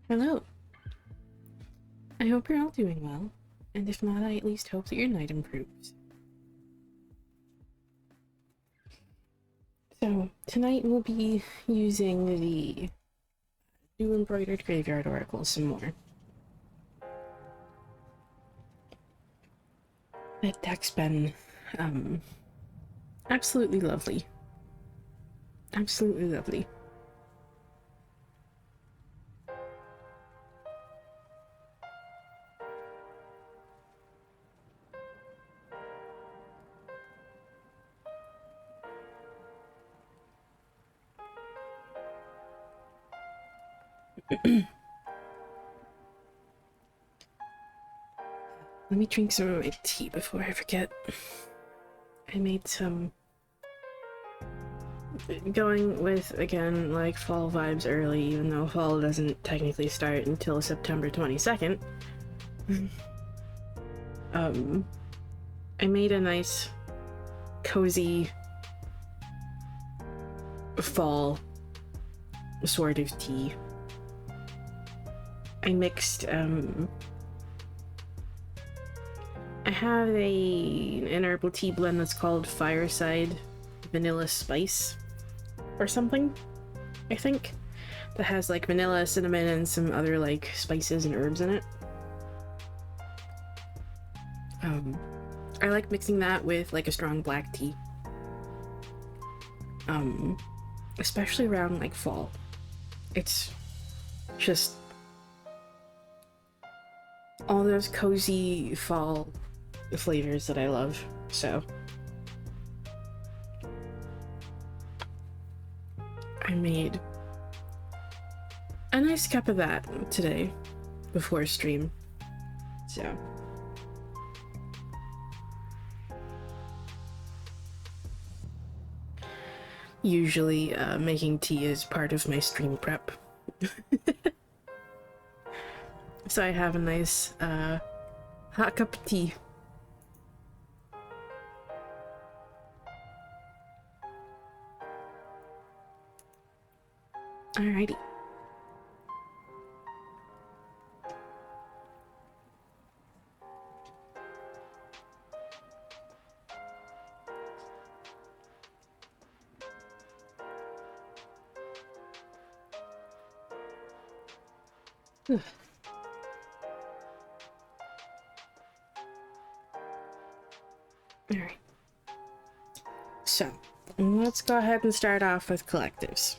Hello. I hope you're all doing well, and if not, I at least hope that your night improves. So, tonight we'll be using the new Embroidered Graveyard Oracle some more. That deck's been, absolutely lovely. Absolutely lovely. Let me drink some of my tea before I forget. I made some... Going with, again, like, fall vibes early, even though fall doesn't technically start until September 22nd. I made a nice, cozy fall sort of tea. I mixed, I have an herbal tea blend that's called Fireside Vanilla Spice or something, I think, that has like vanilla, cinnamon, and some other like spices and herbs in it. I like mixing that with like a strong black tea, especially around like fall. It's just all those cozy fall flavors that I love. So I made a nice cup of that today before stream. So usually making tea is part of my stream prep. So I have a nice hot cup of tea. Alrighty. Alright. So, let's go ahead and start off with collectives.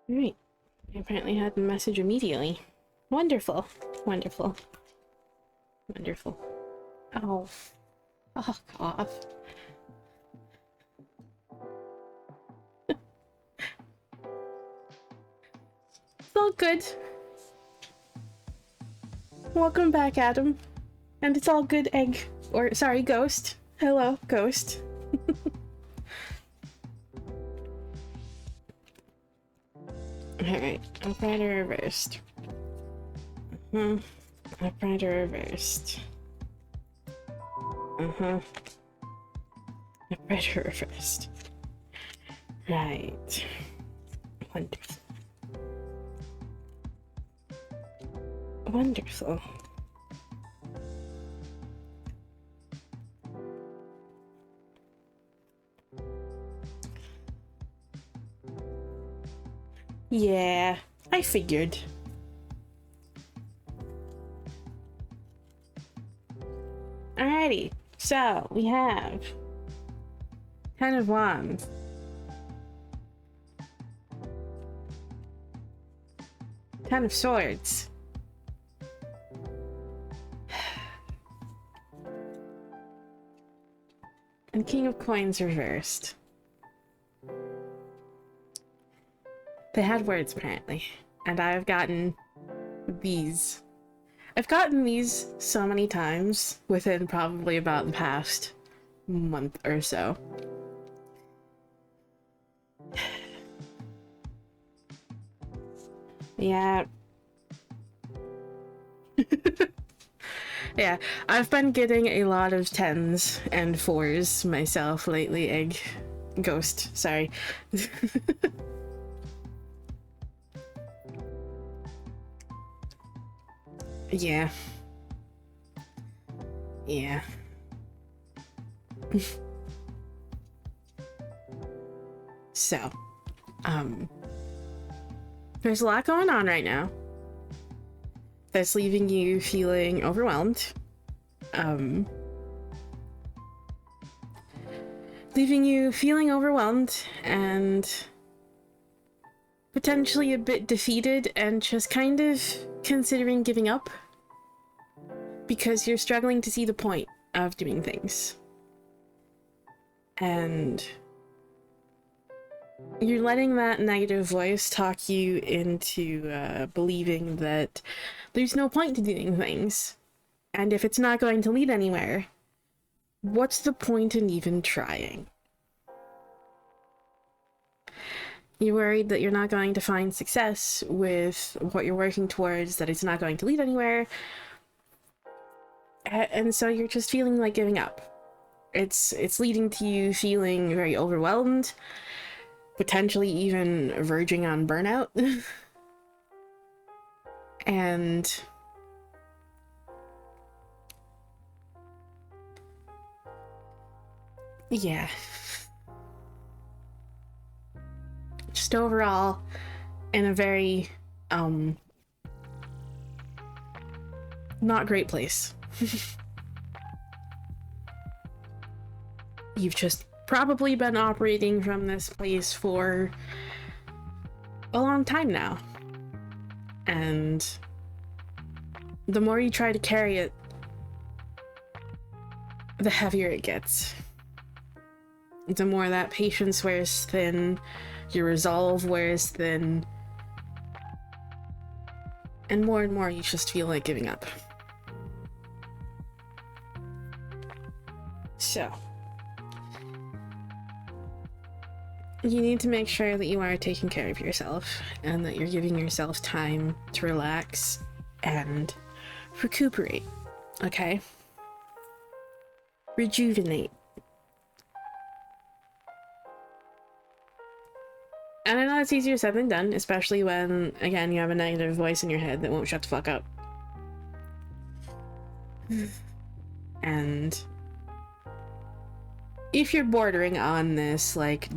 Alright. I apparently had the message immediately. Wonderful. Wonderful. Wonderful. Oh. Oh, God. It's all good. Welcome back, Adam. And it's all good, Egg. Or, sorry, Ghost. Hello, Ghost. Alright, uprighter reversed. Uprighter reversed. Uprighter reversed. Right. Wonderful. Wonderful. Yeah, I figured. Alrighty, so we have Ten of Wands, Ten of Swords, and King of Coins reversed. They had words apparently, and I've gotten these. I've gotten these so many times within probably about the past month or so. Yeah. Yeah, I've been getting a lot of 10s and 4s myself lately, egg. Ghost, sorry. Yeah. Yeah. So, there's a lot going on right now that's leaving you feeling overwhelmed. Leaving you feeling overwhelmed and potentially a bit defeated and just kind of considering giving up because you're struggling to see the point of doing things. And you're letting that negative voice talk you into believing that there's no point to doing things. And if it's not going to lead anywhere, what's the point in even trying? You're worried that you're not going to find success with what you're working towards, that it's not going to lead anywhere. And so you're just feeling like giving up. It's leading to you feeling very overwhelmed, potentially even verging on burnout. And yeah. Just overall in a very not great place. You've just probably been operating from this place for a long time now. And the more you try to carry it, the heavier it gets. The more that patience wears thin, your resolve wears thin, and more you just feel like giving up. So, you need to make sure that you are taking care of yourself and that you're giving yourself time to relax and recuperate, okay? Rejuvenate. And I know it's easier said than done, especially when, again, you have a negative voice in your head that won't shut the fuck up. And if you're bordering on this, like,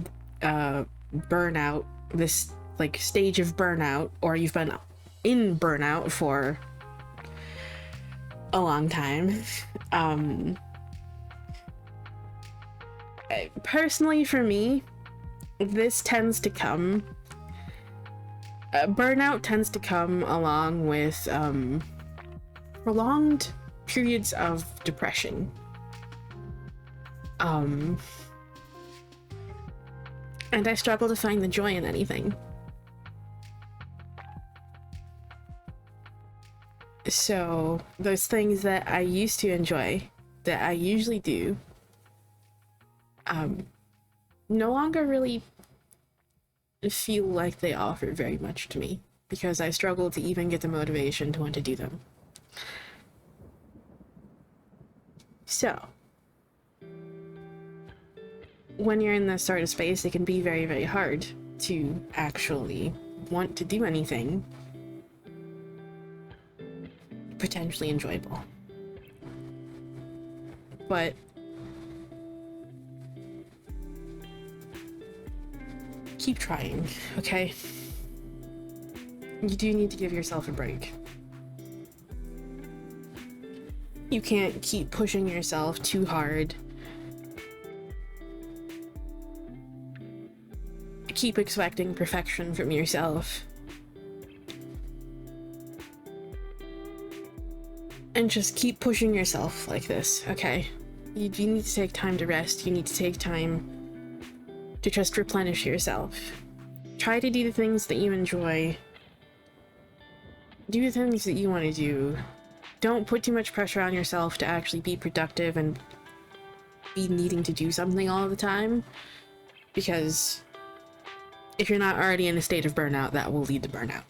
burnout, this, like, stage of burnout, or you've been in burnout for a long time, personally for me, this tends to come, burnout tends to come along with prolonged periods of depression. And I struggle to find the joy in anything. So those things that I used to enjoy, that I usually do, no longer really feel like they offer very much to me because I struggle to even get the motivation to want to do them. So, when you're in this sort of space, it can be very, very hard to actually want to do anything potentially enjoyable. But keep trying, okay? You do need to give yourself a break. You can't keep pushing yourself too hard. Keep expecting perfection from yourself. And just keep pushing yourself like this, okay? You need to take time to rest. You need to take time to just replenish yourself. Try to do the things that you enjoy. Do the things that you want to do. don't put too much pressure on yourself to actually be productive and be needing to do something all the time, because if you're not already in a state of burnout, that will lead to burnout.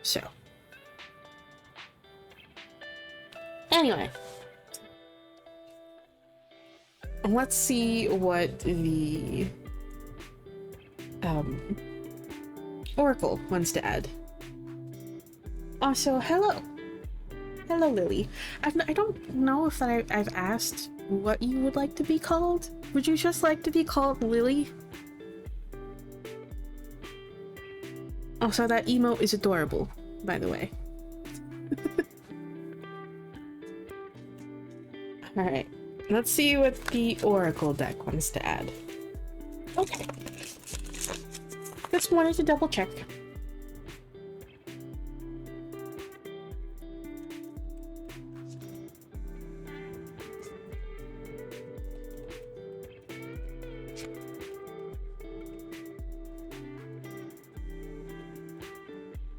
So, anyway, let's see what the Oracle wants to add. Also, hello. Hello, Lily. I don't know if I've asked what you would like to be called. Would you just like to be called Lily? Also, that emote is adorable, by the way. Alright, let's see what the Oracle deck wants to add. Okay. Just wanted to double check.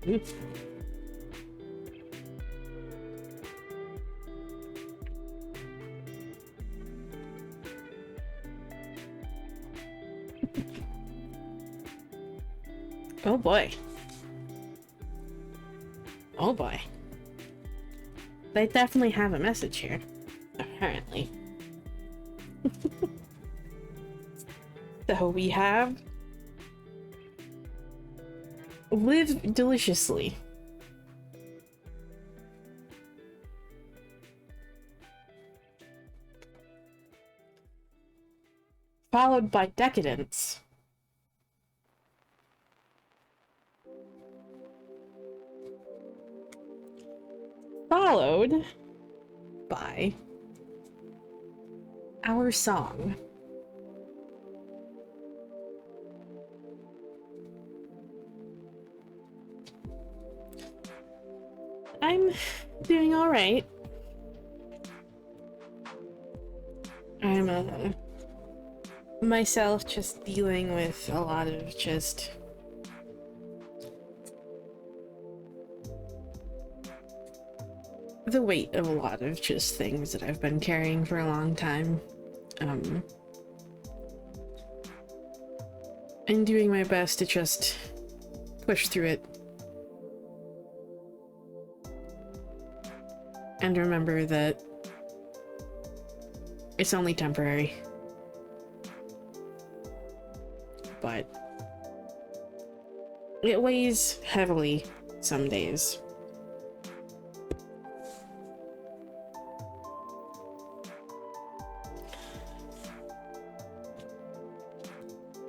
Oops. Oh boy. Oh boy. They definitely have a message here, apparently. So we have live deliciously. Followed by decadence. Followed by our song. I'm doing all right. I'm myself just dealing with a lot of just the weight of a lot of just things that I've been carrying for a long time. I'm doing my best to just push through it. And remember that it's only temporary. But it weighs heavily some days.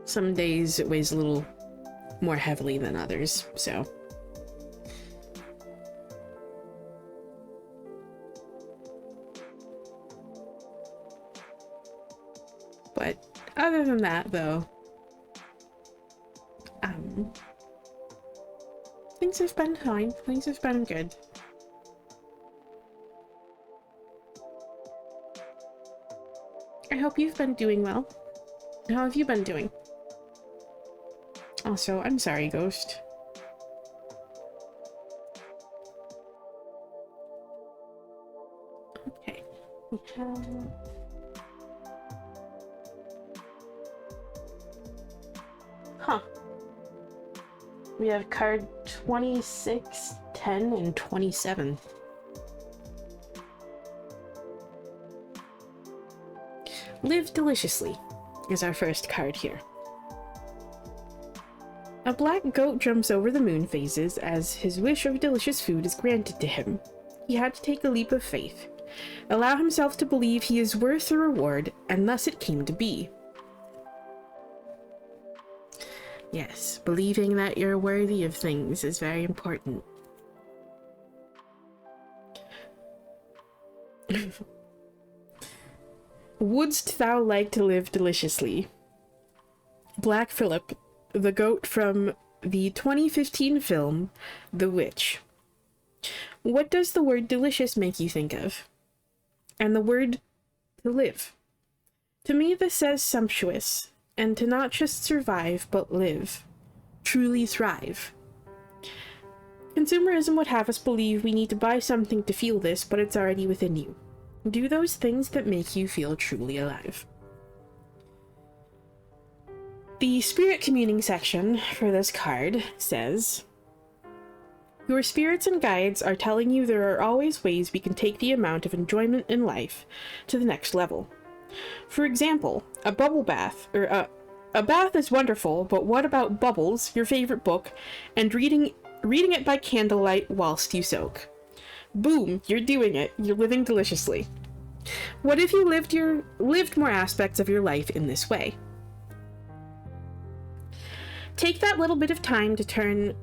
Some days it weighs a little more heavily than others, so. But other than that, though, things have been fine. Things have been good. I hope you've been doing well. How have you been doing? Also, I'm sorry, Ghost. Okay. Huh. We have card 26, 10, and 27. Live deliciously is our first card here. A black goat jumps over the moon phases as his wish of delicious food is granted to him. He had to take a leap of faith, allow himself to believe he is worth the reward, and thus it came to be. Yes, believing that you're worthy of things is very important. Wouldst thou like to live deliciously? Black Phillip, the goat from the 2015 film, The Witch. What does the word delicious make you think of? And the word to live. To me this says sumptuous, and to not just survive, but live. Truly thrive. Consumerism would have us believe we need to buy something to feel this, but it's already within you. Do those things that make you feel truly alive. The spirit communing section for this card says, your spirits and guides are telling you there are always ways we can take the amount of enjoyment in life to the next level. For example, a bubble bath, or a bath is wonderful, but what about Bubbles, your favorite book, and reading it by candlelight whilst you soak? Boom, you're doing it. You're living deliciously. What if you lived more aspects of your life in this way? Take that little bit of time to turn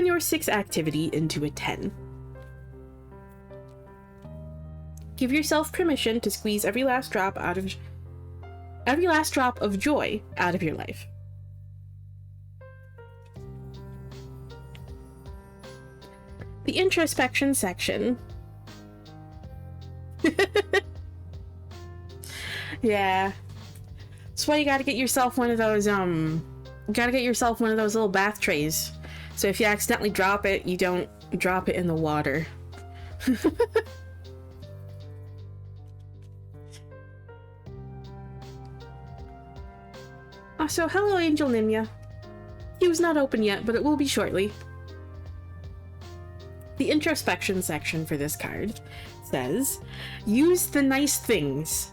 your 6 activity into a 10. Give yourself permission to squeeze every last drop of joy out of your life. The introspection section. Yeah. That's why you gotta get yourself one of those, little bath trays. So if you accidentally drop it, you don't drop it in the water. So hello, Angel Nimya. He was not open yet, but it will be shortly. The introspection section for this card says, use the nice things.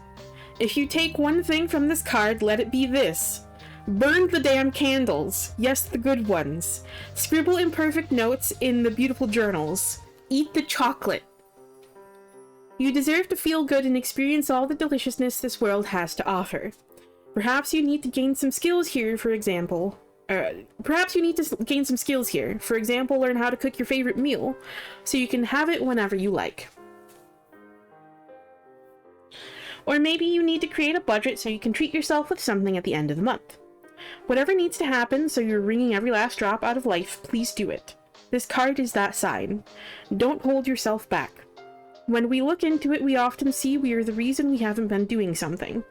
If you take one thing from this card, let it be this. Burn the damn candles. Yes, the good ones. Scribble imperfect notes in the beautiful journals. Eat the chocolate. You deserve to feel good and experience all the deliciousness this world has to offer. Perhaps you need to gain some skills here, for example. Learn how to cook your favorite meal, so you can have it whenever you like. Or maybe you need to create a budget so you can treat yourself with something at the end of the month. Whatever needs to happen so you're wringing every last drop out of life, please do it. This card is that sign. Don't hold yourself back. When we look into it, we often see we are the reason we haven't been doing something.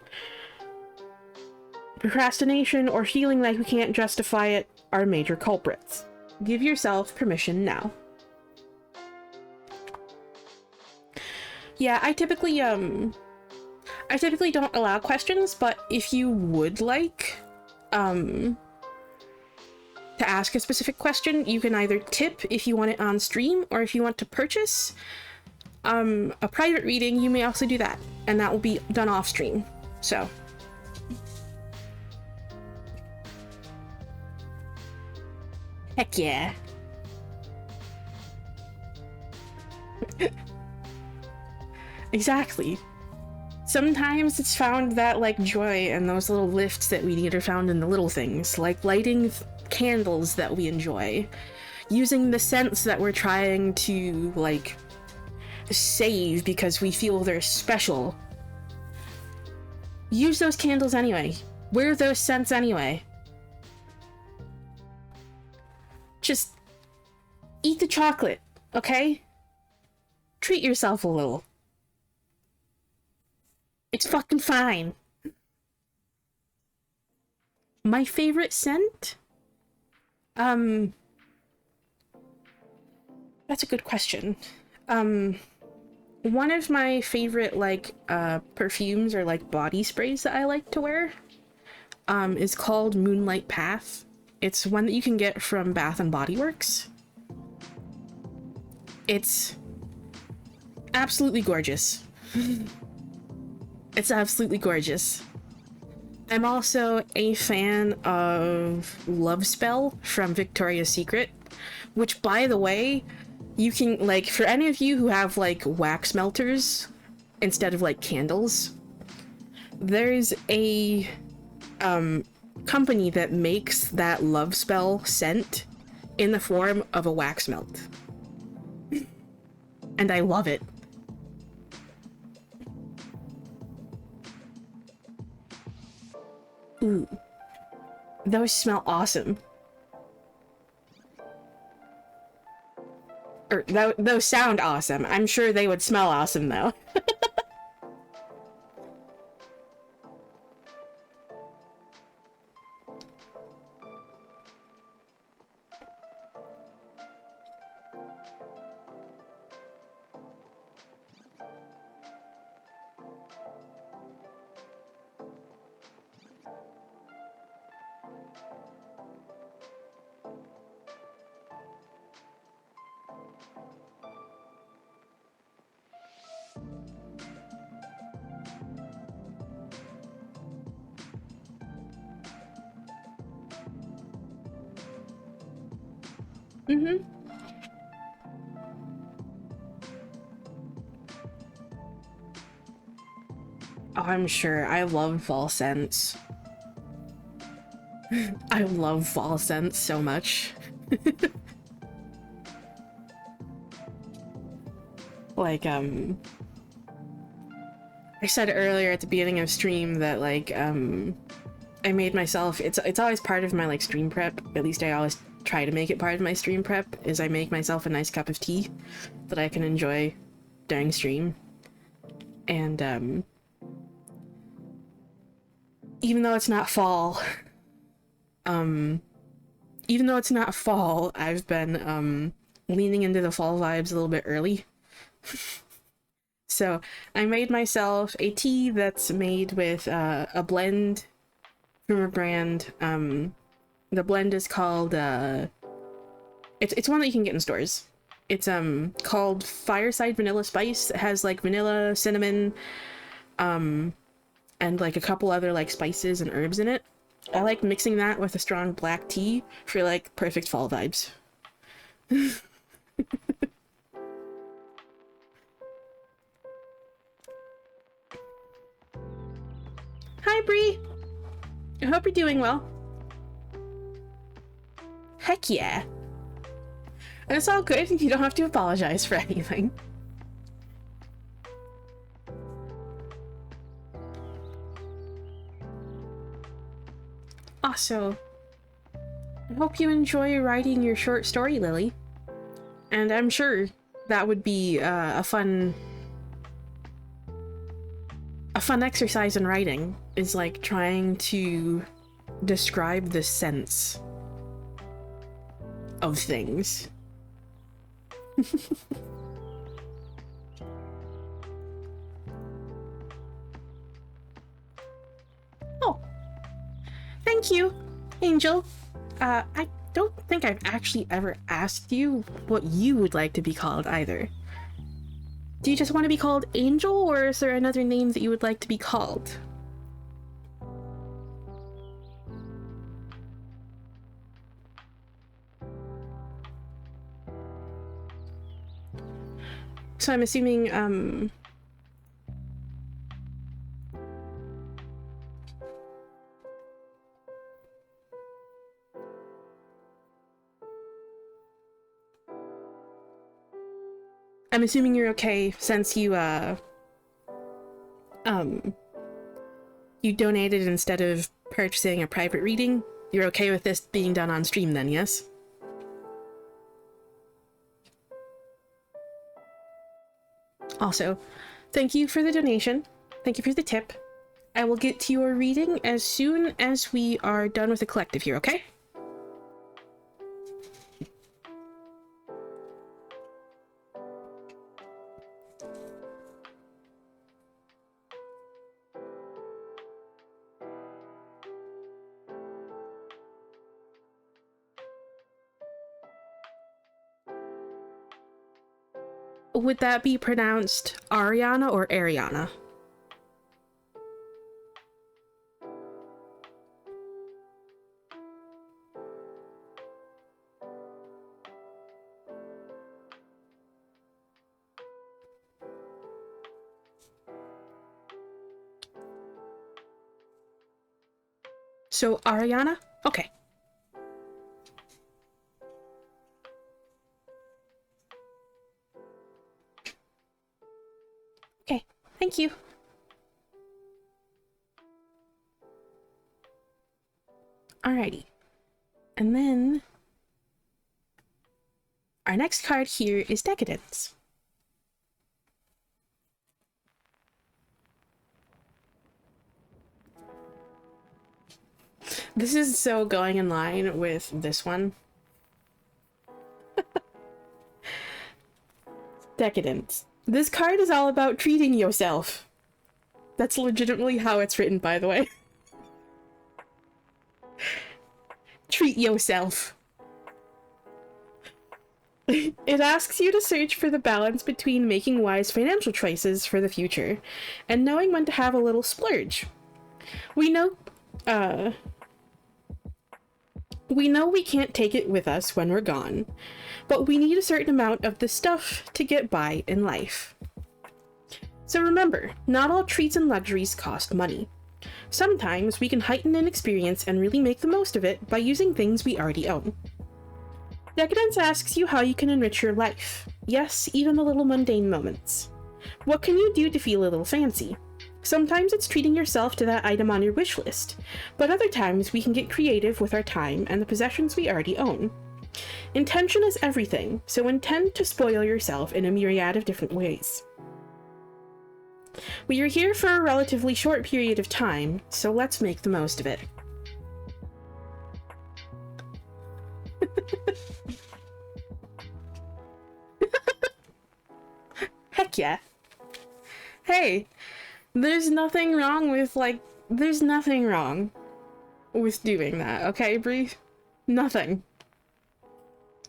Procrastination or feeling like we can't justify it are major culprits. Give yourself permission now. Yeah, I typically don't allow questions, but if you would like to ask a specific question, you can either tip if you want it on stream, or if you want to purchase a private reading, you may also do that, and that will be done off stream. So heck yeah. Exactly. Sometimes it's found that, like, joy and those little lifts that we need are found in the little things, like lighting candles that we enjoy, using the scents that we're trying to, like, save because we feel they're special. Use those candles anyway. Wear those scents anyway. Just eat the chocolate, okay? Treat yourself a little. It's fucking fine. My favorite scent? That's a good question. One of my favorite, like, perfumes or, like, body sprays that I like to wear, is called Moonlight Path. It's one that you can get from Bath and Body Works. It's absolutely gorgeous. It's absolutely gorgeous. I'm also a fan of Love Spell from Victoria's Secret, which, by the way, you can, like, for any of you who have, like, wax melters instead of, like, candles, there's a company that makes that Love Spell scent in the form of a wax melt. And I love it. Ooh. Those smell awesome. Or, those sound awesome. I'm sure they would smell awesome, though. Mm-hmm. Oh, I'm sure. I love fall scents. I love fall scents so much. Like, I said earlier at the beginning of stream that, like, I made myself, it's always part of my, like, stream prep, at least I always try to make it part of my stream prep, is I make myself a nice cup of tea that I can enjoy during stream. And, even though it's not fall, I've been, leaning into the fall vibes a little bit early. So I made myself a tea that's made with a blend from a brand. The blend is called it's one that you can get in stores. It's called Fireside Vanilla Spice. It has like vanilla, cinnamon, and like a couple other like spices and herbs in it. I like mixing that with a strong black tea for like perfect fall vibes. Hi, Bree! I hope you're doing well. Heck yeah. And it's all good, you don't have to apologize for anything. Also, I hope you enjoy writing your short story, Lily. And I'm sure that would be a fun exercise in writing, is like trying to describe the sense of things. Oh, thank you, Angel. I don't think I've actually ever asked you what you would like to be called either. Do you just want to be called Angel, or is there another name that you would like to be called? So I'm assuming, you're okay since you, you donated instead of purchasing a private reading. You're okay with this being done on stream then, yes? Also, thank you for the donation. Thank you for the tip. I will get to your reading as soon as we are done with the collective here, okay? Would that be pronounced Ariana or Ariana? So Ariana? Okay. Okay, thank you. Alrighty. And then our next card here is Decadence. This is so going in line with this one. Decadence. This card is all about treating yourself. That's legitimately how it's written, by the way. Treat yourself. It asks you to search for the balance between making wise financial choices for the future and knowing when to have a little splurge. We know We know we can't take it with us when we're gone, but we need a certain amount of the stuff to get by in life. So remember, not all treats and luxuries cost money. Sometimes we can heighten an experience and really make the most of it by using things we already own. Decadence asks you how you can enrich your life. Yes, even the little mundane moments. What can you do to feel a little fancy? Sometimes it's treating yourself to that item on your wish list, but other times we can get creative with our time and the possessions we already own. Intention is everything, so intend to spoil yourself in a myriad of different ways. We are here for a relatively short period of time, so let's make the most of it. Heck yeah. Hey, there's nothing wrong with, there's nothing wrong with doing that, okay, Bree? Nothing.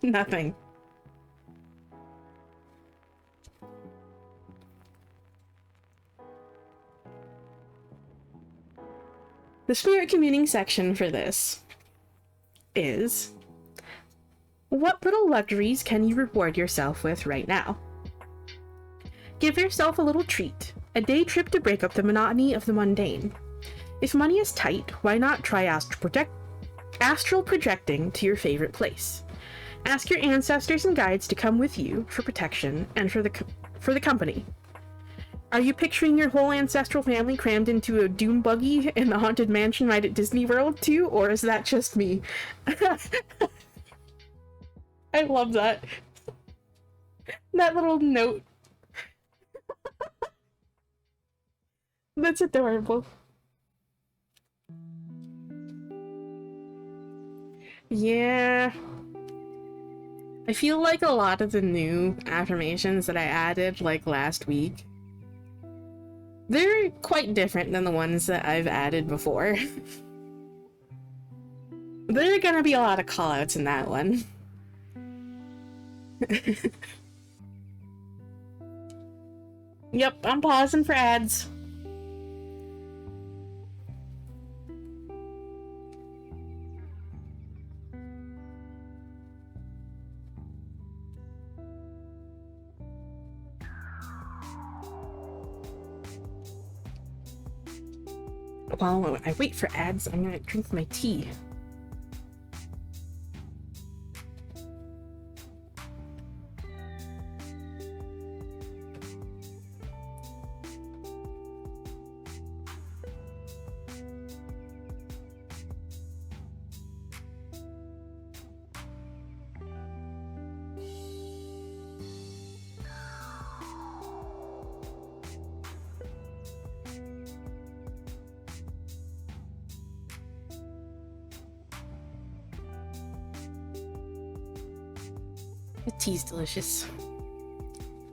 Nothing. The spirit communing section for this is, what little luxuries can you reward yourself with right now? Give yourself a little treat, a day trip to break up the monotony of the mundane. If money is tight, why not try astral projecting to your favorite place? Ask your ancestors and guides to come with you for protection and for the company. Are you picturing your whole ancestral family crammed into a dune buggy in the Haunted Mansion ride at Disney World too, or is that just me? I love that. That little note. That's adorable. Yeah. I feel like a lot of the new affirmations that I added, like, last week, they're quite different than the ones that I've added before. There are gonna be a lot of callouts in that one. Yep, I'm pausing for ads. While I wait for ads, I'm gonna drink my tea. The tea's delicious.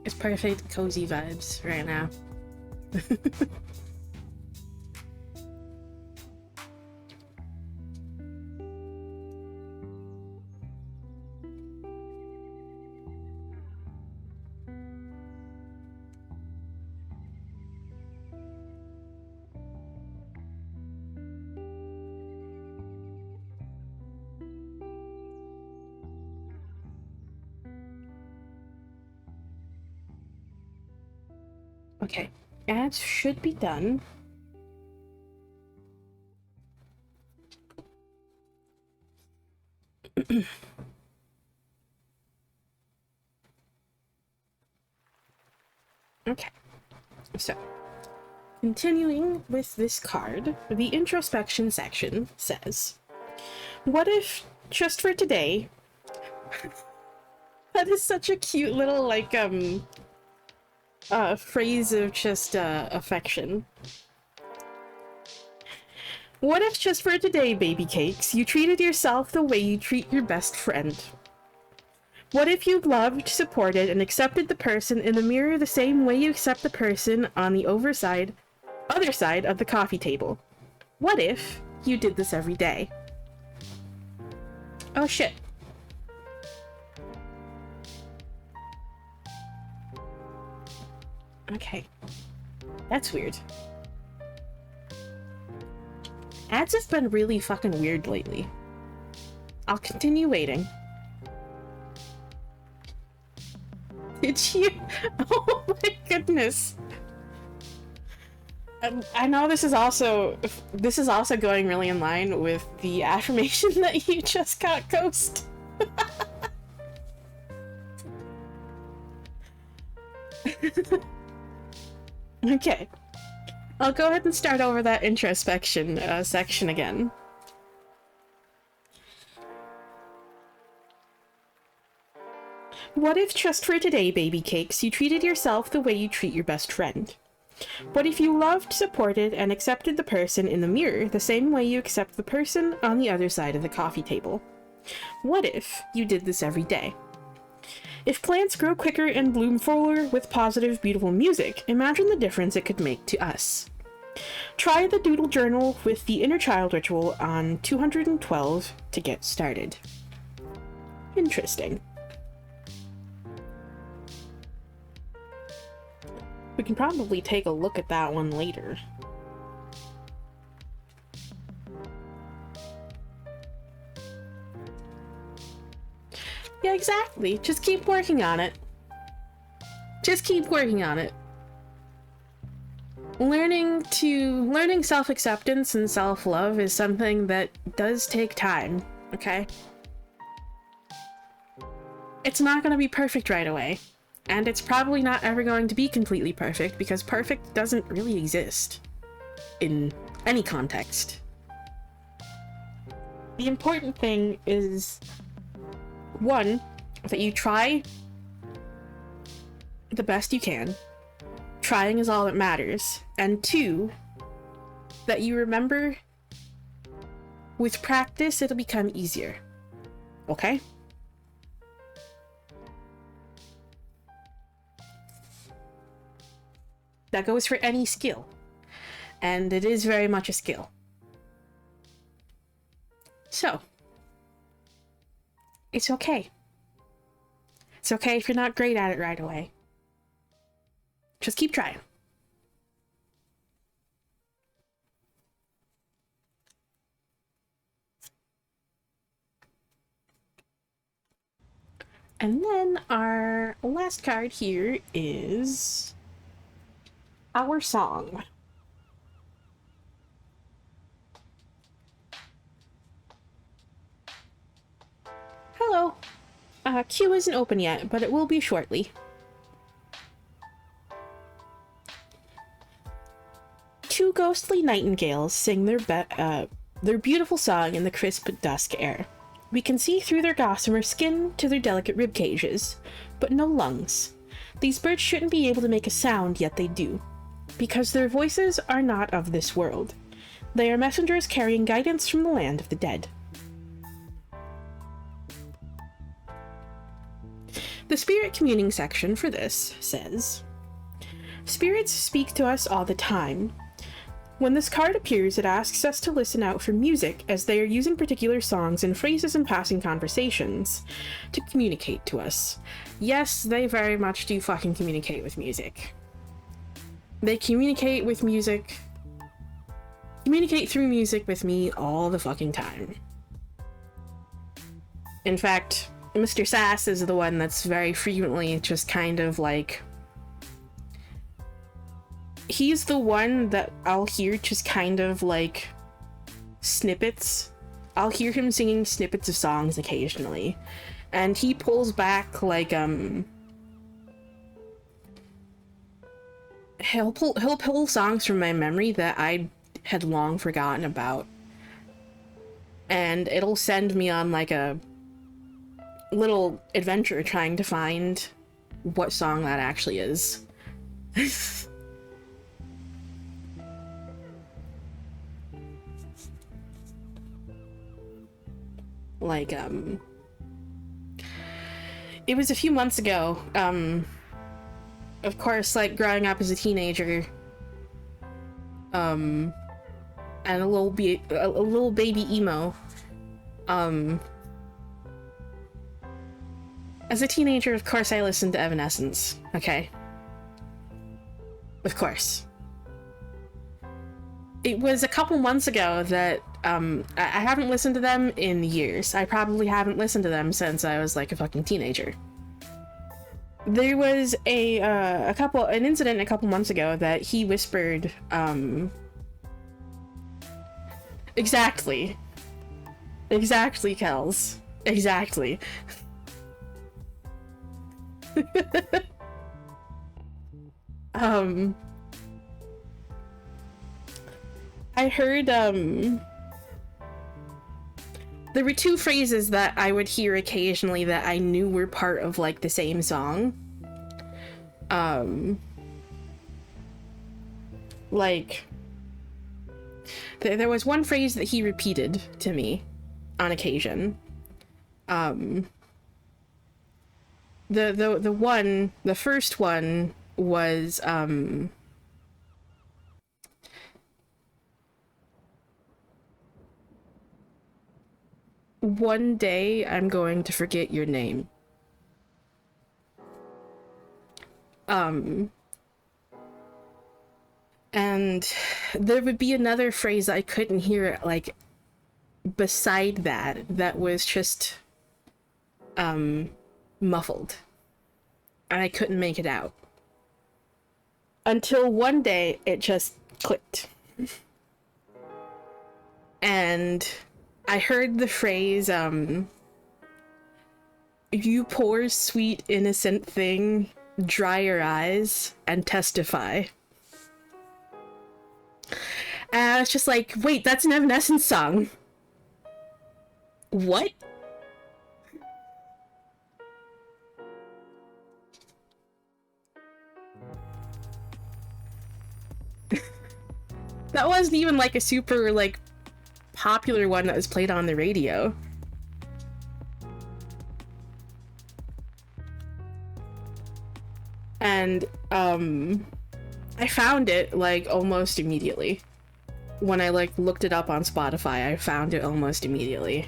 It's perfect cozy vibes right now. Okay, ads should be done. Okay, so continuing with this card, the introspection section says, what if, just for today, that is such a cute little, like, phrase of just, affection. What if just for today, baby cakes, you treated yourself the way you treat your best friend? What if you loved, supported, and accepted the person in the mirror the same way you accept the person on the other side of the coffee table? What if you did this every day? Oh shit. Okay. That's weird. Ads have been really fucking weird lately. I'll continue waiting. Did you? Oh my goodness. I know this is also going really in line with the affirmation that you just got, Ghost. Okay. I'll go ahead and start over that introspection section again. What if just for today, baby cakes, you treated yourself the way you treat your best friend? What if you loved, supported, and accepted the person in the mirror the same way you accept the person on the other side of the coffee table? What if you did this every day? If plants grow quicker and bloom fuller with positive, beautiful music, imagine the difference it could make to us. Try the doodle journal with the inner child ritual on 212 to get started. Interesting. We can probably take a look at that one later. Yeah, exactly. Just keep working on it. Just keep working on it. Learning self-acceptance and self-love is something that does take time, okay? It's not going to be perfect right away. And it's probably not ever going to be completely perfect, because perfect doesn't really exist in any context. The important thing is, one, that you try the best you can. Trying is all that matters. And two, that you remember with practice it'll become easier. Okay? That goes for any skill. And it is very much a skill. So, it's okay. It's okay if you're not great at it right away. Just keep trying. And then our last card here is our song. Hello. Queue isn't open yet, but it will be shortly. Two ghostly nightingales sing their beautiful song in the crisp dusk air. We can see through their gossamer skin to their delicate rib cages, but no lungs. These birds shouldn't be able to make a sound, yet they do. Because their voices are not of this world. They are messengers carrying guidance from the land of the dead. The spirit communing section for this says, spirits speak to us all the time. When this card appears, it asks us to listen out for music, as they are using particular songs and phrases in passing conversations to communicate to us. Yes, they very much do fucking communicate with music. They communicate with music. Communicate through music with me all the fucking time. In fact, Mr. Sass is the one that's very frequently just kind of like... He's the one that I'll hear just kind of like snippets. I'll hear him singing snippets of songs occasionally. And he pulls back like, he'll pull songs from my memory that I had long forgotten about. And it'll send me on like a little adventure trying to find what song that actually is. Like, it was a few months ago, of course, like, growing up as a teenager, and a little baby emo, as a teenager, of course, I listened to Evanescence, okay? Of course. It was a couple months ago that I haven't listened to them in years. I probably haven't listened to them since I was like a fucking teenager. There was an incident a couple months ago that he whispered, exactly, Kels. Exactly. I heard, there were two phrases that I would hear occasionally that I knew were part of, like, the same song. There was one phrase that he repeated to me on occasion. The first one was, one day I'm going to forget your name. And there would be another phrase I couldn't hear, like, beside that was just, muffled. And I couldn't make it out. Until one day, it just clicked. And I heard the phrase, you poor, sweet, innocent thing, dry your eyes and testify. And I was just like, wait, that's an Evanescence song. What? That wasn't even like a super, like, popular one that was played on the radio. And, I found it, like, almost immediately. When I, like, looked it up on Spotify, I found it almost immediately.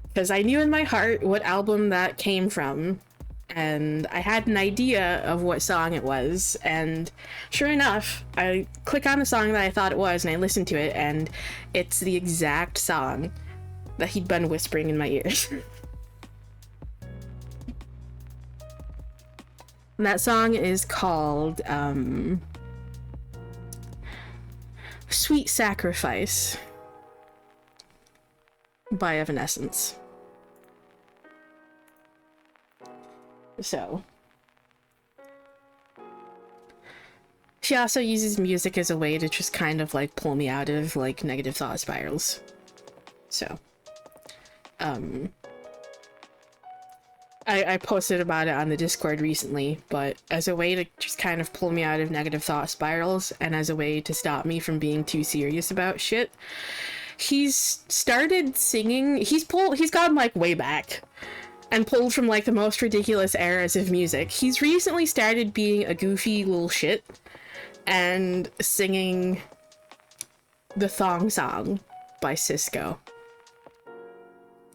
Because I knew in my heart what album that came from, and I had an idea of what song it was, and sure enough, I click on the song that I thought it was, and I listened to it, and it's the exact song that he'd been whispering in my ears. And that song is called, Sweet Sacrifice by Evanescence. So, she also uses music as a way to just kind of, like, pull me out of, like, negative thought spirals. So, I posted about it on the Discord recently, but as a way to just kind of pull me out of negative thought spirals, and as a way to stop me from being too serious about shit, he's started singing. He's gone, like, way back and pulled from, like, the most ridiculous eras of music. He's recently started being a goofy little shit and singing the Thong Song by Cisco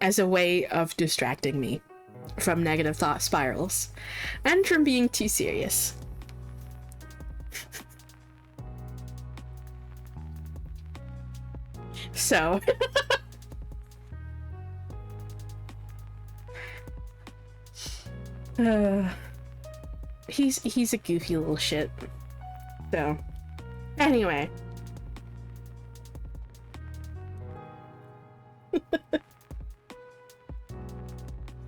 as a way of distracting me from negative thought spirals and from being too serious. So he's a goofy little shit. So anyway.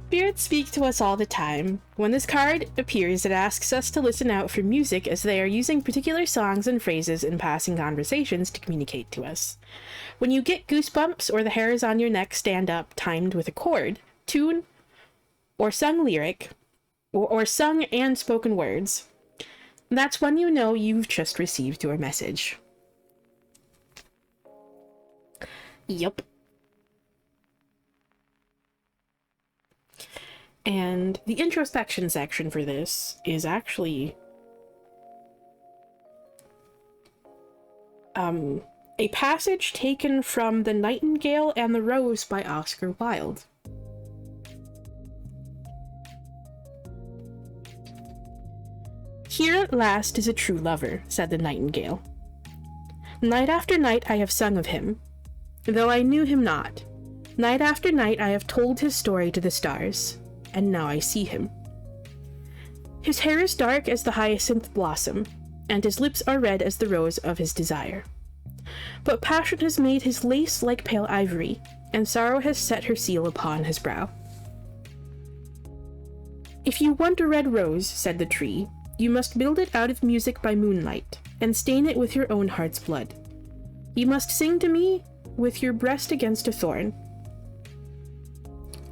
Spirits speak to us all the time. When this card appears, it asks us to listen out for music, as they are using particular songs and phrases in passing conversations to communicate to us. When you get goosebumps or the hairs on your neck stand up timed with a chord, tune, or sung lyric, or sung and spoken words, that's when you know you've just received your message. Yup. And the introspection section for this is actually a passage taken from The Nightingale and the Rose by Oscar Wilde. Here at last is a true lover, said the nightingale. Night after night I have sung of him. though I knew him not. Night after night I have told his story to the stars, and now I see him. His hair is dark as the hyacinth blossom, and his lips are red as the rose of his desire. But passion has made his lace like pale ivory, and sorrow has set her seal upon his brow. If you want a red rose, said the tree, you must build it out of music by moonlight, and stain it with your own heart's blood. You must sing to me with your breast against a thorn.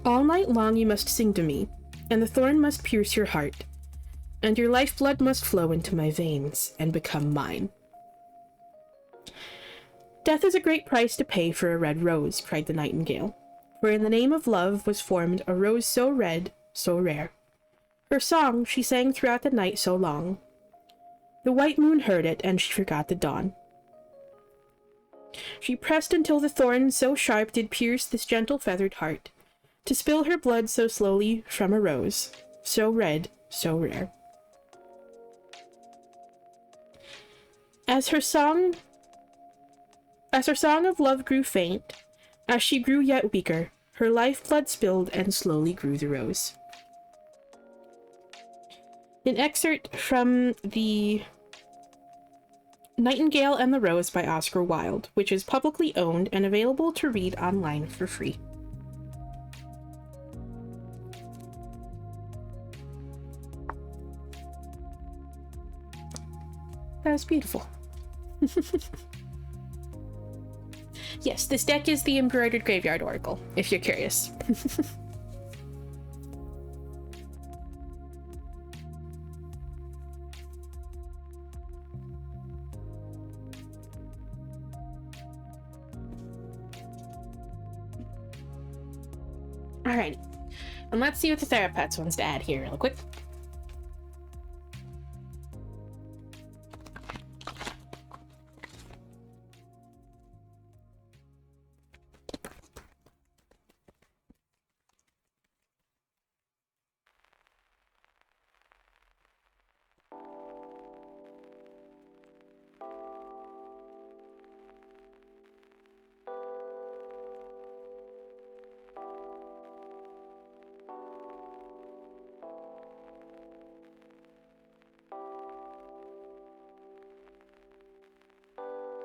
All night long you must sing to me, and the thorn must pierce your heart, and your lifeblood must flow into my veins and become mine. Death is a great price to pay for a red rose, cried the nightingale, for in the name of love was formed a rose so red, so rare. Her song she sang throughout the night so long. The white moon heard it, and she forgot the dawn. She pressed until the thorn so sharp did pierce this gentle feathered heart, to spill her blood so slowly from a rose, so red, so rare. As her song of love grew faint, as she grew yet weaker, her lifeblood spilled and slowly grew the rose. An excerpt from the Nightingale and the Rose by Oscar Wilde, which is publicly owned and available to read online for free. That was beautiful. Yes, this deck is the Embroidered Graveyard Oracle, if you're curious. Alright, and let's see what the Thera-Pets wants to add here real quick.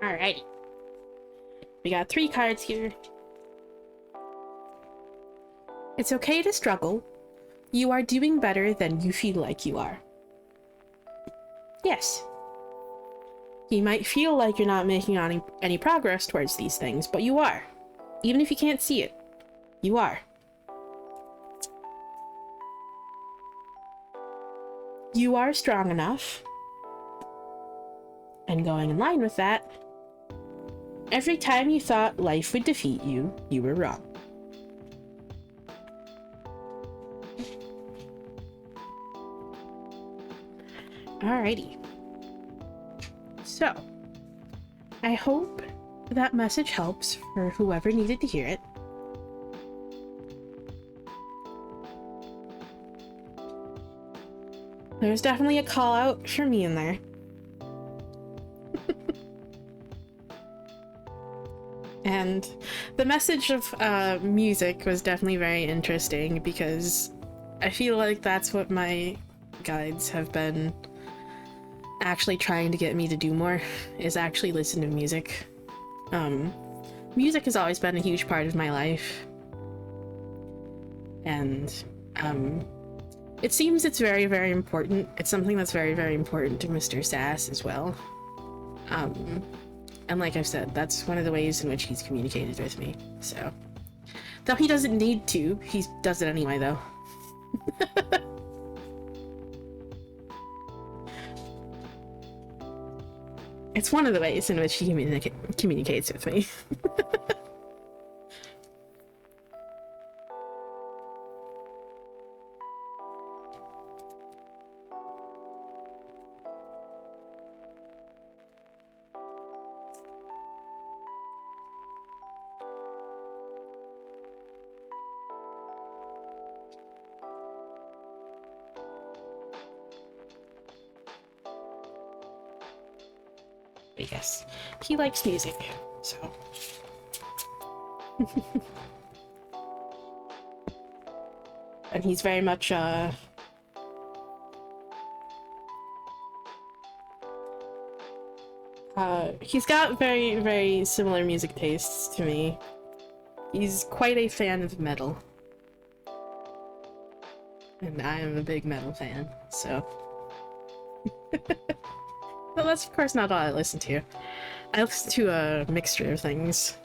Alrighty. We got 3 cards here. It's okay to struggle. You are doing better than you feel like you are. Yes. You might feel like you're not making any progress towards these things, but you are. Even if you can't see it, you are. You are strong enough. And going in line with that, every time you thought life would defeat you, you were wrong. Alrighty. So, I hope that message helps for whoever needed to hear it. There's definitely a call out for me in there. And the message of music was definitely very interesting because I feel like that's what my guides have been actually trying to get me to do more, is actually listen to music. Music has always been a huge part of my life. And it seems it's very, very important. It's something that's very, very important to Mr. Sass as well. And like I've said, that's one of the ways in which he's communicated with me, so. Though he doesn't need to, he does it anyway, though. It's one of the ways in which he communicates with me. But yes, he likes music, so. And he's very much, he's got very, very similar music tastes to me. He's quite a fan of metal. And I am a big metal fan, so... Well, that's of course not all I listen to. I listen to a mixture of things.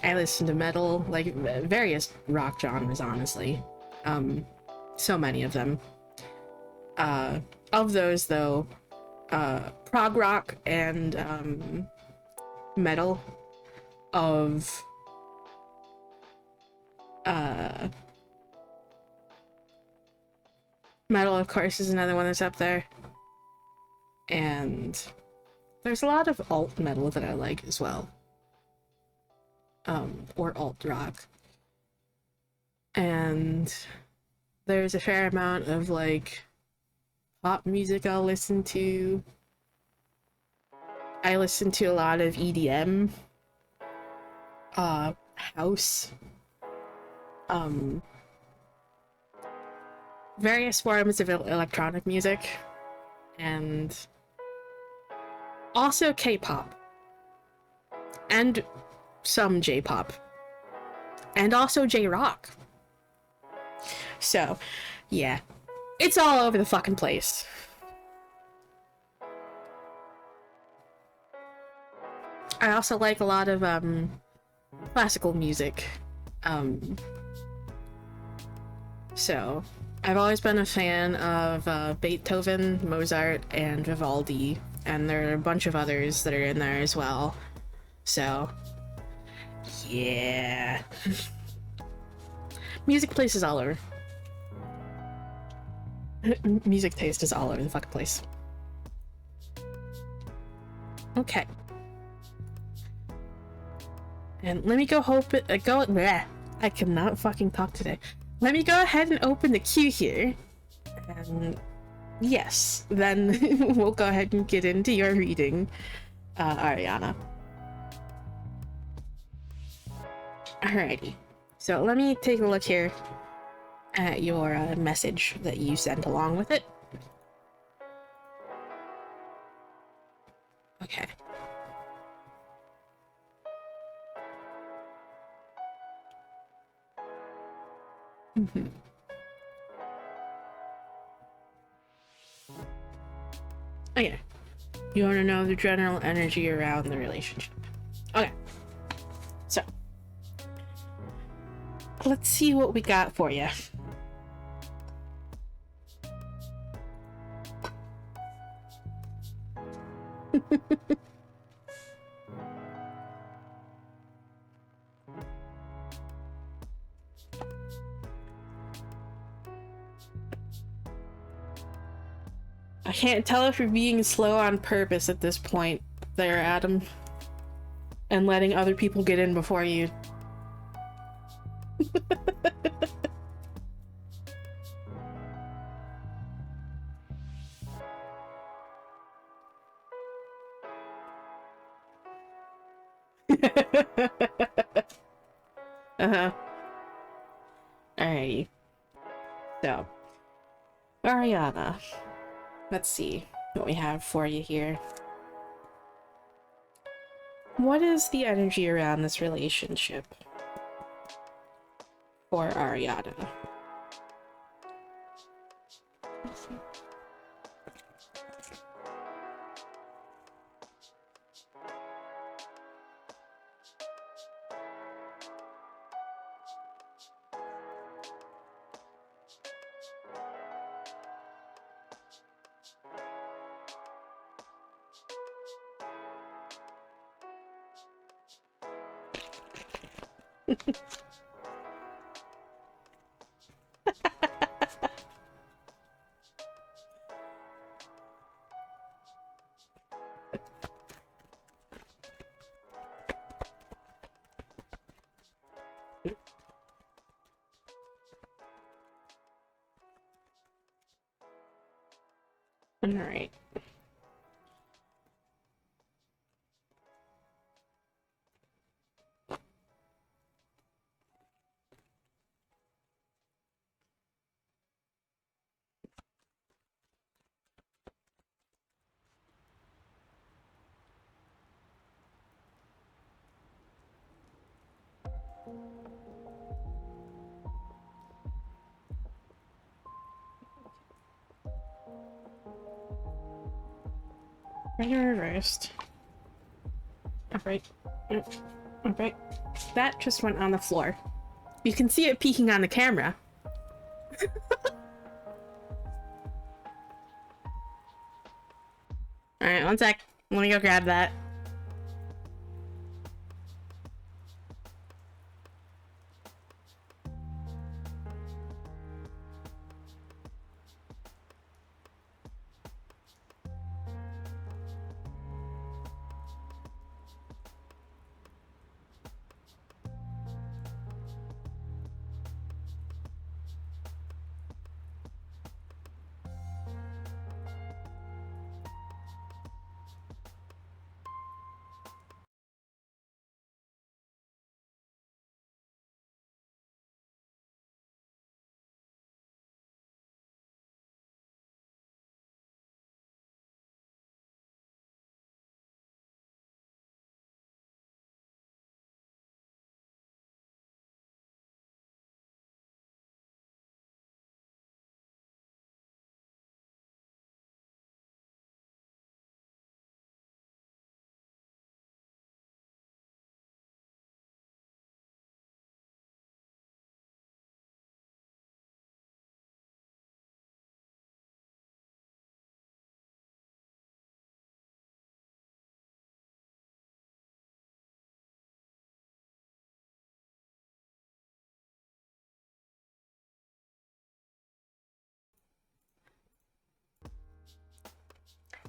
I listen to metal, like various rock genres, honestly. So many of them. Of those, though, prog rock and metal of metal, of course, is another one that's up there. And there's a lot of alt metal that I like as well. Or alt rock. And there's a fair amount of, like, pop music I'll listen to. I listen to a lot of EDM. House. Various forms of electronic music. And also K-pop. And some J-pop. And also J-rock. So, yeah. It's all over the fucking place. I also like a lot of, classical music. So, I've always been a fan of, Beethoven, Mozart, and Vivaldi. And there are a bunch of others that are in there as well. So, yeah. Music places all over. Music taste is all over the fucking place. Okay. And let me go bleh. I cannot fucking talk today. Let me go ahead and open the queue here. And yes, then we'll go ahead and get into your reading, Ariana. Alrighty. So let me take a look here at your message that you sent along with it. Okay. Okay. You want to know the general energy around the relationship. Okay. So, let's see what we got for you. I can't tell if you're being slow on purpose at this point there, Adam. And letting other people get in before you. Uh-huh. Alrighty. So, Ariana. Let's see what we have for you here. What is the energy around this relationship for Ariana? All right. Right or reversed. Upright. Upright. That just went on the floor. You can see it peeking on the camera. Alright, one sec. Let me go grab that.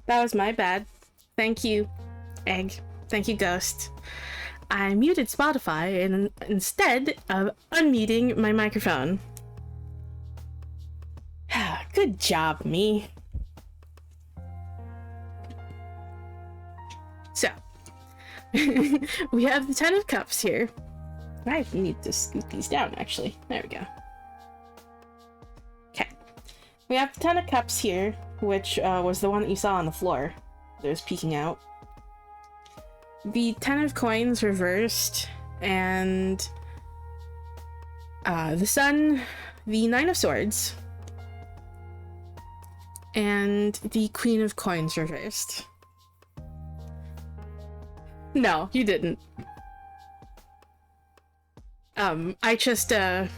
That was my bad. Thank you, Egg. Thank you, Ghost. I muted Spotify instead of unmuting my microphone. Good job, me. So, we have the 10 of Cups here. I need to scoot these down, actually. There we go. Okay. We have the 10 of Cups here, which was the one that you saw on the floor that was peeking out. The 10 of Coins reversed, and the Sun, the 9 of Swords, and the Queen of Coins reversed. No, you didn't. I just, I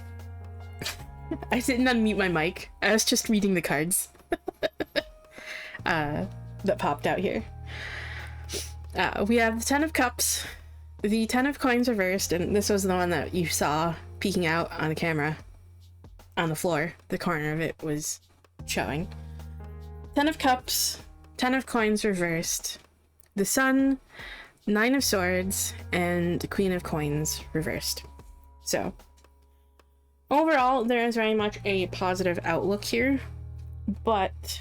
didn't unmute my mic. I was just reading the cards. That popped out here. We have the 10 of Cups, the 10 of Coins reversed, and this was the one that you saw peeking out on the camera on the floor. The corner of it was showing. 10 of Cups, 10 of Coins reversed, the Sun, 9 of Swords, and the Queen of Coins reversed. So, overall, there is very much a positive outlook here, but,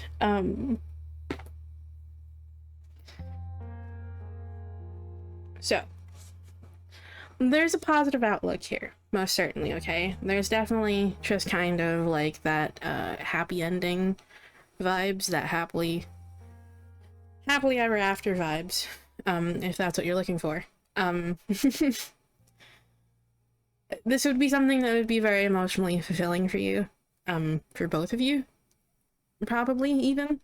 so, there's a positive outlook here, most certainly, okay? There's definitely just kind of like that happy ending vibes, that happily ever after vibes, if that's what you're looking for. This would be something that would be very emotionally fulfilling for you, for both of you, probably even.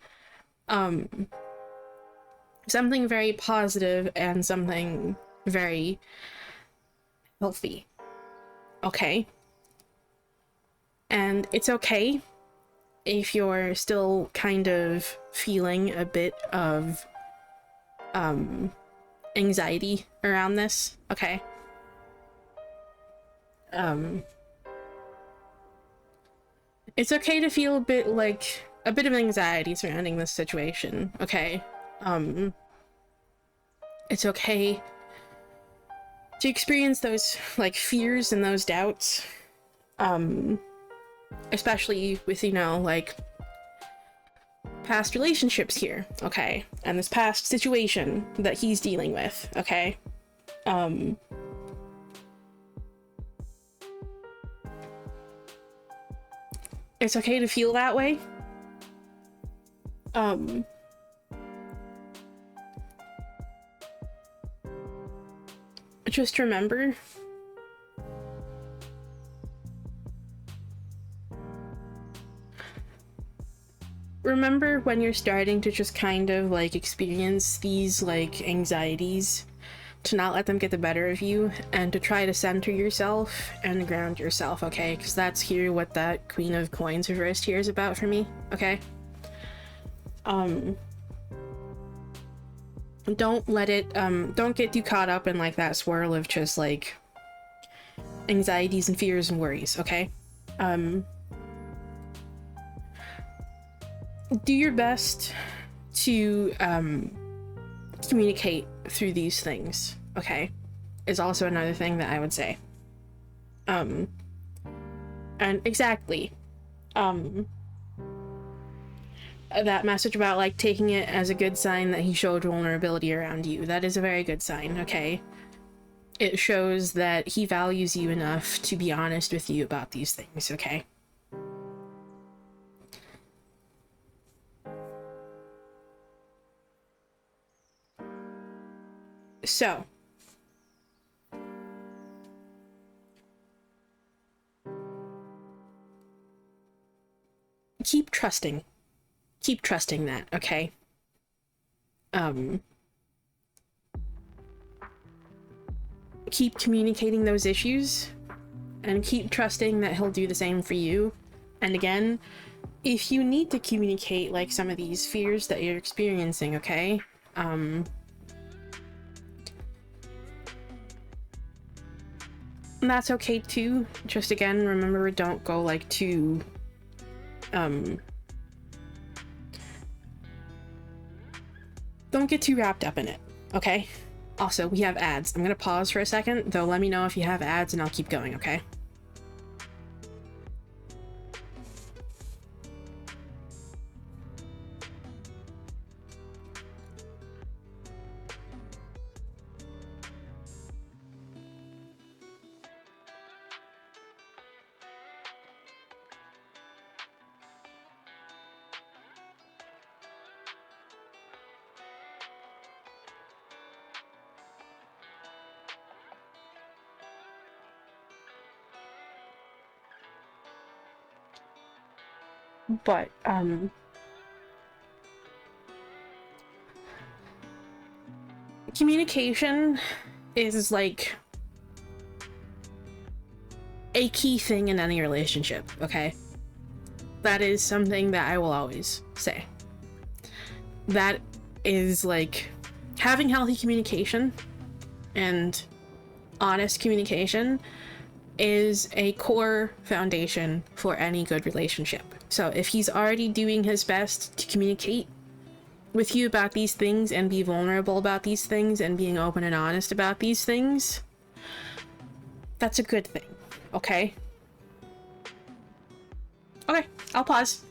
Something very positive and something very healthy. Okay? And it's okay if you're still kind of feeling a bit of anxiety around this, okay? It's okay to feel a bit of anxiety surrounding this situation, okay? It's okay to experience those, like, fears and those doubts, especially with, you know, like, past relationships here, okay? And this past situation that he's dealing with, okay? It's okay to feel that way. Just remember, remember when you're starting to just kind of like experience these like anxieties, to not let them get the better of you, and to try to center yourself and ground yourself, okay? Because that's here what that Queen of Coins reversed here is about for me, okay? Don't let it, don't get too caught up in like that swirl of just like anxieties and fears and worries, okay? Do your best to communicate through these things, okay? Is also another thing that I would say. And exactly, that message about like taking it as a good sign that he showed vulnerability around you, that is a very good sign, okay? It shows that he values you enough to be honest with you about these things, okay? So, keep trusting that, okay? Keep communicating those issues and keep trusting that he'll do the same for you. And again, if you need to communicate like some of these fears that you're experiencing, okay? That's okay too. Just again, remember, don't go like too don't get too wrapped up in it, okay? Also, we have ads. I'm gonna pause for a second, though. Let me know if you have ads and I'll keep going, okay? But, communication is like a key thing in any relationship, okay? That is something that I will always say. That is like having healthy communication and honest communication is a core foundation for any good relationship. So if he's already doing his best to communicate with you about these things and be vulnerable about these things and being open and honest about these things, that's a good thing, okay? Okay, I'll pause.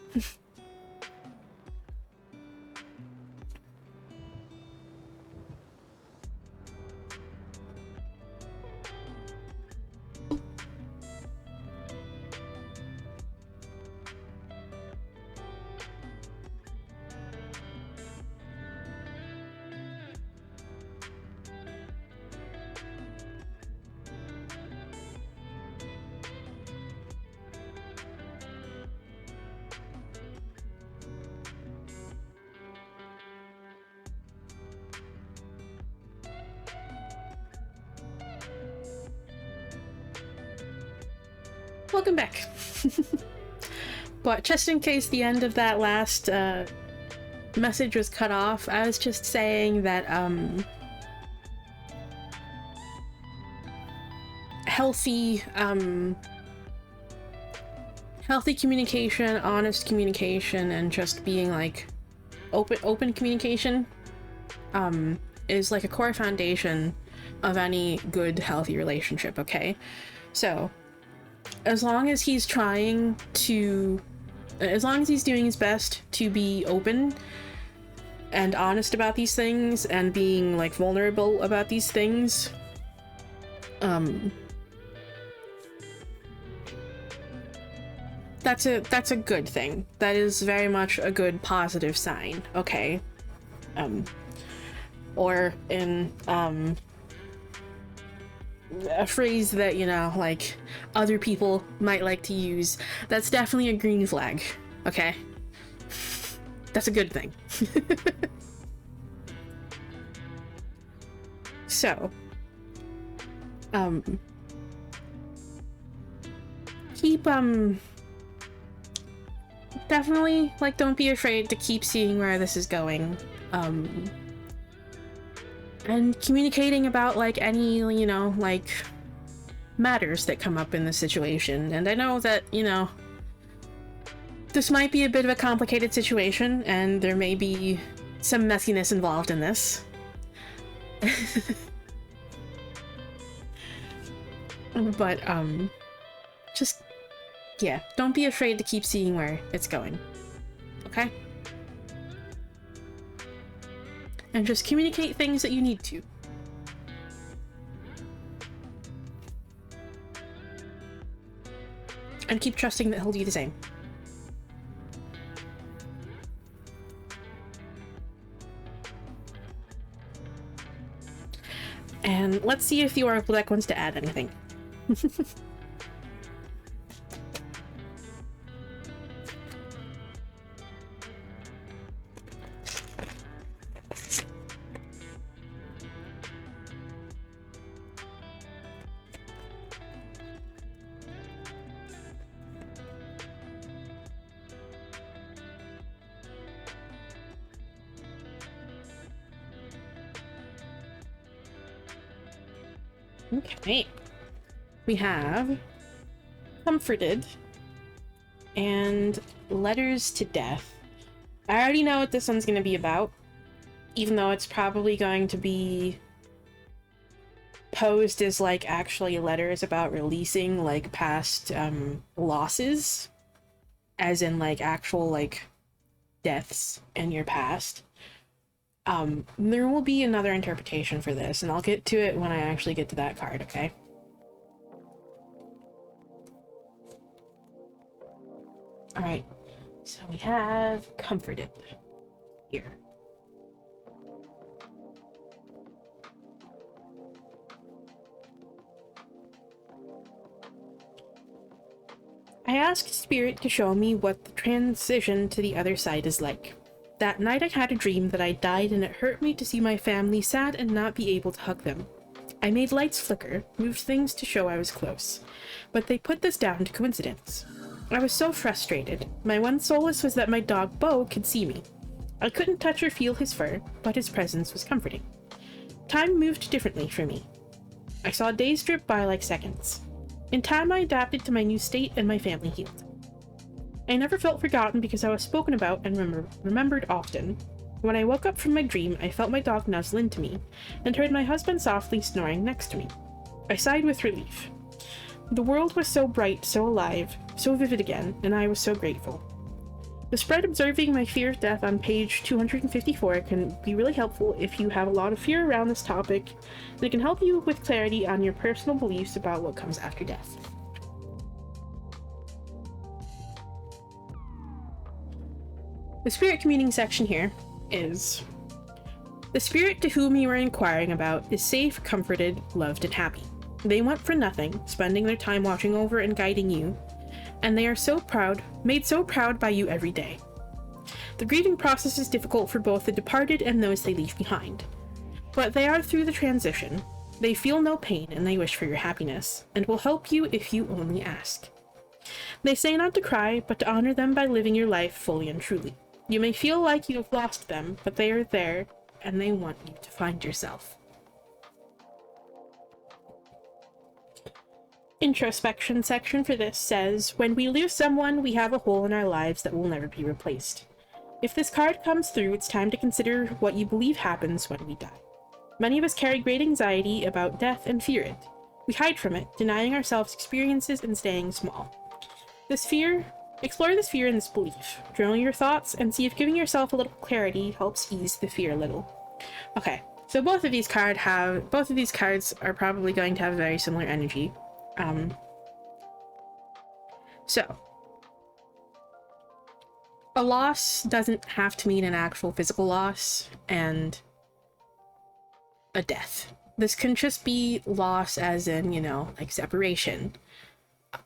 Welcome back. But just in case the end of that last message was cut off, I was just saying that healthy communication, honest communication, and just being like open communication is like a core foundation of any good healthy relationship, okay? So as long as he's doing his best to be open and honest about these things and being like vulnerable about these things, that's a good thing. That is very much a good positive sign, okay? Or in a phrase that, you know, like other people might like to use, that's definitely a green flag, okay? That's a good thing. So, keep, definitely, like, don't be afraid to keep seeing where this is going. And communicating about, like, any, you know, like, matters that come up in the situation. And I know that, you know, this might be a bit of a complicated situation, and there may be some messiness involved in this. But, just, yeah, don't be afraid to keep seeing where it's going. Okay? And just communicate things that you need to. And keep trusting that he'll do the same. And let's see if the Oracle deck wants to add anything. Okay. We have Comforted and Letters to Death. I already know what this one's going to be about, even though it's probably going to be posed as, like, actually letters about releasing, like, past losses, as in, like, actual, like, deaths in your past. There will be another interpretation for this, and I'll get to it when I actually get to that card, okay? Alright, so we have Comforted here. I asked Spirit to show me what the transition to the other side is like. That night I had a dream that I died, and it hurt me to see my family sad and not be able to hug them. I made lights flicker, moved things to show I was close, but they put this down to coincidence. I was so frustrated. My one solace was that my dog Bo could see me. I couldn't touch or feel his fur, but his presence was comforting. Time moved differently for me. I saw days drip by like seconds. In time I adapted to my new state and my family healed. I never felt forgotten because I was spoken about and remembered often. When I woke up from my dream, I felt my dog nuzzle into me, and heard my husband softly snoring next to me. I sighed with relief. The world was so bright, so alive, so vivid again, and I was so grateful. The spread observing my fear of death on page 254 can be really helpful if you have a lot of fear around this topic, and it can help you with clarity on your personal beliefs about what comes after death. The spirit communing section here is: the spirit to whom you are inquiring about is safe, comforted, loved, and happy. They want for nothing, spending their time watching over and guiding you, and they are so proud, made so proud by you every day. The grieving process is difficult for both the departed and those they leave behind, but they are through the transition. They feel no pain and they wish for your happiness, and will help you if you only ask. They say not to cry, but to honor them by living your life fully and truly. You may feel like you have lost them, but they are there, and they want you to find yourself. Introspection section for this says, when we lose someone, we have a hole in our lives that will never be replaced. If this card comes through, it's time to consider what you believe happens when we die. Many of us carry great anxiety about death and fear it. We hide from it, denying ourselves experiences and staying small. Explore this fear and this belief. Journal your thoughts and see if giving yourself a little clarity helps ease the fear a little. Okay, so both of these cards are probably going to have very similar energy. So a loss doesn't have to mean an actual physical loss and a death. This can just be loss as in, you know, like separation,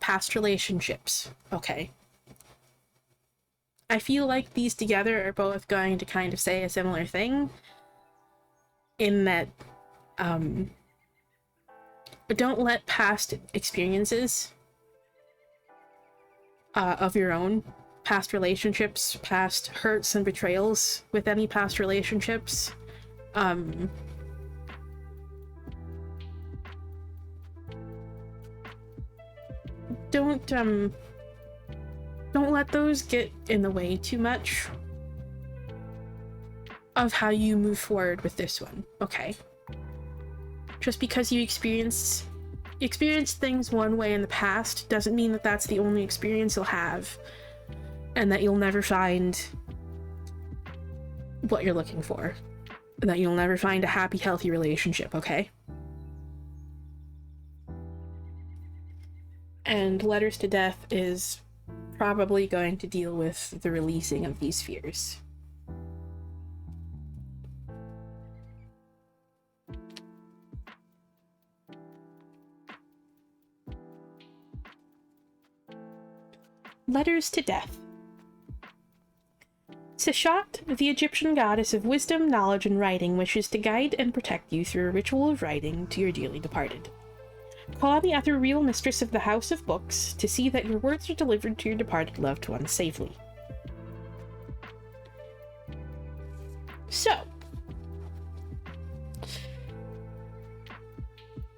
past relationships, okay? I feel like these together are both going to kind of say a similar thing, in that don't let past experiences of your own, past relationships, past hurts and betrayals with any past relationships, don't let those get in the way too much of how you move forward with this one, okay? Just because you experienced things one way in the past doesn't mean that that's the only experience you'll have, and that you'll never find what you're looking for, and that you'll never find a happy, healthy relationship, okay? And Letters to Death is probably going to deal with the releasing of these fears. Letters to Death. Seshat, the Egyptian goddess of wisdom, knowledge, and writing, wishes to guide and protect you through a ritual of writing to your dearly departed. Call on the ethereal mistress of the House of Books to see that your words are delivered to your departed loved ones safely. So,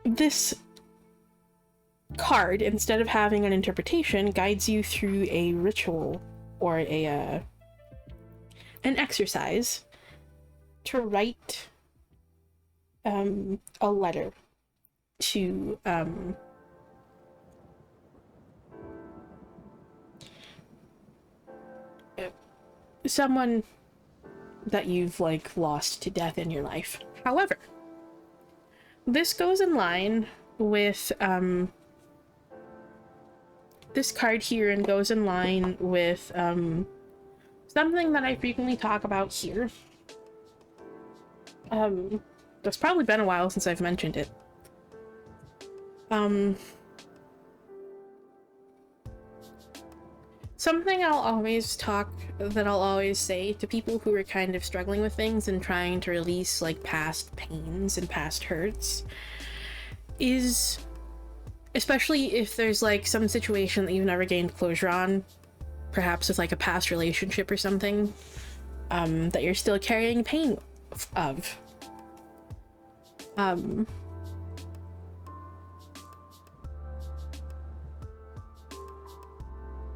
this card, instead of having an interpretation, guides you through a ritual or an exercise to write a letter to someone that you've lost to death in your life. However, this goes in line with this card here, and goes in line with something that I frequently talk about here. It's probably been a while since I've mentioned it. Something I'll always say to people who are kind of struggling with things and trying to release past pains and past hurts is, especially if there's some situation that you've never gained closure on, perhaps with a past relationship or something, that you're still carrying pain of.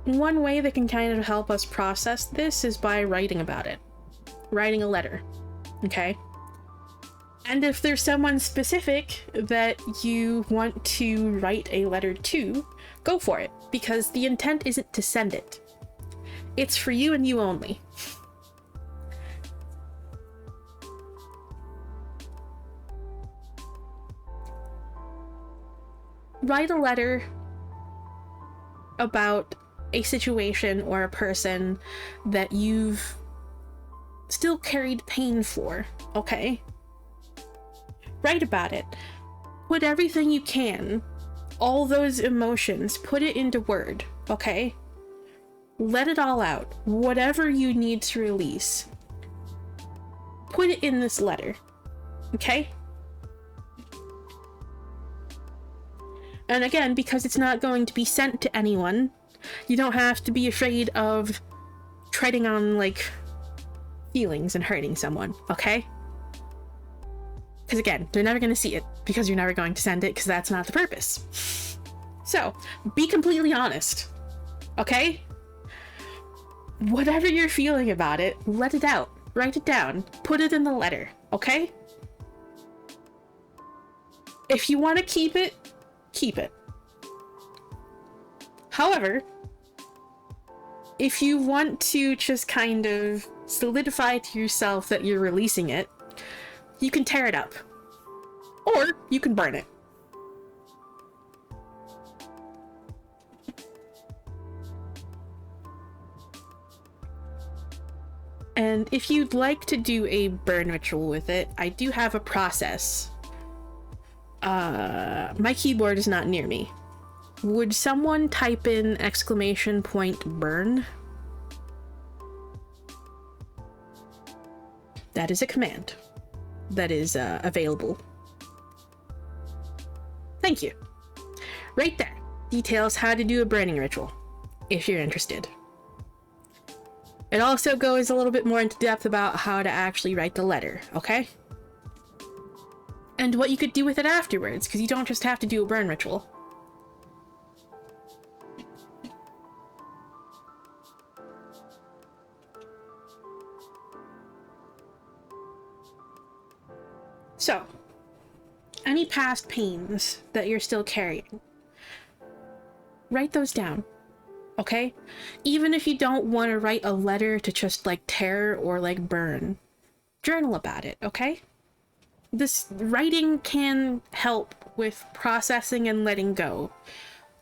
One way that can kind of help us process this is by writing about it. Writing a letter, okay? And if there's someone specific that you want to write a letter to, go for it, because the intent isn't to send it. It's for you and you only. Write a letter about a situation or a person that you've still carried pain for, okay? Write about it. Put everything you can, all those emotions, put it into word, okay? Let it all out. Whatever you need to release, put it in this letter, okay? And again, because it's not going to be sent to anyone, you don't have to be afraid of treading on, feelings and hurting someone, okay? Because again, they're never going to see it, because you're never going to send it, because that's not the purpose. So, be completely honest, okay? Whatever you're feeling about it, let it out. Write it down. Put it in the letter, okay? If you want to keep it, keep it. However, if you want to just kind of solidify to yourself that you're releasing it, you can tear it up. Or you can burn it. And if you'd like to do a burn ritual with it, I do have a process. My keyboard is not near me. Would someone type in !burn? That is a command that is available. Thank you. Right there. Details how to do a burning ritual, if you're interested. It also goes a little bit more into depth about how to actually write the letter, okay? And what you could do with it afterwards, because you don't just have to do a burn ritual. So, any past pains that you're still carrying, write those down, okay? Even if you don't want to write a letter to just like tear or like burn, journal about it, okay? This writing can help with processing and letting go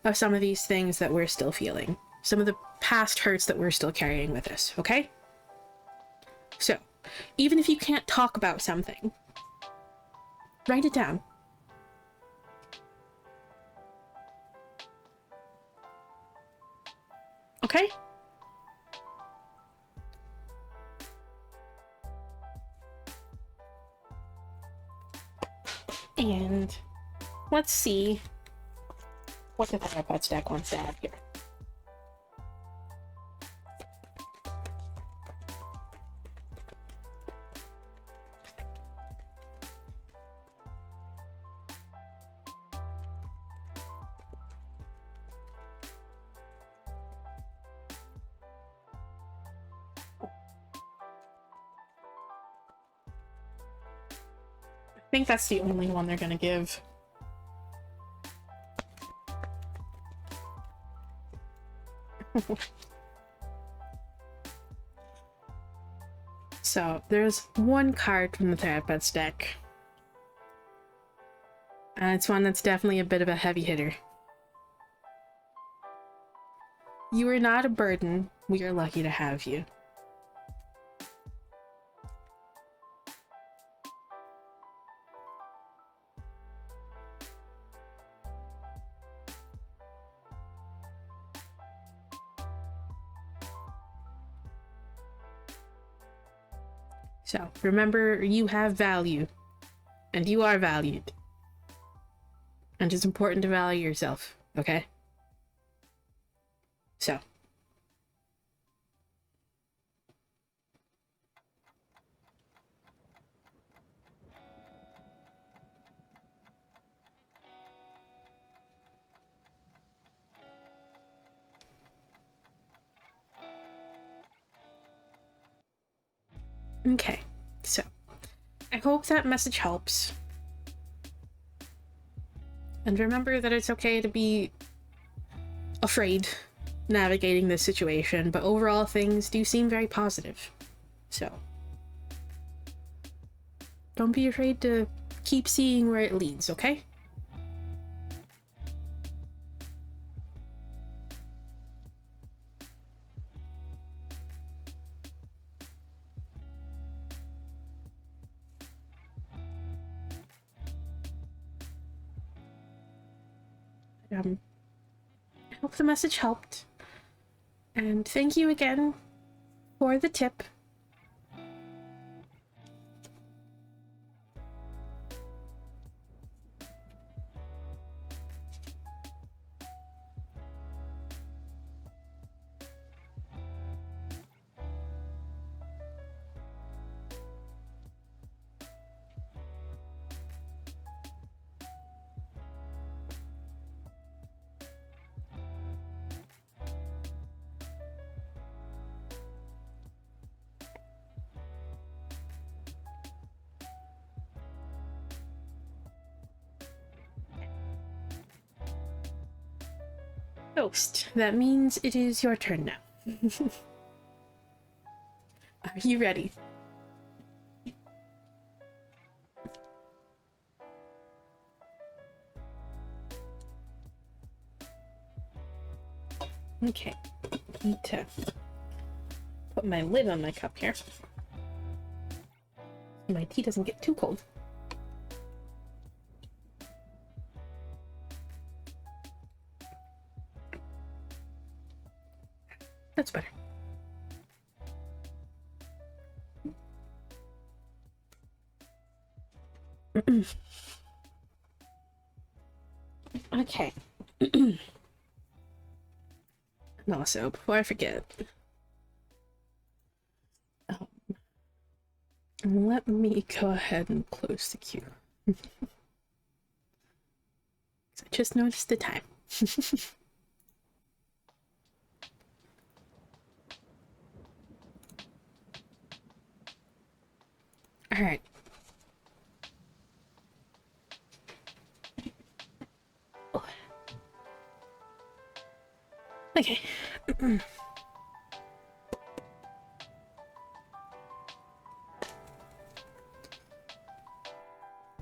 of some of these things that we're still feeling, some of the past hurts that we're still carrying with us, okay? So, even if you can't talk about something, write it down. Okay? And let's see what the Thera-Pets deck wants to have here. I think that's the only one they're gonna give. So, there's one card from the Thera-Pets deck. And it's one that's definitely a bit of a heavy hitter. You are not a burden. We are lucky to have you. So, remember, you have value. And you are valued. And it's important to value yourself, okay? So. Okay, so I hope that message helps. And remember that it's okay to be afraid navigating this situation, but overall things do seem very positive. So don't be afraid to keep seeing where it leads, okay? I hope the message helped. And thank you again for the tip. Ghost, that means it is your turn now. Are you ready? Okay, need to put my lid on my cup here. My tea doesn't get too cold. That's better. Okay. And also, before I forget, let me go ahead and close the queue. I just noticed the time. All right. Oh. Okay.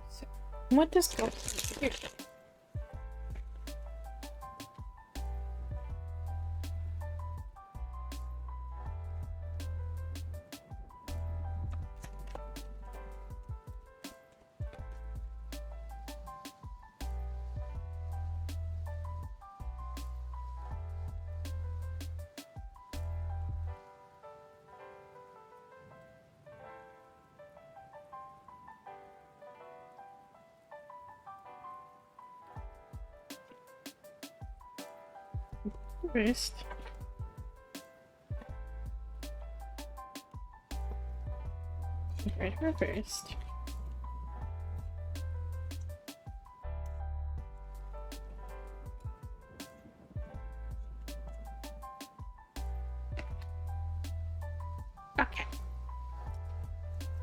So, what does go here? First. Right her first. Okay.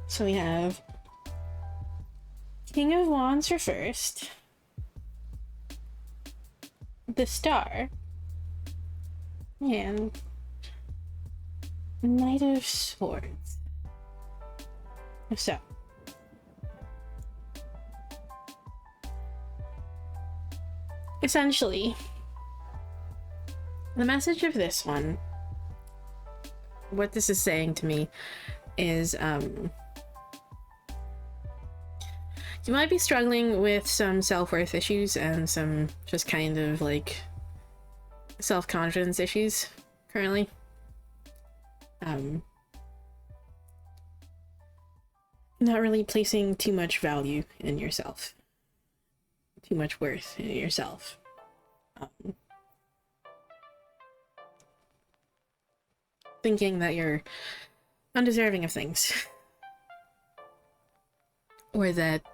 So we have King of Wands for first. The Star. And Knight of Swords. So, essentially, the message of this one, what this is saying to me is, you might be struggling with some self-worth issues and some just kind of like self-confidence issues currently. Not really placing too much value in yourself, too much worth in yourself. Thinking that you're undeserving of things. Or that,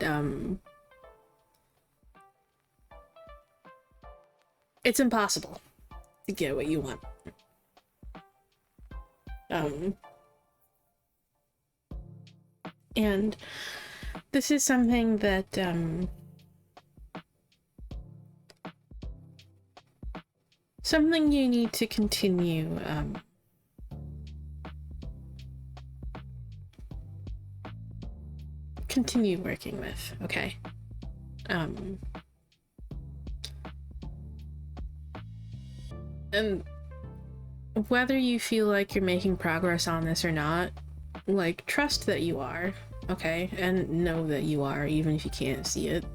it's impossible to get what you want. And this is something that, something you need to continue, continue working with, okay? And whether you feel like you're making progress on this or not, like, trust that you are, okay? And know that you are, even if you can't see it.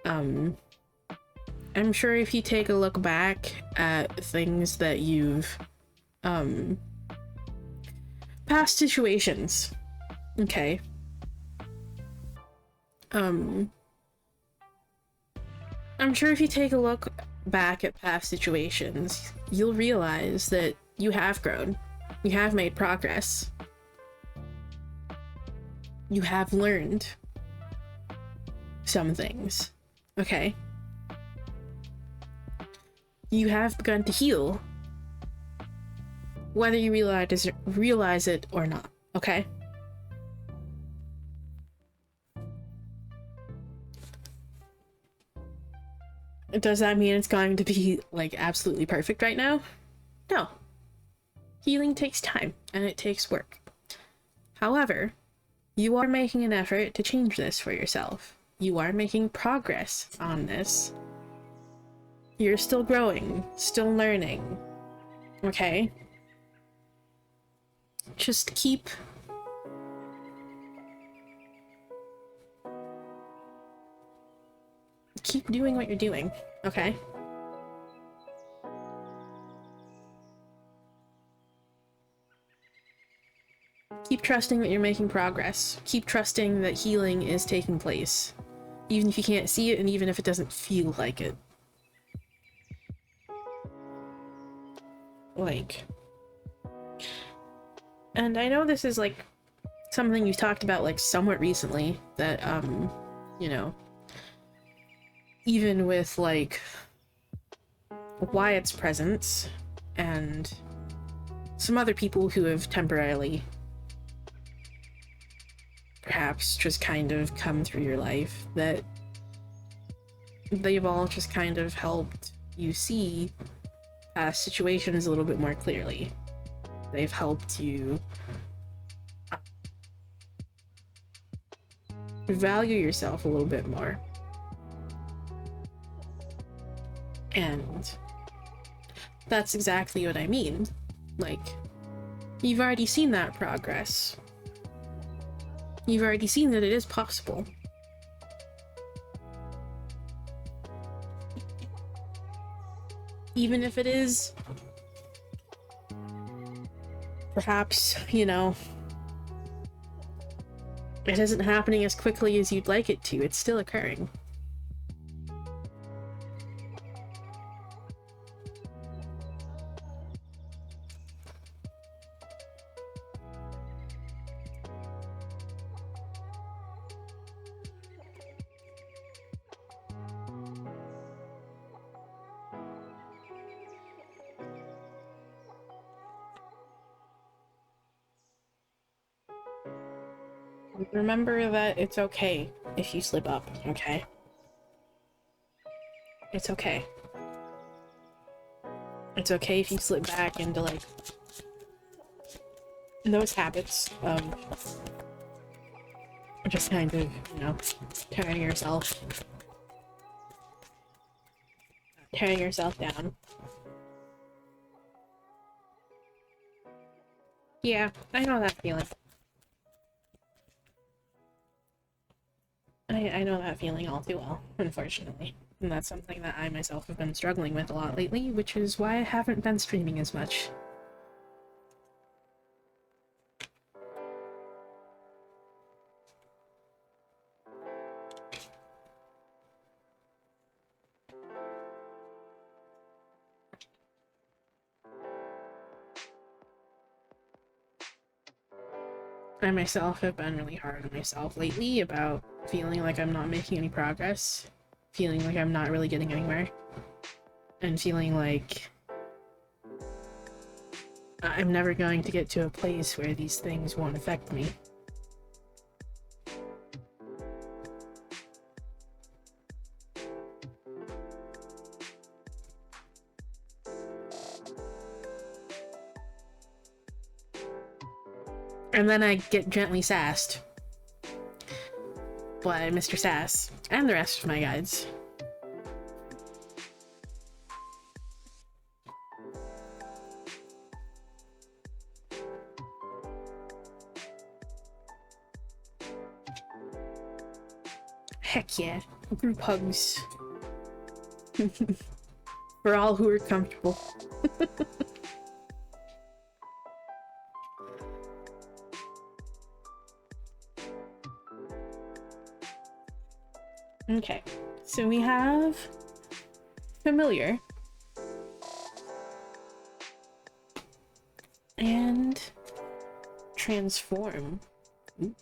I'm sure if you take a look back at things that you've, past situations, okay? I'm sure if you take a look back at past situations, you'll realize that you have grown. You have made progress. You have learned some things, okay? You have begun to heal, whether you realize it or not, okay? Does that mean it's going to be, like, absolutely perfect right now? No. Healing takes time, and it takes work. However, you are making an effort to change this for yourself. You are making progress on this. You're still growing, still learning, okay? Just keep doing what you're doing, okay? Keep trusting that you're making progress. Keep trusting that healing is taking place. Even if you can't see it, and even if it doesn't feel like it. Like... And I know this is, like, something you talked about, like, somewhat recently, that, you know, even with, like, Wyatt's presence, and some other people who have temporarily perhaps just kind of come through your life, that they've all just kind of helped you see situations a little bit more clearly. They've helped you value yourself a little bit more. And that's exactly what I mean. Like, you've already seen that progress. You've already seen that it is possible. Even if it is, perhaps, you know, it isn't happening as quickly as you'd like it to, it's still occurring. Remember that it's okay if you slip up, okay? It's okay. It's okay if you slip back into, like, those habits of just kind of, you know, tearing yourself down. Yeah, I know that feeling. I know that feeling all too well, unfortunately. And that's something that I myself have been struggling with a lot lately, which is why I haven't been streaming as much. I myself have been really hard on myself lately about feeling like I'm not making any progress, feeling like I'm not really getting anywhere, and feeling like I'm never going to get to a place where these things won't affect me. And then I get gently sassed by Mr. Sass and the rest of my guides. Heck yeah, group hugs. For all who are comfortable. Okay, so we have familiar and transform. Ooh.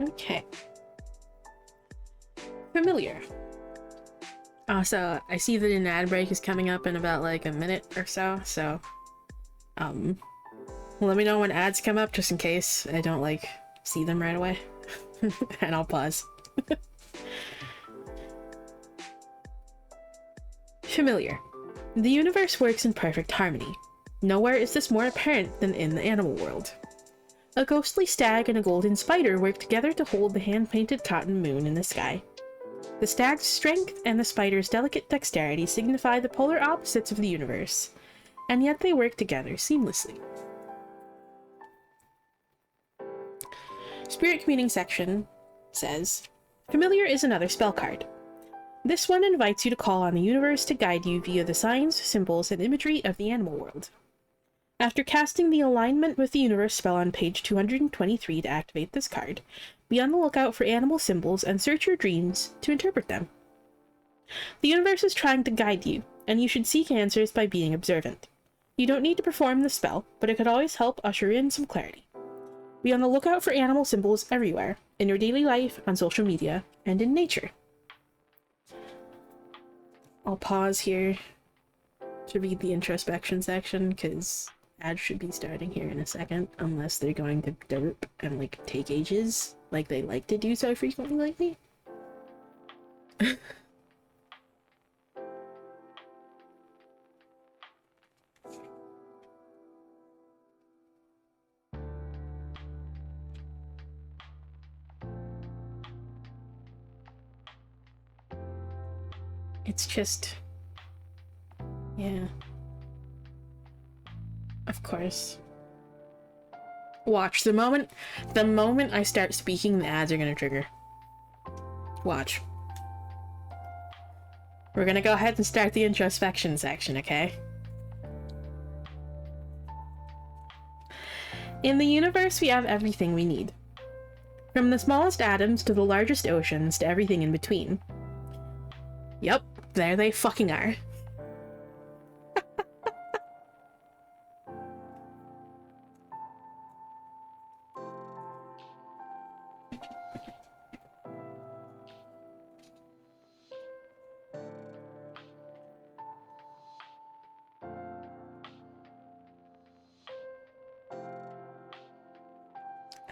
Okay. Familiar. So I see that an ad break is coming up in about like a minute or so, let me know when ads come up just in case I don't like see them right away. And I'll pause. Familiar. The universe works in perfect harmony. Nowhere is this more apparent than in the animal world. A ghostly stag and a golden spider work together to hold the hand-painted cotton moon in the sky. The stag's strength and the spider's delicate dexterity signify the polar opposites of the universe, and yet they work together seamlessly. Spirit Communing section says, Familiar is another spell card. This one invites you to call on the universe to guide you via the signs, symbols, and imagery of the animal world. After casting the Alignment with the Universe spell on page 223 to activate this card, be on the lookout for animal symbols and search your dreams to interpret them. The universe is trying to guide you, and you should seek answers by being observant. You don't need to perform the spell, but it could always help usher in some clarity. Be on the lookout for animal symbols everywhere, in your daily life, on social media, and in nature. I'll pause here to read the introspection section, because ads should be starting here in a second, unless they're going to derp and, like, take ages, like they like to do so frequently lately. It's just... yeah. Of course. Watch, the moment I start speaking, the ads are gonna trigger. Watch. We're gonna go ahead and start the introspection section, okay? In the universe, we have everything we need. From the smallest atoms to the largest oceans to everything in between. Yep, there they fucking are.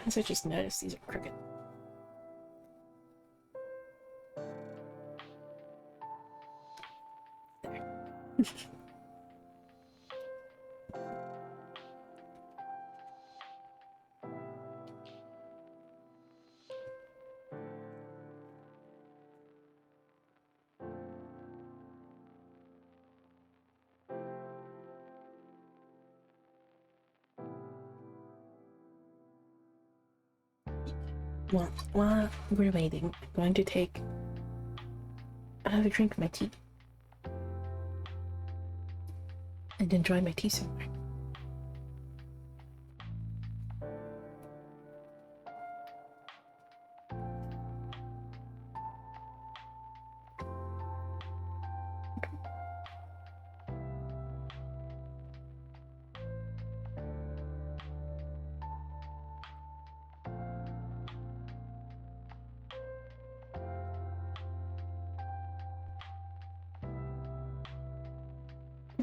As I just noticed, these are crooked. There. Well, while we're waiting, I'm going to take another drink of my tea. And enjoy my tea some more.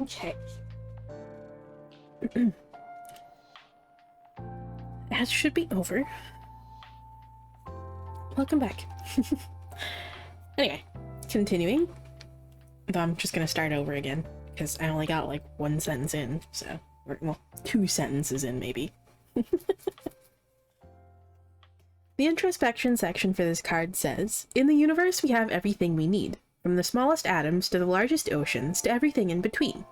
Okay. That should be over. Welcome back. Anyway, continuing. Though I'm just gonna start over again, because I only got like one sentence in, so... well, 2 sentences in, maybe. The introspection section for this card says, In the universe we have everything we need. From the smallest atoms to the largest oceans to everything in between.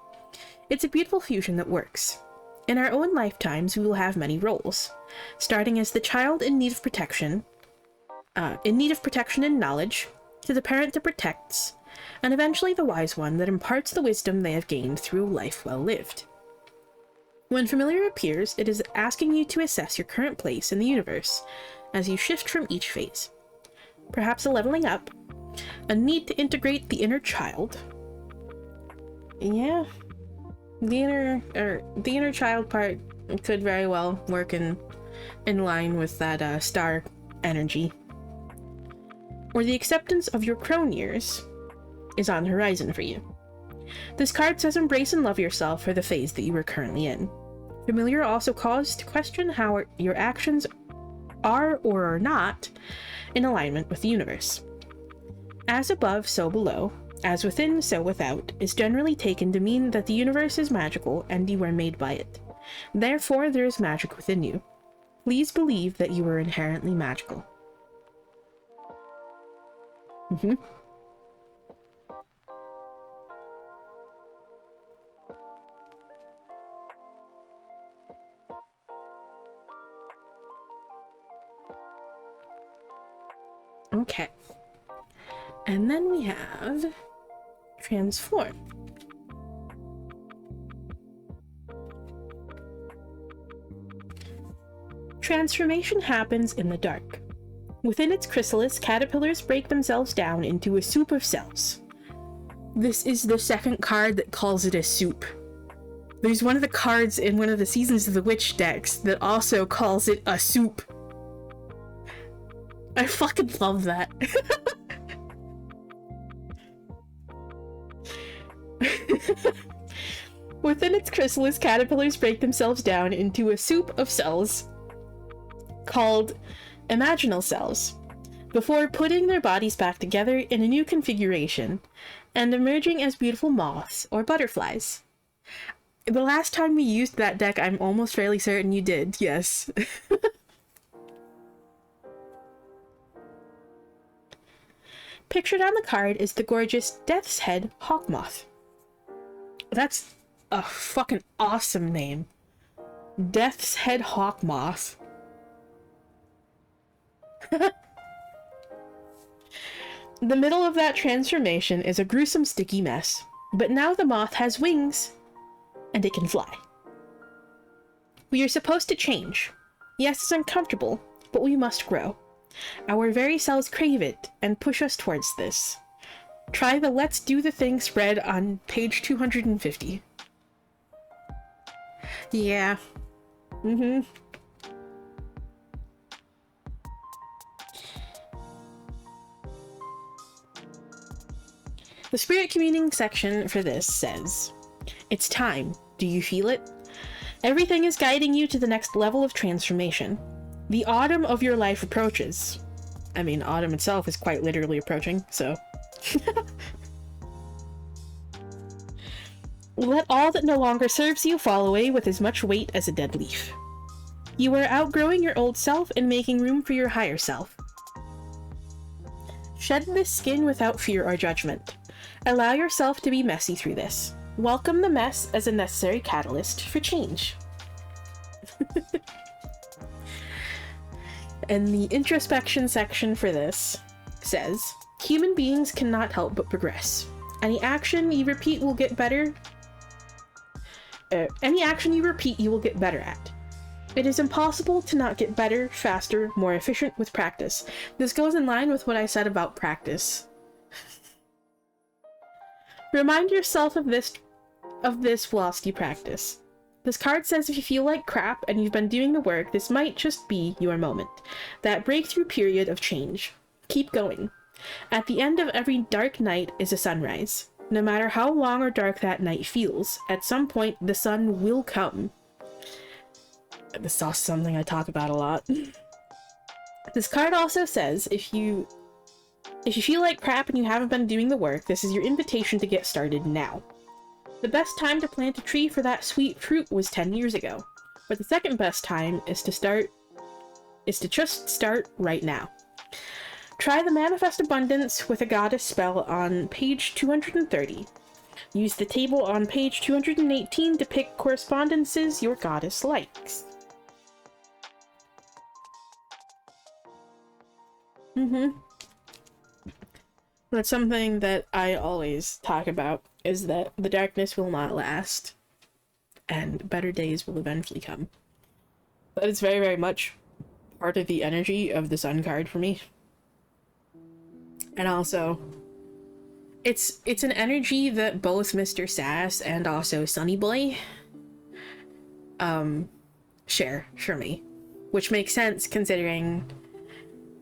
It's a beautiful fusion that works. In our own lifetimes, we will have many roles, starting as the child in need of protection and knowledge, to the parent that protects, and eventually the wise one that imparts the wisdom they have gained through a life well lived. When familiar appears, it is asking you to assess your current place in the universe as you shift from each phase. Perhaps a leveling up, a need to integrate the inner child. Yeah, the inner child part could very well work in line with that star energy. Or the acceptance of your crone years is on the horizon for you. This card says embrace and love yourself for the phase that you are currently in. Familiar also calls to question how your actions are or are not in alignment with the universe. As above, so below, as within, so without, is generally taken to mean that the universe is magical and you are made by it. Therefore, there is magic within you. Please believe that you are inherently magical. Okay. And then we have transform. Transformation happens in the dark. Within its chrysalis, caterpillars break themselves down into a soup of cells. This is the second card that calls it a soup. There's one of the cards in one of the Seasons of the Witch decks that also calls it a soup. I fucking love that. Within its chrysalis, caterpillars break themselves down into a soup of cells called imaginal cells, before putting their bodies back together in a new configuration and emerging as beautiful moths or butterflies. The last time we used that deck, I'm almost fairly certain you did, yes. Pictured on the card is the gorgeous Death's Head Hawk Moth. That's a fucking awesome name. Death's Head Hawk Moth. The middle of that transformation is a gruesome sticky mess, but now the moth has wings and it can fly. We are supposed to change. Yes, it's uncomfortable, but we must grow. Our very cells crave it and push us towards this. Try the Let's Do the Thing spread on page 250. Yeah. The spirit communing section for this says, "It's time. Do you feel it? Everything is guiding you to the next level of transformation. The autumn of your life approaches." I mean, autumn itself is quite literally approaching, so. Let all that no longer serves you fall away with as much weight as a dead leaf. You are outgrowing your old self and making room for your higher self. Shed this skin without fear or judgment. Allow yourself to be messy through this. Welcome the mess as a necessary catalyst for change. And the introspection section for this says, human beings cannot help but progress. Any action you repeat will get better. Any action you repeat, you will get better at. It is impossible to not get better, faster, more efficient with practice. This goes in line with what I said about practice. Remind yourself of this whilst you practice. This card says if you feel like crap and you've been doing the work, this might just be your moment. That breakthrough period of change. Keep going. At the end of every dark night is a sunrise. No matter how long or dark that night feels, at some point the sun will come. This is something I talk about a lot. This card also says if you feel like crap and you haven't been doing the work, this is your invitation to get started now. The best time to plant a tree for that sweet fruit was 10 years ago, but the second best time is to just start right now. Try the Manifest Abundance with a Goddess spell on page 230. Use the table on page 218 to pick correspondences your goddess likes. That's something that I always talk about, is that the darkness will not last, and better days will eventually come. That is very, very much part of the energy of the Sun card for me. And also, it's an energy that both Mr. Sass and also Sunny Boy share for me, which makes sense considering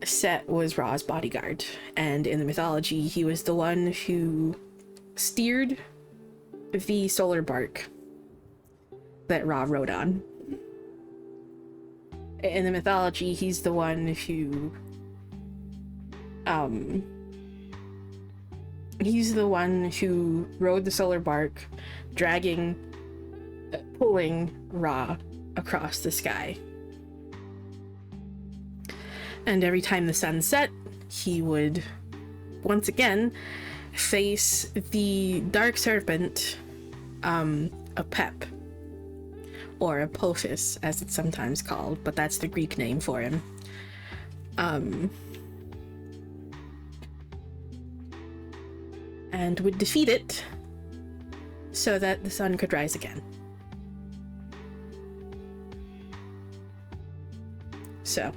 Set was Ra's bodyguard, and in the mythology he was the one who steered the solar bark that Ra rode on. In the mythology he's the one who rode the solar bark, pulling Ra across the sky. And every time the sun set, he would once again face the dark serpent, Pep, or Apophis, as it's sometimes called, but that's the Greek name for him. And would defeat it so that the sun could rise again. So.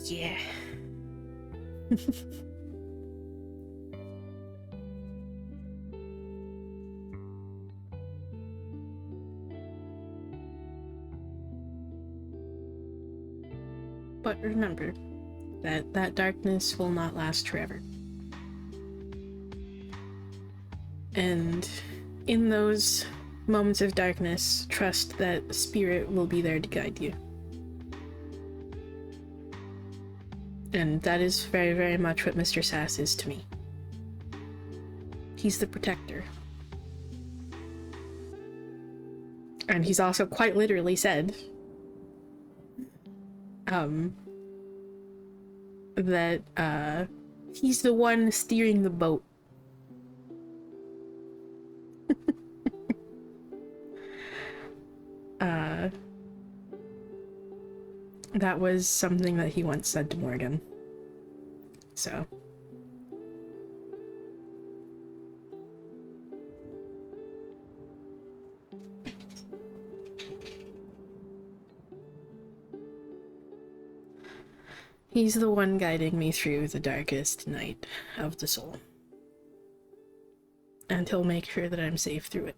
Yeah. But remember that that darkness will not last forever. And in those moments of darkness, trust that Spirit will be there to guide you. And that is very, very much what Mr. Sass is to me. He's the protector. And he's also quite literally said that he's the one steering the boat. That was something that he once said to Morgan. So. He's the one guiding me through the darkest night of the soul. And he'll make sure that I'm safe through it.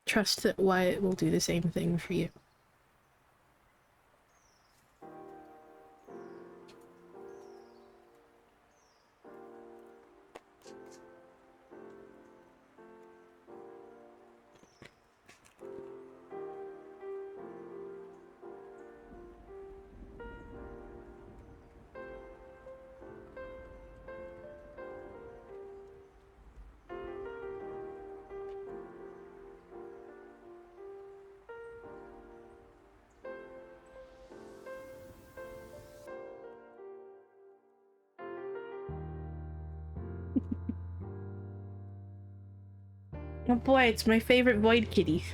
Trust that Wyatt will do the same thing for you. Oh boy, it's my favorite void kitty.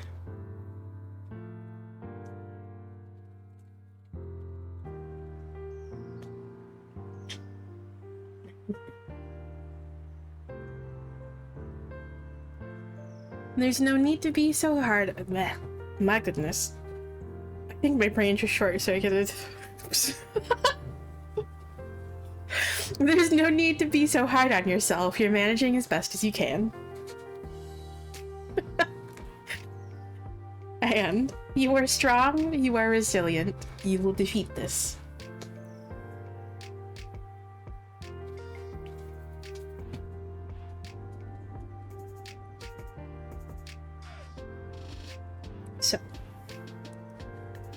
There's no need to be so hard. Bleh. My goodness. I think my brain just short-circuited. There's no need to be so hard on yourself. You're managing as best as you can. And you are strong, you are resilient, you will defeat this. So,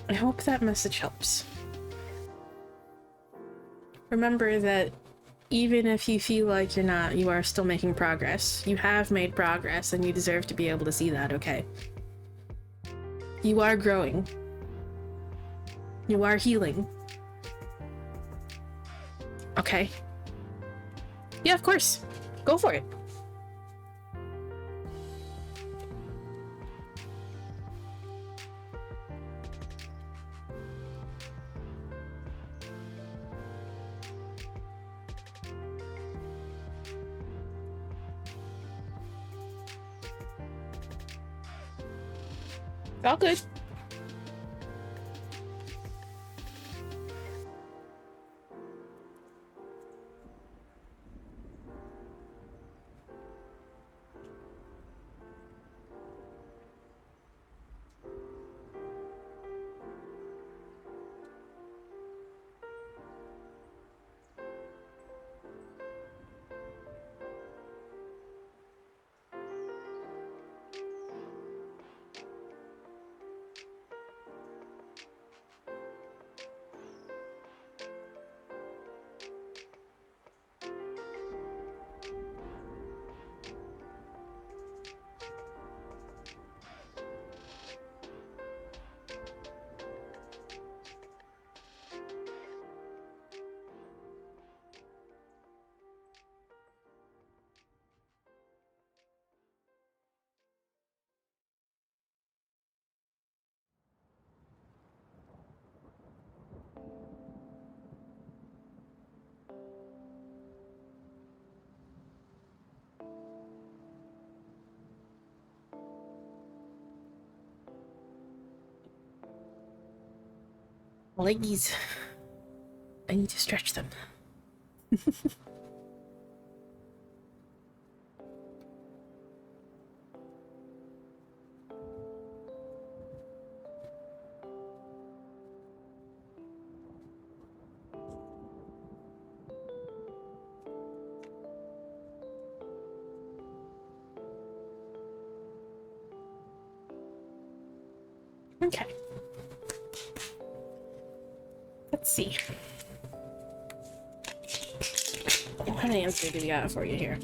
I hope that message helps. Remember that even if you feel like you're not, you are still making progress. You have made progress and you deserve to be able to see that, okay? You are growing. You are healing. Okay? Yeah, of course. Go for it. All good. Leggies. I need to stretch them. Okay. Let's see. What kind of answer do we got for you here?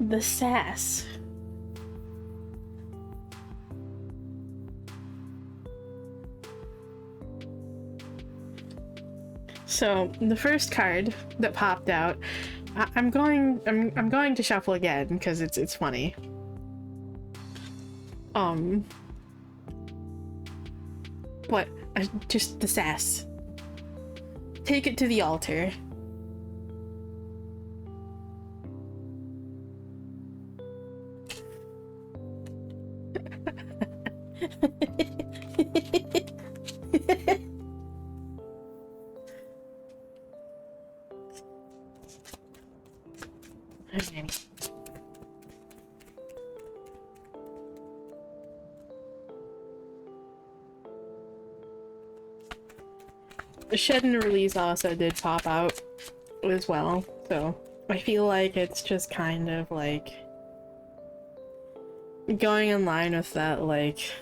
The sass. So the first card that popped out, I'm going to shuffle again because it's funny. But just the sass. Take it to the altar. The shed and release also did pop out as well, so I feel like it's just kind of like going in line with that, like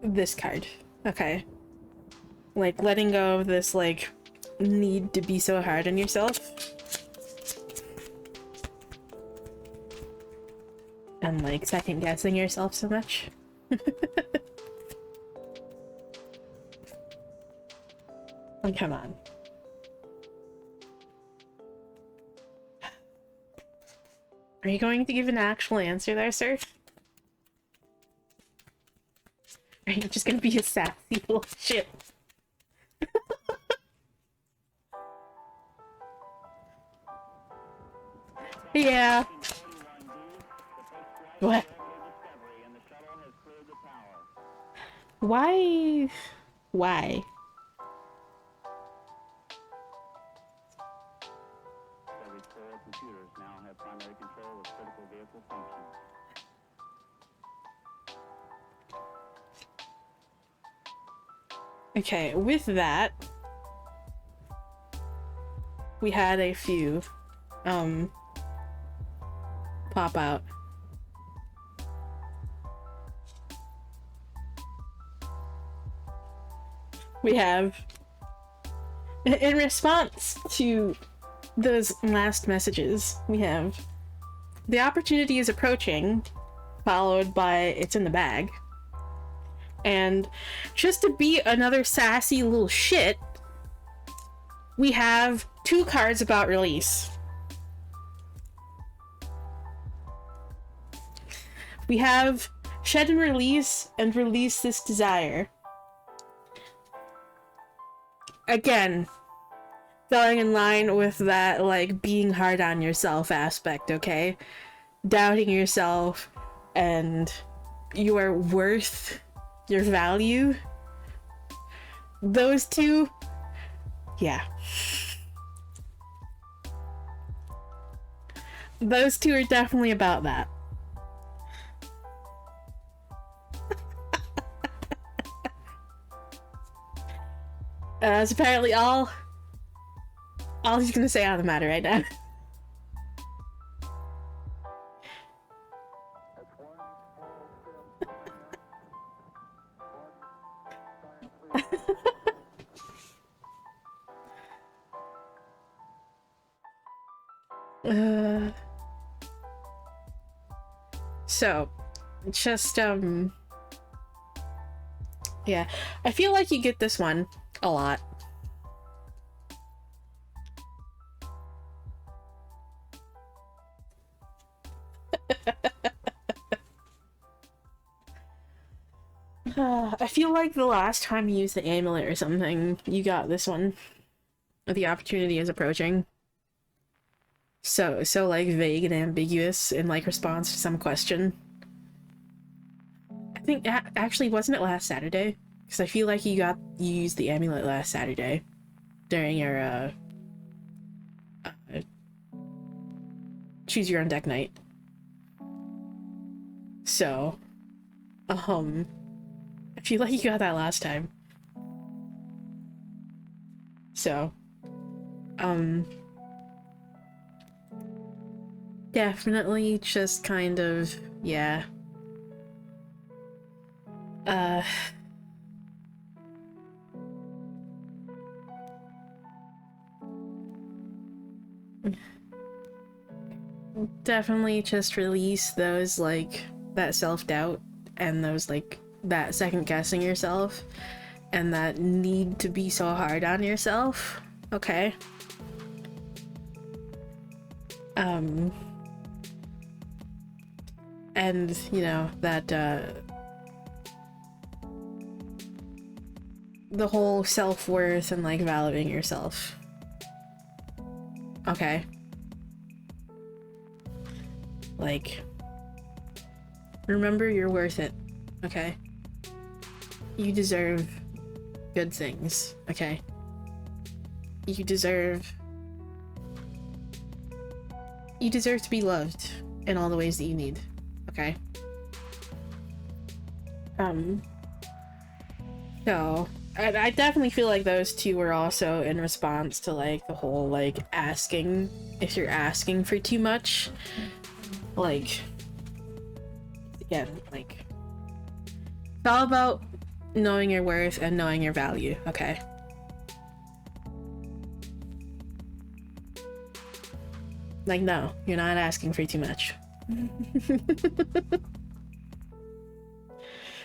this card. Okay. Like letting go of this like need to be so hard on yourself. And like second guessing yourself so much. Oh, come on. Are you going to give an actual answer there, sir? Are you just gonna be a sassy little shit? Yeah. What? Why? Why? Computers now have primary control of critical vehicle functions. Okay, with that, we had a few pop out. We have, in response to those last messages, we have the opportunity is approaching, followed by it's in the bag. And just to be another sassy little shit, we have 2 cards about release. We have shed and release this desire. Again, falling in line with that, like, being hard on yourself aspect, okay? Doubting yourself and your worth, your value. Those 2, yeah. Those 2 are definitely about that. That's apparently all he's gonna say on the matter right now. So, just, yeah. I feel like you get this one a lot. I feel like the last time you used the amulet or something, you got this one. The opportunity is approaching. So like vague and ambiguous in like response to some question. I think actually wasn't it last Saturday? Because I feel like you used the amulet last Saturday during your choose your own deck night. So, I feel like you got that last time. So, definitely just kind of, yeah. Definitely just release those, like, that self-doubt and those, like, that second-guessing yourself and that need to be so hard on yourself, okay? And, you know, that, the whole self-worth and, like, valuing yourself. Okay? Like, remember you're worth it, okay? You deserve good things, okay? You deserve to be loved in all the ways that you need, okay? So, I definitely feel like those two were also in response to, like, the whole, like, asking, if you're asking for too much, like, again, like, it's all about knowing your worth and knowing your value, okay? Like, no, you're not asking for too much.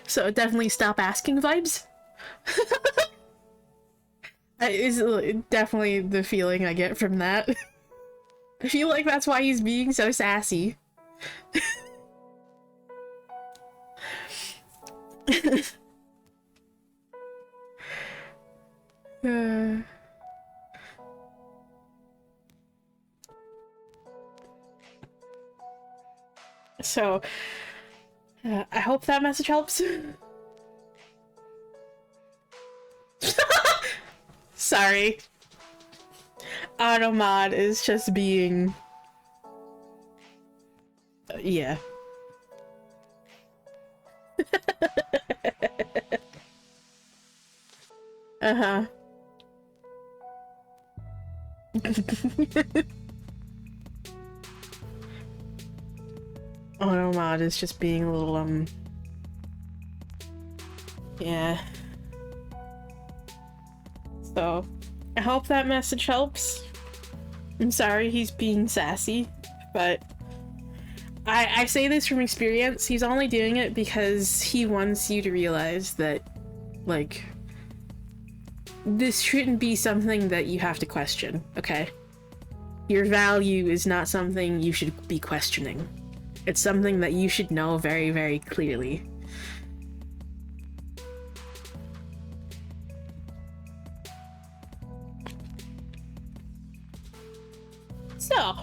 So definitely stop asking vibes. That is definitely the feeling I get from that. I feel like that's why he's being so sassy. So, I hope that message helps. Sorry. Automod is just being... yeah. Uh-huh. Automod is just being a little, yeah. So, I hope that message helps. I'm sorry he's being sassy, but I say this from experience. He's only doing it because he wants you to realize that, like, this shouldn't be something that you have to question, okay? Your value is not something you should be questioning. It's something that you should know very, very clearly. So...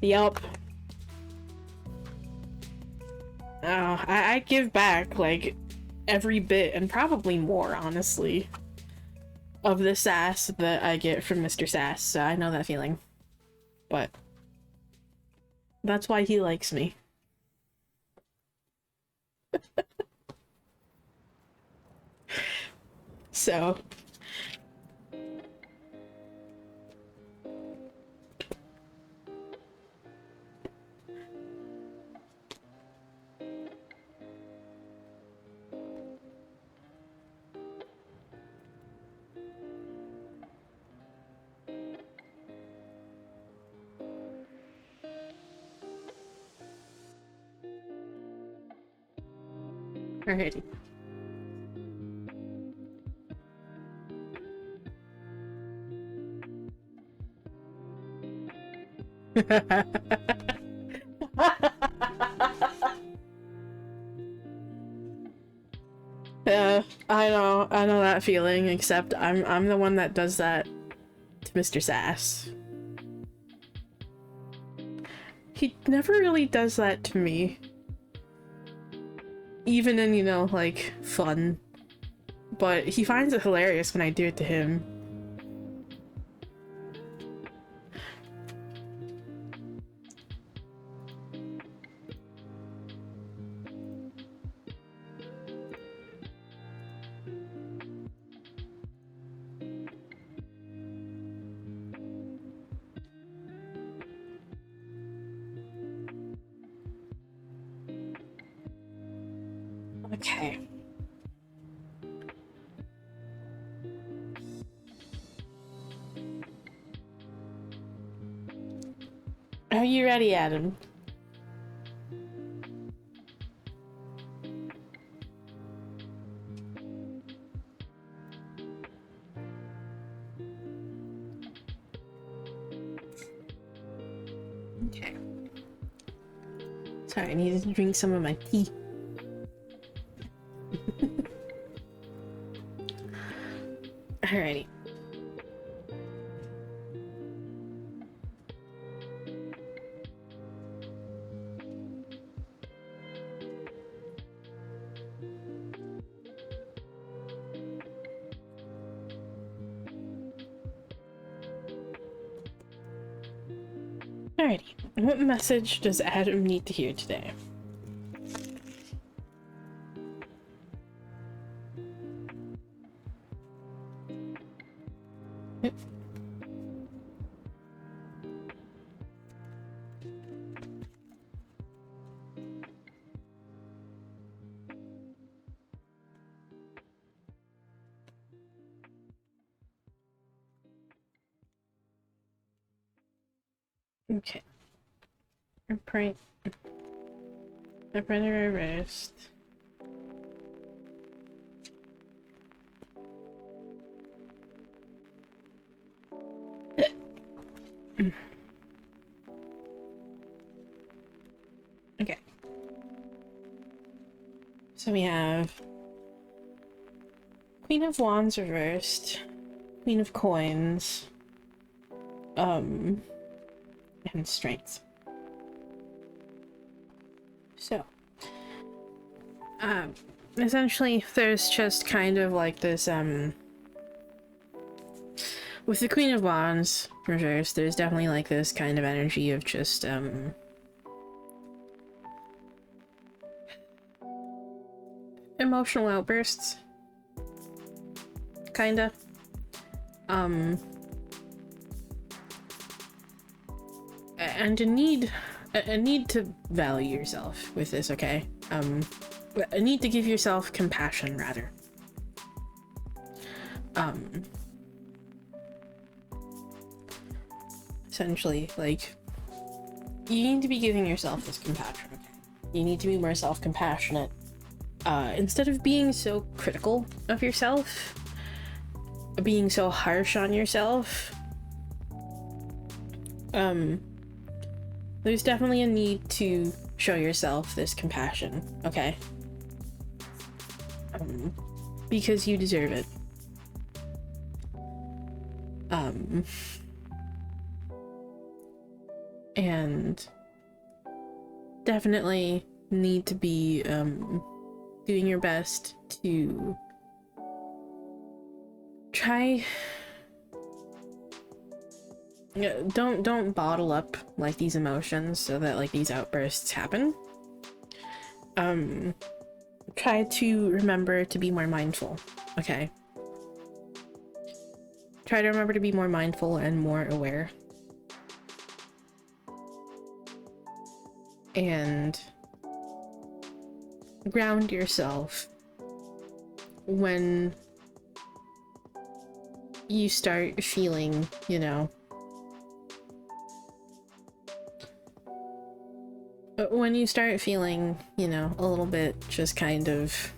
yup. Oh, I give back, like, every bit, and probably more, honestly, of the sass that I get from Mr. Sass, so I know that feeling. But that's why he likes me. So... Alrighty. Yeah, I know that feeling, except I'm the one that does that to Mr. Sass. He never really does that to me. Even in, you know, like, fun. But he finds it hilarious when I do it to him. Okay. Are you ready, Adam? Okay. Sorry, I needed to drink some of my tea. Alrighty. Alrighty. What message does Adam need to hear today? Yep. Okay. A predator rest. Okay. So we have Queen of Wands reversed, Queen of Coins, and Strength. So, essentially there's just kind of like this, with the Queen of Wands reversed, there's definitely like this kind of energy of just, emotional outbursts. Kinda. And a need to value yourself with this, okay? A need to give yourself compassion, rather. Essentially, like, you need to be giving yourself this compassion, okay? You need to be more self-compassionate. Instead of being so critical of yourself, being so harsh on yourself, there's definitely a need to show yourself this compassion, okay? Because you deserve it. And definitely need to be, doing your best to try. Don't bottle up like these emotions so that like these outbursts happen. Try to remember to be more mindful, okay? Try to remember to be more mindful and more aware. And ground yourself when you start feeling, you know, when you start feeling, you know, a little bit just kind of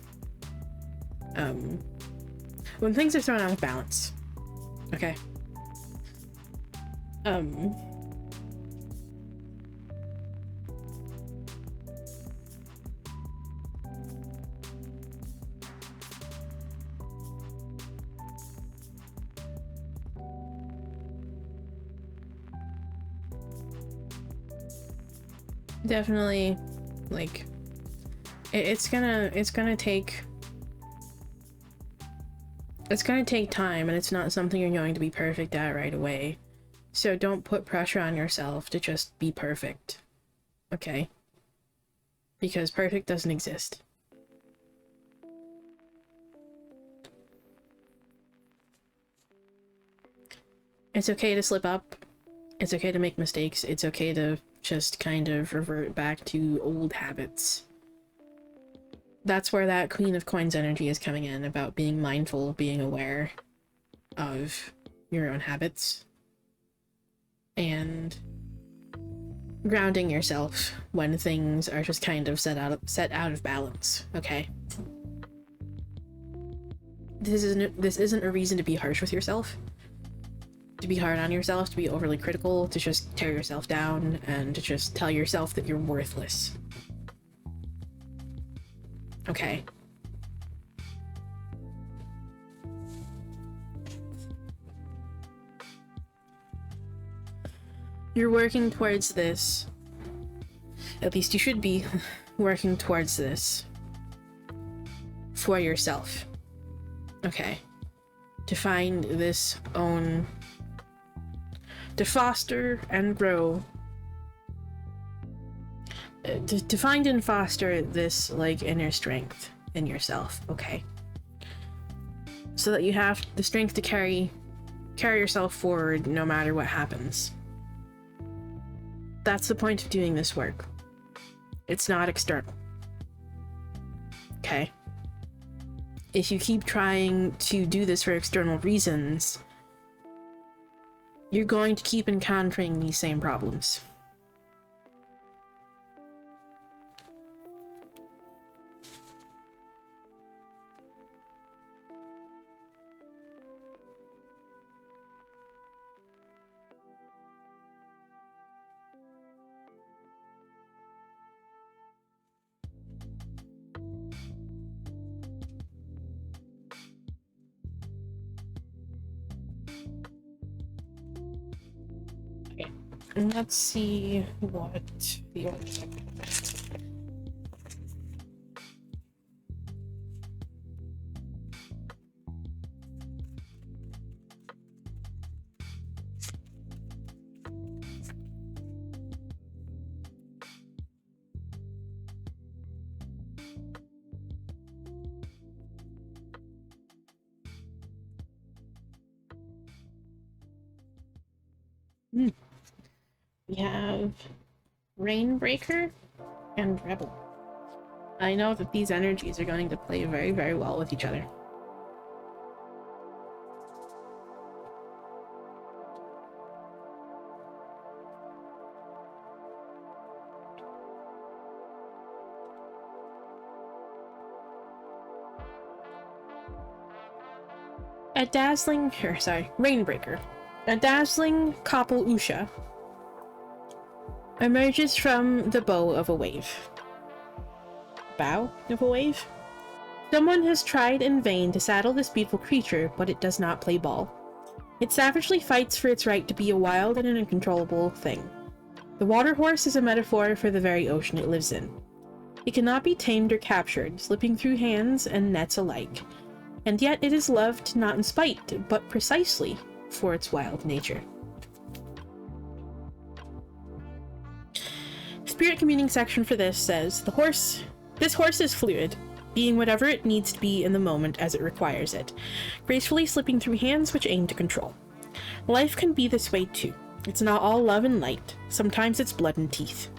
When things are thrown out of balance. Okay. Definitely, like, it's gonna take time, and it's not something you're going to be perfect at right away. So don't put pressure on yourself to just be perfect, okay? Because perfect doesn't exist. It's okay to slip up. It's okay to make mistakes. It's okay to just kind of revert back to old habits. That's where that Queen of Coins energy is coming in, about being mindful, being aware of your own habits, and grounding yourself when things are just kind of set out of balance, okay? This isn't a reason to be harsh with yourself, to be hard on yourself, to be overly critical, to just tear yourself down, and to just tell yourself that you're worthless. Okay. You're working towards this. At least you should be working towards this. For yourself. Okay. To find this own... to foster and grow... To find and foster this, like, inner strength in yourself, okay? So that you have the strength to carry yourself forward no matter what happens. That's the point of doing this work. It's not external. Okay? If you keep trying to do this for external reasons, you're going to keep encountering these same problems. And let's see what the order is. We have Rainbreaker and Rebel. I know that these energies are going to play very, very well with each other. Rainbreaker. A dazzling Koppel Usha emerges from the bow of a wave. Bow of a wave? Someone has tried in vain to saddle this beautiful creature, but it does not play ball. It savagely fights for its right to be a wild and an uncontrollable thing. The water horse is a metaphor for the very ocean it lives in. It cannot be tamed or captured, slipping through hands and nets alike, and yet it is loved not in spite, but precisely for its wild nature. Spirit communing section for this says, this horse is fluid, being whatever it needs to be in the moment as it requires it, gracefully slipping through hands which aim to control. Life can be this way too. It's not all love and light. Sometimes it's blood and teeth.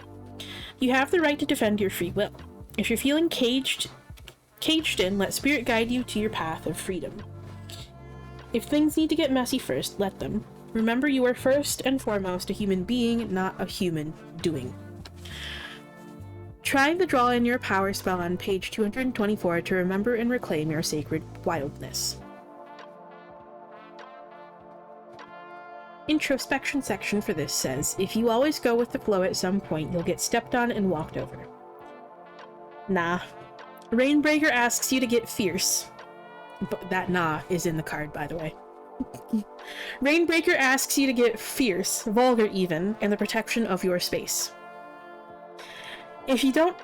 You have the right to defend your free will. If you're feeling caged in, let spirit guide you to your path of freedom. If things need to get messy first, let them. Remember, you are first and foremost a human being, not a human doing. Try the draw in your power spell on page 224 to remember and reclaim your sacred wildness. Introspection section for this says, if you always go with the flow at some point, you'll get stepped on and walked over. Nah. Rainbreaker asks you to get fierce. But that nah is in the card, by the way. Rainbreaker asks you to get fierce, vulgar even, in the protection of your space. If you don't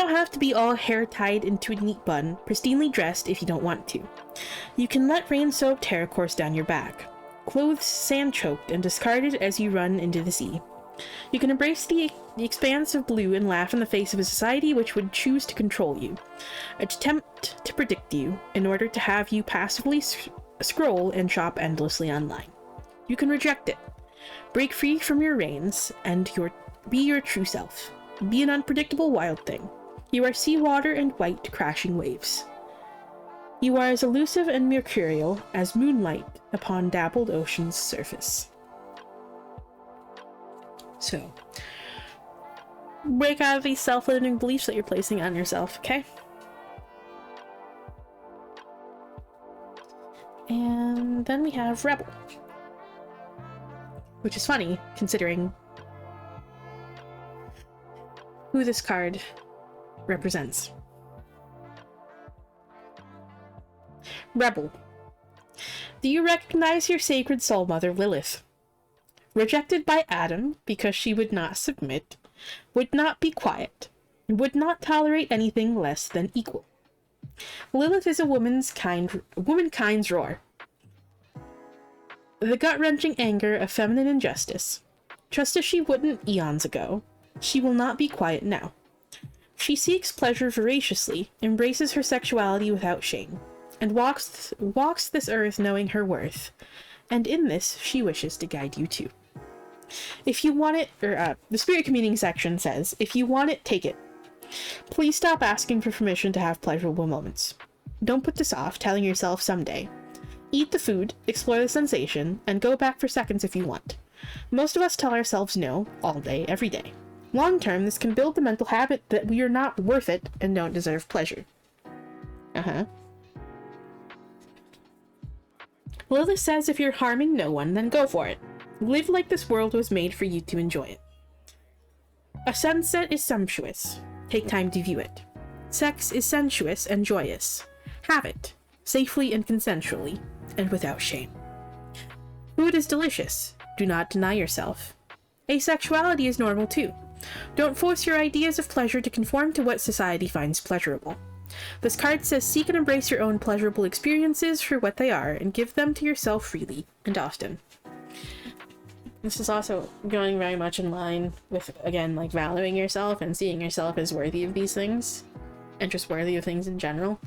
have to be all hair tied into a neat bun, pristinely dressed if you don't want to. You can let rain-soaked hair course down your back. Clothes sand-choked and discarded as you run into the sea. You can embrace the expanse of blue and laugh in the face of a society which would choose to control you, attempt to predict you, in order to have you passively scroll and shop endlessly online. You can reject it, break free from your reins, and be your true self. Be an unpredictable wild thing. You are seawater and white crashing waves. You are as elusive and mercurial as moonlight upon dappled ocean's surface. So, break out of these self-limiting beliefs that you're placing on yourself, okay? And then we have Rebel. Which is funny, considering who this card represents. Rebel. Do you recognize your sacred soul mother, Lilith? Rejected by Adam because she would not submit, would not be quiet, and would not tolerate anything less than equal. Lilith is a womankind's roar. The gut-wrenching anger of feminine injustice. Just as she wouldn't eons ago, she will not be quiet now. She seeks pleasure voraciously, embraces her sexuality without shame, and walks this earth knowing her worth, and in this she wishes to guide you too. If you want it, the spirit communing section says, if you want it, take it. Please stop asking for permission to have pleasurable moments. Don't put this off, telling yourself someday. Eat the food, explore the sensation, and go back for seconds if you want. Most of us tell ourselves no, all day, every day. Long term, this can build the mental habit that we are not worth it and don't deserve pleasure. Lilith says if you're harming no one, then go for it. Live like this world was made for you to enjoy it. A sunset is sumptuous. Take time to view it. Sex is sensuous and joyous. Have it, safely and consensually, and without shame. Food is delicious. Do not deny yourself. Asexuality is normal too. Don't force your ideas of pleasure to conform to what society finds pleasurable. This card says seek and embrace your own pleasurable experiences for what they are, and give them to yourself freely and often. This is also going very much in line with, again, like valuing yourself and seeing yourself as worthy of these things, and just worthy of things in general.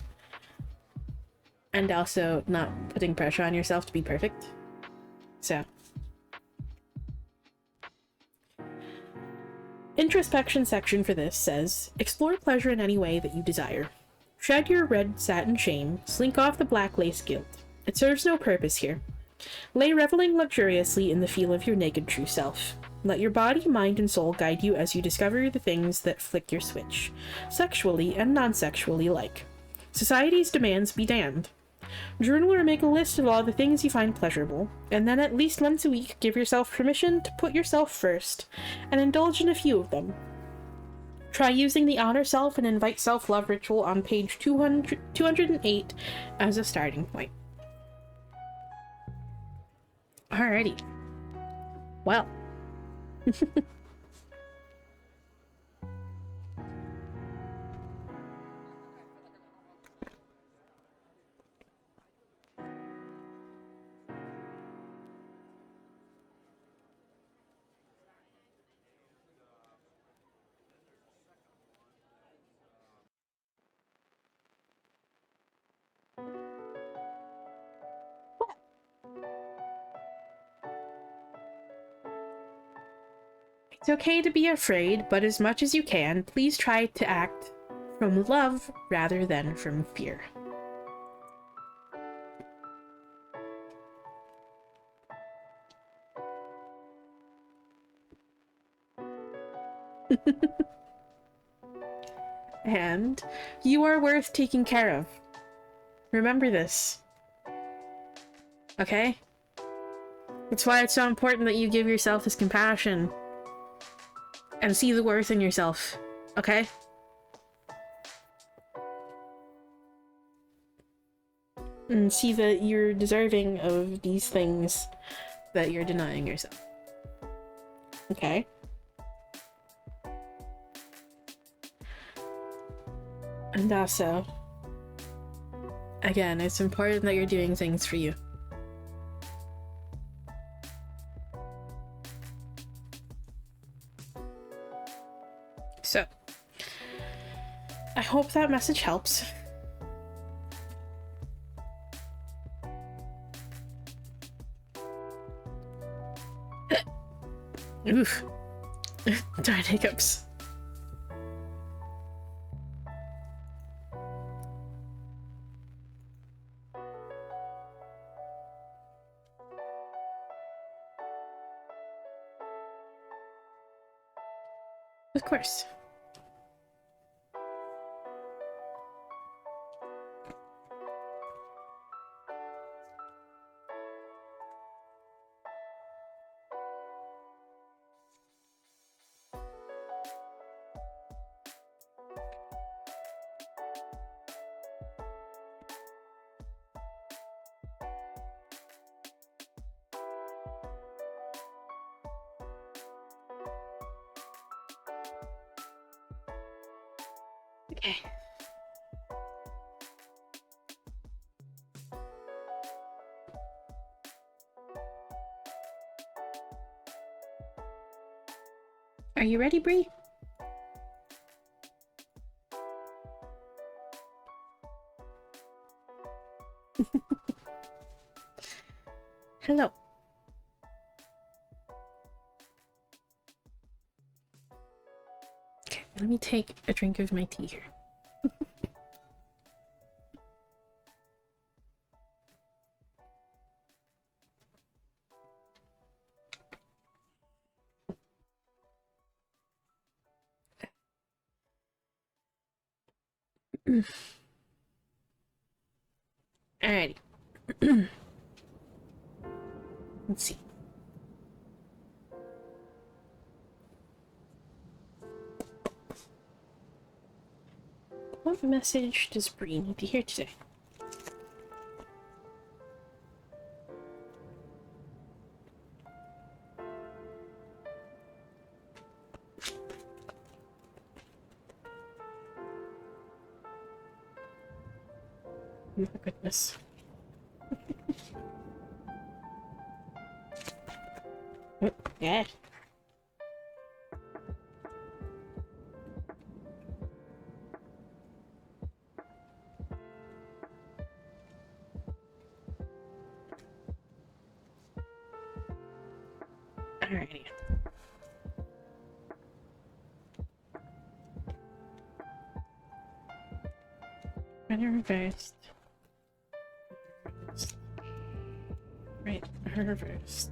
And also not putting pressure on yourself to be perfect. So. Introspection section for this says, explore pleasure in any way that you desire. Shed your red satin shame, slink off the black lace guilt. It serves no purpose here. Lay reveling luxuriously in the feel of your naked true self. Let your body, mind, and soul guide you as you discover the things that flick your switch, sexually and non-sexually alike. Society's demands be damned. Journal or make a list of all the things you find pleasurable, and then at least once a week give yourself permission to put yourself first, and indulge in a few of them. Try using the Honor Self and Invite Self-Love ritual on page 208 as a starting point. Alrighty. Well. It's okay to be afraid, but as much as you can, please try to act from love rather than from fear. And you are worth taking care of. Remember this. Okay? That's why it's so important that you give yourself this compassion. And see the worth in yourself. Okay? And see that you're deserving of these things that you're denying yourself. Okay? And also, again, it's important that you're doing things for you. So, I hope that message helps. Oof. Darn hiccups. Of course. Okay. Are you ready, Bree? Hello. Okay, let me take a drink of my tea here. Alrighty. Let's see. What message does Bree need to hear today? Oh my goodness. Oh, yeah. Alrighty. Reversed. Right, reversed.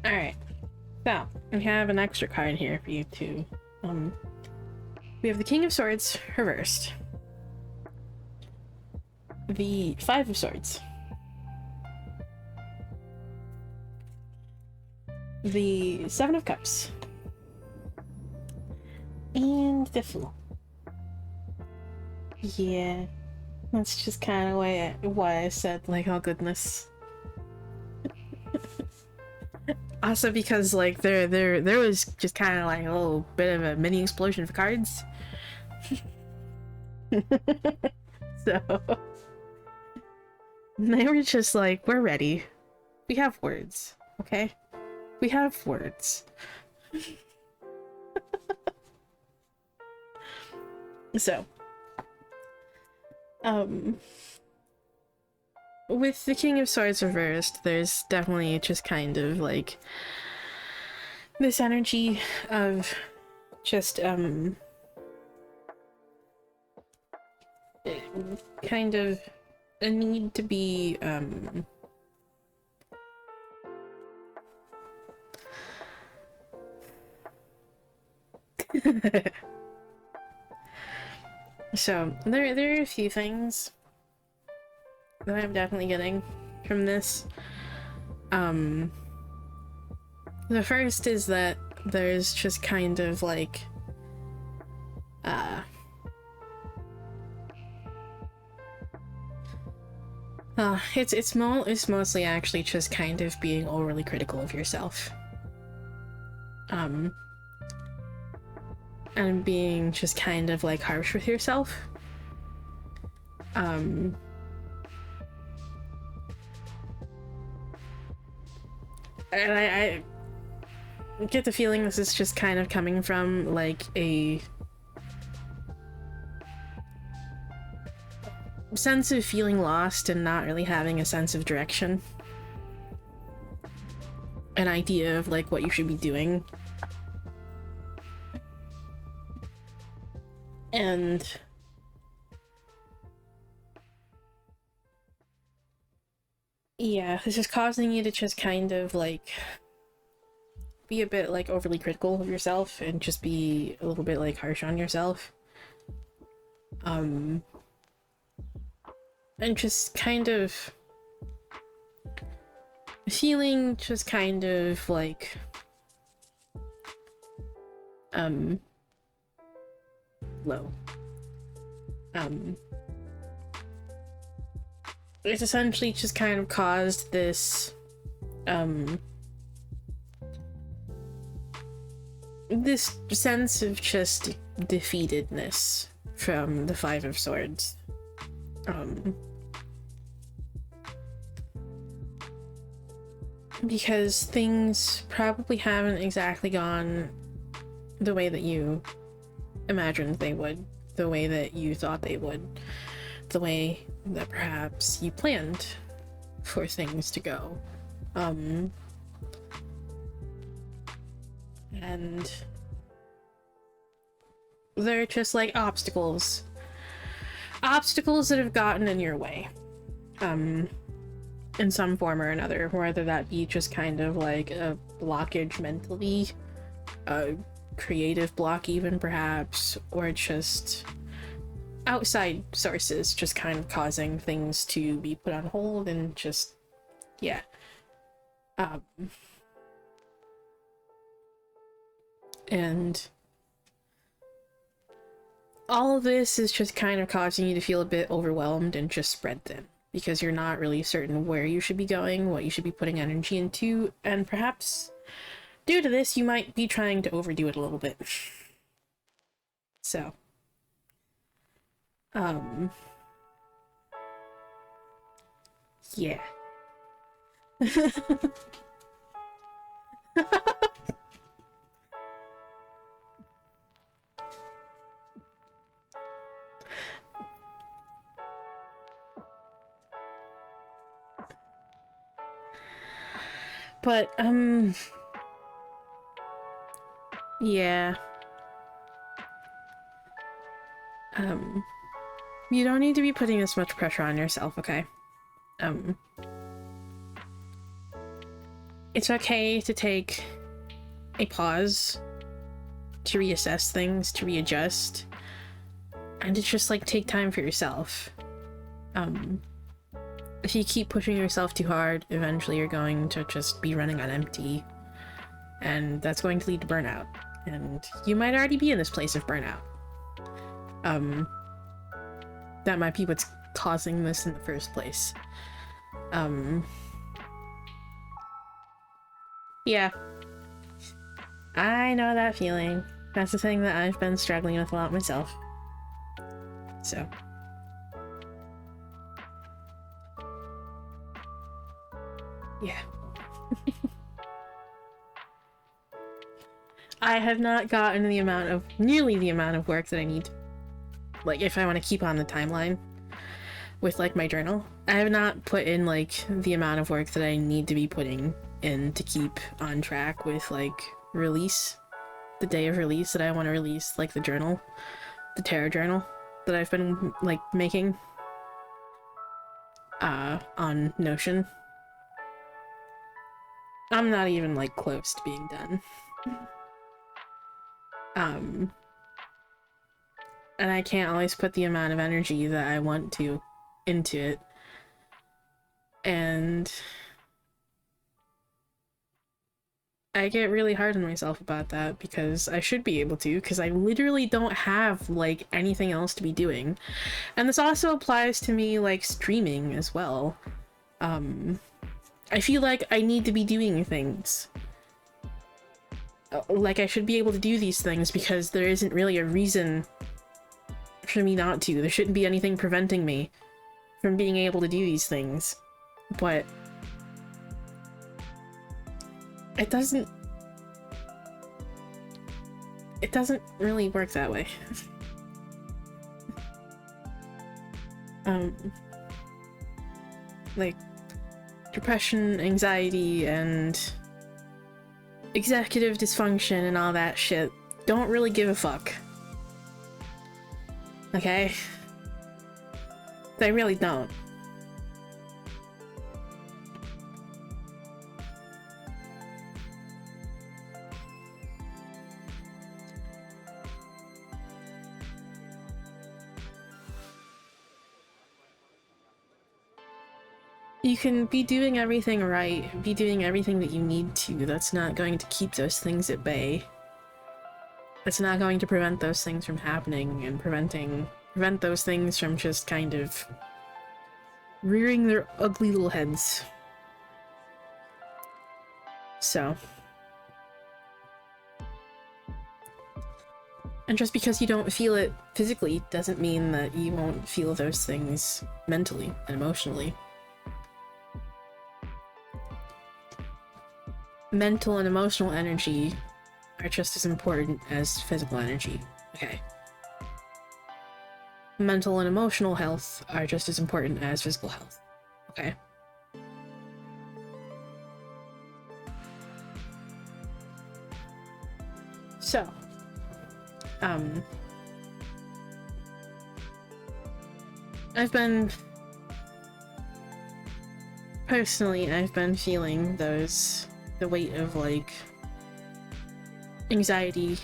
Alright. So, we have an extra card here for you to, we have the King of Swords reversed. The Five of Swords. The Seven of Cups. And the Fool. Yeah. That's just kind of why I said, like, oh goodness. Also because, like, there was just kind of like a little bit of a mini explosion of cards. So they were just like, we're ready. We have words, okay? We have words. So, with the King of Swords reversed, there's definitely just kind of like this energy of just kind of a need to be So, there are a few things that I'm definitely getting from this. The first is that there's just kind of like, it's mostly actually just kind of being overly critical of yourself. And being just kind of like harsh with yourself. And I get the feeling this is just kind of coming from like a sense of feeling lost and not really having a sense of direction. An idea of like what you should be doing. And yeah, this is causing you to just kind of like be a bit like overly critical of yourself and just be a little bit like harsh on yourself. And just kind of feeling just kind of like low. It's essentially just kind of caused this this sense of just defeatedness from the Five of Swords. Because things probably haven't exactly gone the way that you imagined they would, the way that you thought they would, the way that perhaps you planned for things to go. And they're just like obstacles that have gotten in your way, in some form or another, whether that be just kind of like a blockage mentally, a creative block even perhaps, or just outside sources just kind of causing things to be put on hold and just, yeah. And all of this is just kind of causing you to feel a bit overwhelmed and just spread thin, because you're not really certain where you should be going, what you should be putting energy into, and perhaps due to this, you might be trying to overdo it a little bit. So, yeah. But, yeah. You don't need to be putting this much pressure on yourself, okay? It's okay to take a pause, to reassess things, to readjust, and to just, like, take time for yourself. If you keep pushing yourself too hard, eventually you're going to just be running on empty, and that's going to lead to burnout. And you might already be in this place of burnout. That might be what's causing this in the first place. Yeah. I know that feeling. That's the thing that I've been struggling with a lot myself. So. Yeah. I have not gotten nearly the amount of work that I need. Like, if I want to keep on the timeline with, like, my journal. I have not put in, like, the amount of work that I need to be putting in to keep on track with, like, release. The day of release that I want to release, like, the journal. The tarot journal that I've been, like, making. On Notion. I'm not even, like, close to being done. and I can't always put the amount of energy that I want to into it. And I get really hard on myself about that because I should be able to, because I literally don't have like anything else to be doing. And this also applies to me like streaming as well. I feel like I need to be doing things. Like I should be able to do these things because there isn't really a reason for me not to. There shouldn't be anything preventing me from being able to do these things. But it doesn't really work that way. Like depression, anxiety, and executive dysfunction and all that shit don't really give a fuck. Okay? They really don't. You can be doing everything right, be doing everything that you need to. That's not going to keep those things at bay. That's not going to prevent those things from happening and prevent those things from just kind of rearing their ugly little heads. So. And just because you don't feel it physically doesn't mean that you won't feel those things mentally and emotionally. Mental and emotional energy are just as important as physical energy, okay? Mental and emotional health are just as important as physical health, okay? So, I've been feeling the weight of like anxiety,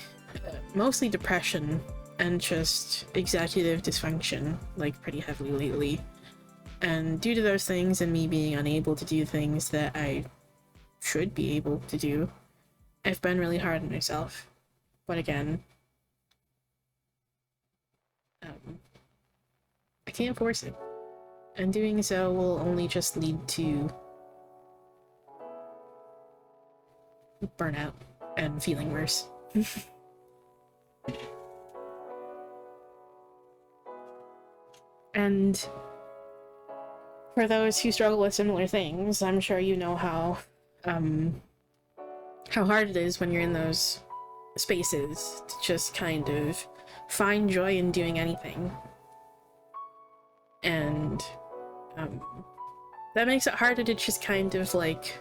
mostly depression, and just executive dysfunction like pretty heavily lately. And due to those things and me being unable to do things that I should be able to do, I've been really hard on myself. But again, I can't force it. And doing so will only just lead to burnout and feeling worse. And for those who struggle with similar things, I'm sure you know how hard it is when you're in those spaces to just kind of find joy in doing anything. And that makes it harder to just kind of like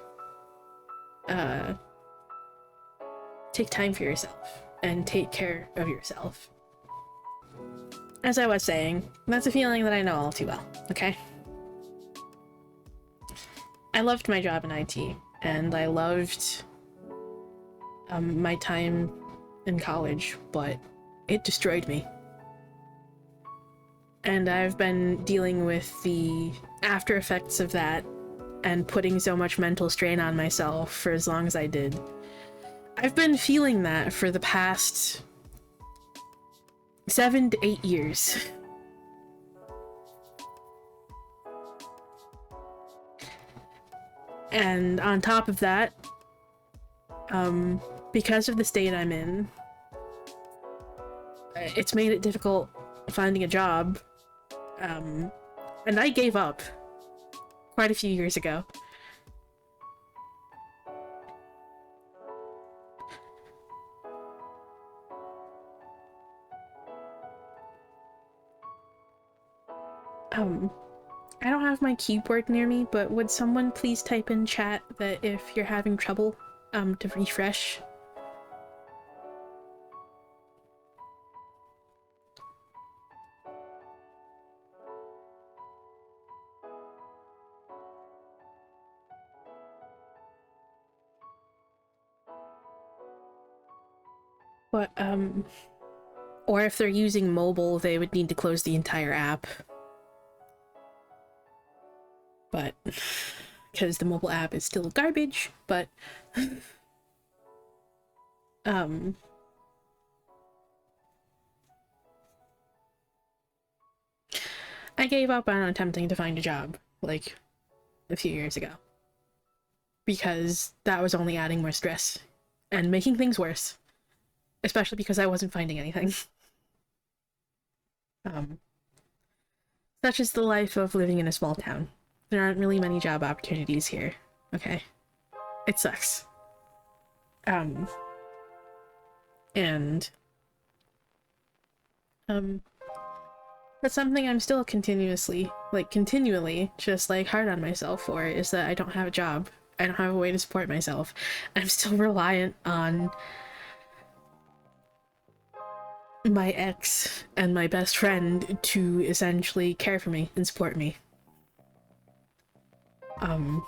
take time for yourself and take care of yourself. As I was saying, that's a feeling that I know all too well, okay? I loved my job in IT, and I loved my time in college, but it destroyed me. And I've been dealing with the after effects of that and putting so much mental strain on myself for as long as I did. I've been feeling that for the past 7 to 8 years. And on top of that, because of the state I'm in, it's made it difficult finding a job. And I gave up quite a few years ago. I don't have my keyboard near me, but would someone please type in chat that if you're having trouble, to refresh? But, Or if they're using mobile, they would need to close the entire app. But, because the mobile app is still garbage, but, I gave up on attempting to find a job, like, a few years ago. Because that was only adding more stress and making things worse. Especially because I wasn't finding anything. Such is the life of living in a small town. There aren't really many job opportunities here. Okay. It sucks. That's something I'm still continually just like hard on myself for, is that I don't have a job. I don't have a way to support myself. I'm still reliant on my ex and my best friend to essentially care for me and support me. And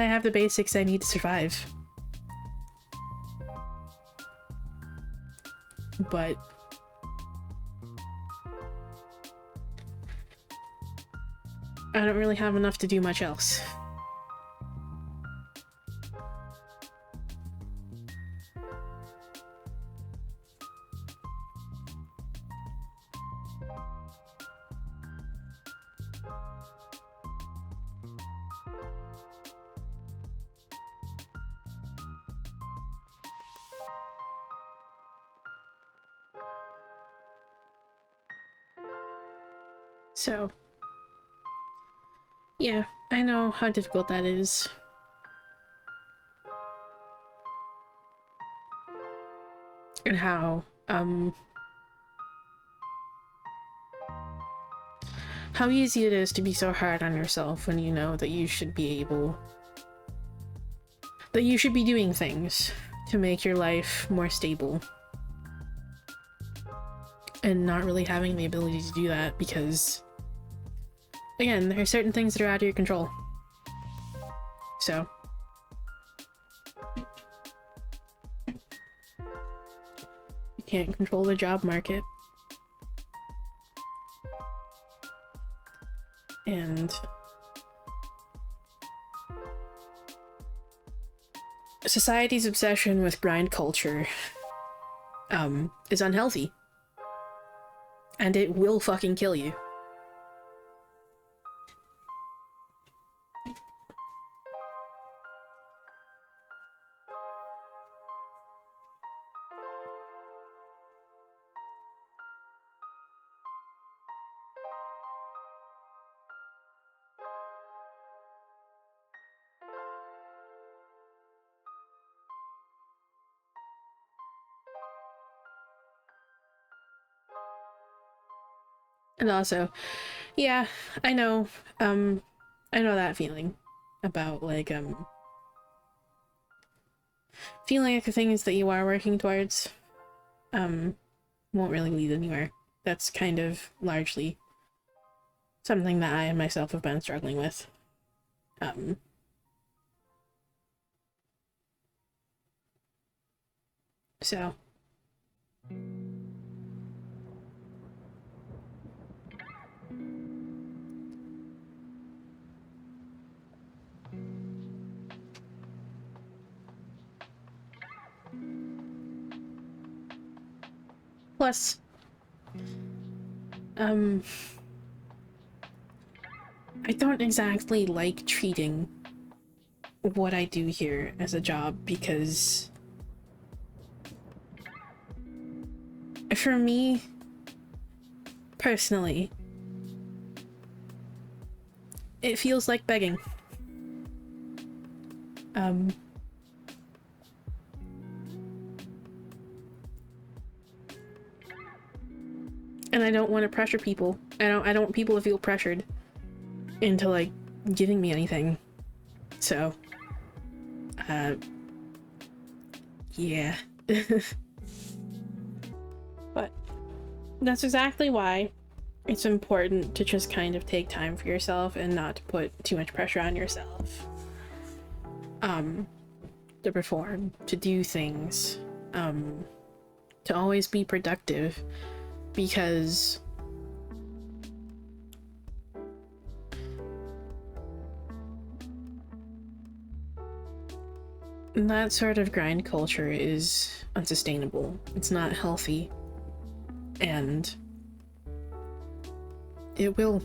I have the basics I need to survive. But I don't really have enough to do much else. So, yeah, I know how difficult that is. And how easy it is to be so hard on yourself when you know that you should be doing things to make your life more stable. And not really having the ability to do that because, again, there are certain things that are out of your control. So, you can't control the job market. And society's obsession with grind culture is unhealthy. And it will fucking kill you. And also, yeah, I know that feeling about, like, feeling like the things that you are working towards, won't really lead anywhere. That's kind of largely something that I myself have been struggling with. So. Plus, I don't exactly like treating what I do here as a job because for me, personally, it feels like begging. And I don't want to pressure people. I don't want people to feel pressured into, like, giving me anything. So, yeah. But that's exactly why it's important to just kind of take time for yourself and not to put too much pressure on yourself. to perform, to do things, to always be productive, because that sort of grind culture is unsustainable. It's not healthy, and it will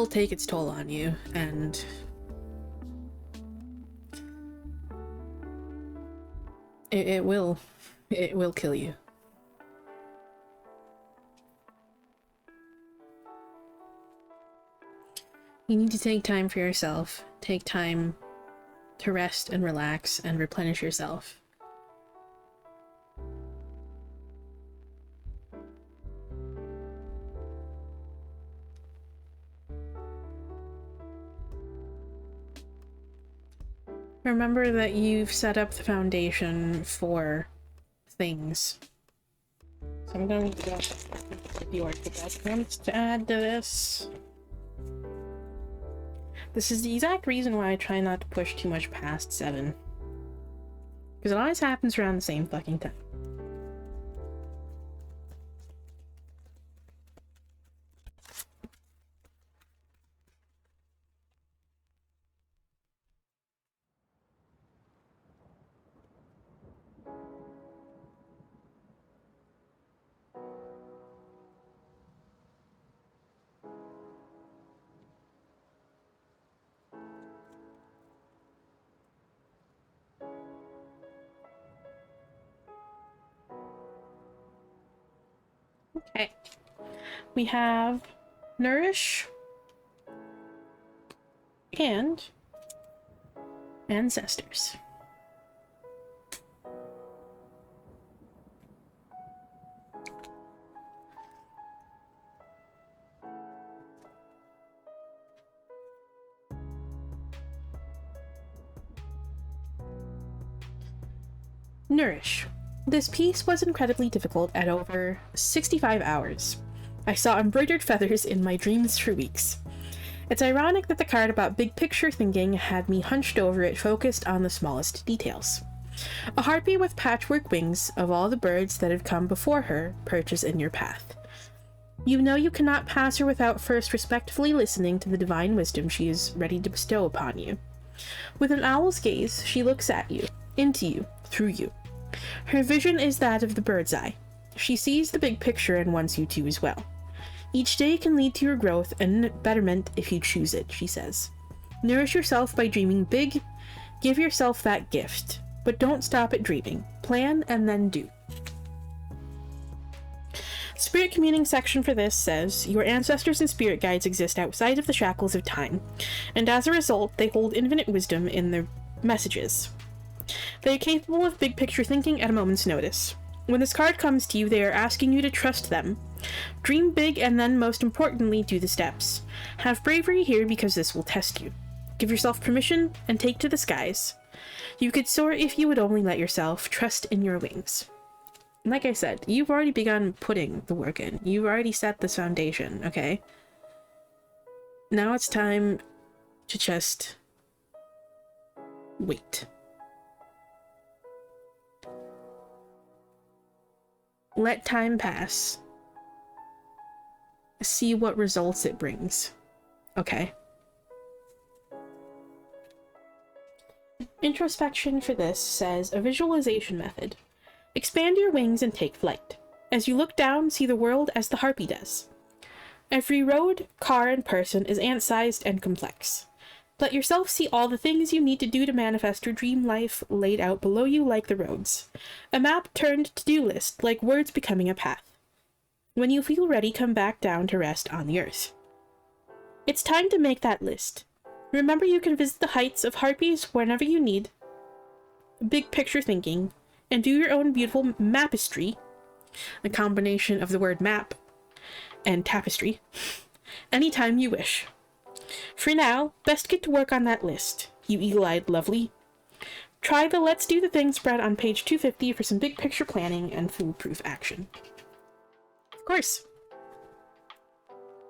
take its toll on you, and it will kill you. You need to take time for yourself. Take time to rest and relax and replenish yourself. Remember that you've set up the foundation for things. So I'm going to go the Oracle backgrounds to add to this. This is the exact reason why I try not to push too much past 7. Because it always happens around the same fucking time. Okay. We have Nourish and Ancestors. Nourish. This piece was incredibly difficult at over 65 hours. I saw embroidered feathers in my dreams for weeks. It's ironic that the card about big picture thinking had me hunched over it, focused on the smallest details. A harpy with patchwork wings of all the birds that have come before her perches in your path. You know you cannot pass her without first respectfully listening to the divine wisdom she is ready to bestow upon you. With an owl's gaze, she looks at you, into you, through you. Her vision is that of the bird's eye. She sees the big picture and wants you to as well. Each day can lead to your growth and betterment if you choose it, she says. Nourish yourself by dreaming big. Give yourself that gift. But don't stop at dreaming. Plan and then do. Spirit communing section for this says, your ancestors and spirit guides exist outside of the shackles of time, and as a result, they hold infinite wisdom in their messages. They are capable of big picture thinking at a moment's notice. When this card comes to you, they are asking you to trust them. Dream big and then, most importantly, do the steps. Have bravery here because this will test you. Give yourself permission and take to the skies. You could soar if you would only let yourself trust in your wings. Like I said, you've already begun putting the work in. You've already set this foundation, okay? Now it's time to just wait. Let time pass. See what results it brings. Okay. Introspection for this says, a visualization method. Expand your wings and take flight. As you look down, see the world as the harpy does. Every road, car, and person is ant-sized and complex. Let yourself see all the things you need to do to manifest your dream life laid out below you like the roads. A map turned to-do list, like words becoming a path. When you feel ready, come back down to rest on the earth. It's time to make that list. Remember, you can visit the heights of harpies whenever you need. Big picture thinking, and do your own beautiful mapistry, a combination of the word map and tapestry, anytime you wish. For now, best get to work on that list, you eagle-eyed lovely. Try the Let's Do the Thing spread on page 250 for some big picture planning and foolproof action. Of course.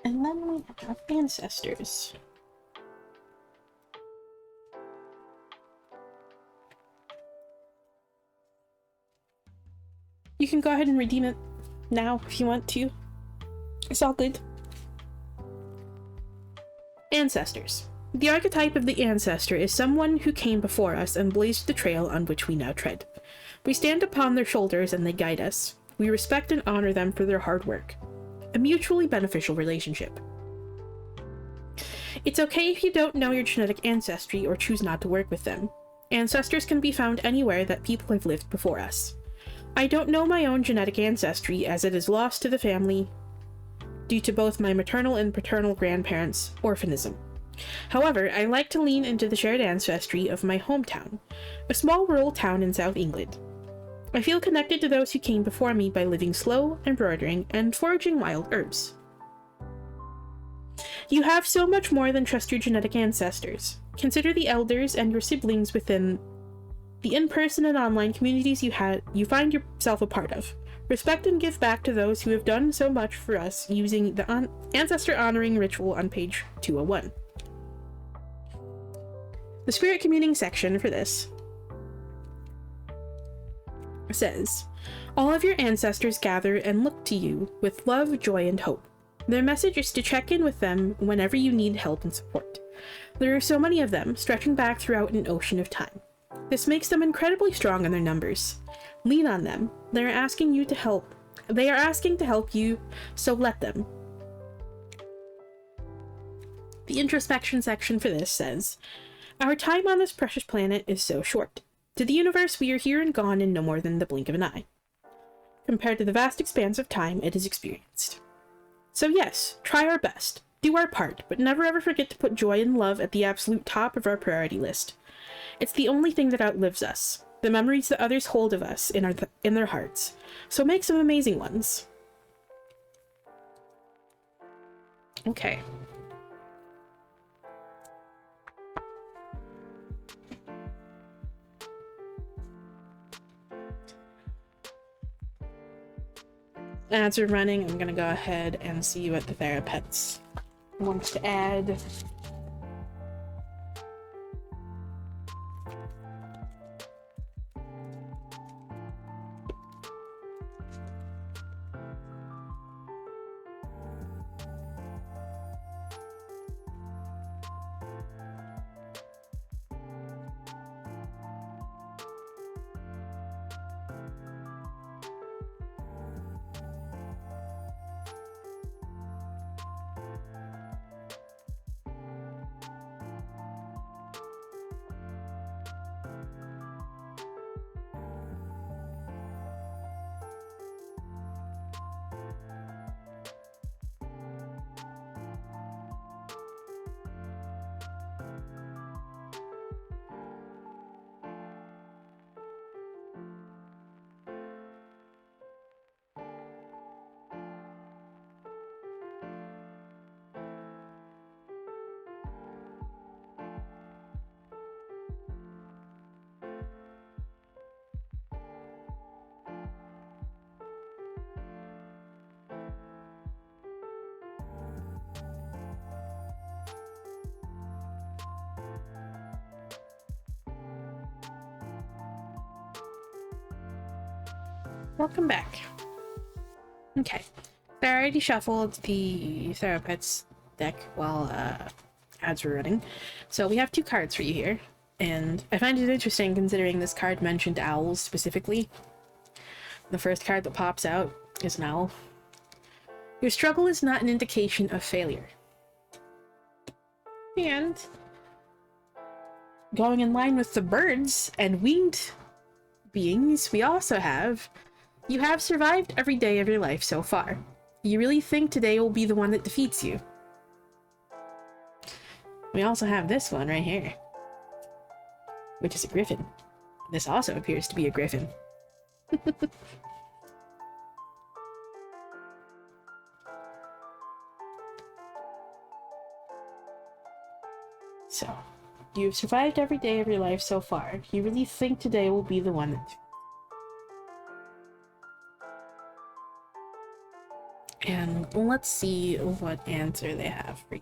And then we have Ancestors. You can go ahead and redeem it now if you want to. It's all good. Ancestors. The archetype of the ancestor is someone who came before us and blazed the trail on which we now tread. We stand upon their shoulders and they guide us. We respect and honor them for their hard work. A mutually beneficial relationship. It's okay if you don't know your genetic ancestry or choose not to work with them. Ancestors can be found anywhere that people have lived before us. I don't know my own genetic ancestry as it is lost to the family due to both my maternal and paternal grandparents' orphanism. However, I like to lean into the shared ancestry of my hometown, a small rural town in South England. I feel connected to those who came before me by living slow, embroidering, and foraging wild herbs. You have so much more than just your genetic ancestors. Consider the elders and your siblings within the in-person and online communities you find yourself a part of. Respect and give back to those who have done so much for us using the ancestor honoring ritual on page 201. The spirit communing section for this says, all of your ancestors gather and look to you with love, joy, and hope. Their message is to check in with them whenever you need help and support. There are so many of them, stretching back throughout an ocean of time. This makes them incredibly strong in their numbers. Lean on them. They are asking to help you, so let them. The introspection section for this says, our time on this precious planet is so short. To the universe, we are here and gone in no more than the blink of an eye, compared to the vast expanse of time it has experienced. So yes, try our best, do our part, but never ever forget to put joy and love at the absolute top of our priority list. It's the only thing that outlives us, the memories that others hold of us in their hearts. So make some amazing ones. Okay. As we're running, I'm gonna go ahead and see what the Thera-Pets wants to add. Welcome back. Okay, so I already shuffled the Thera-Pets deck while ads were running. So we have two cards for you here, and I find it interesting considering this card mentioned owls specifically. The first card that pops out is an owl. Your struggle is not an indication of failure. And going in line with the birds and winged beings, we also have, you have survived every day of your life so far. You really think today will be the one that defeats you. We also have this one right here, which is a griffin. This also appears to be a griffin. So, you've survived every day of your life so far. You really think today will be the one that... And let's see what answer they have for you.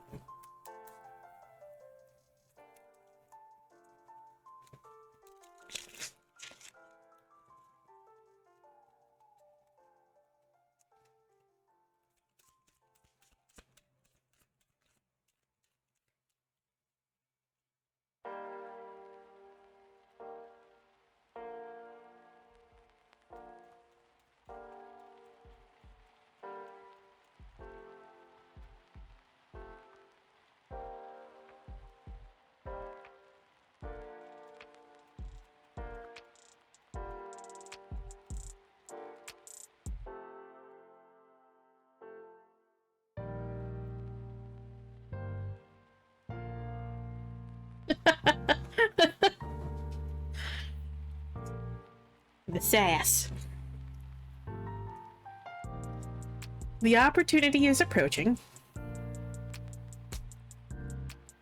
The sass. The opportunity is approaching.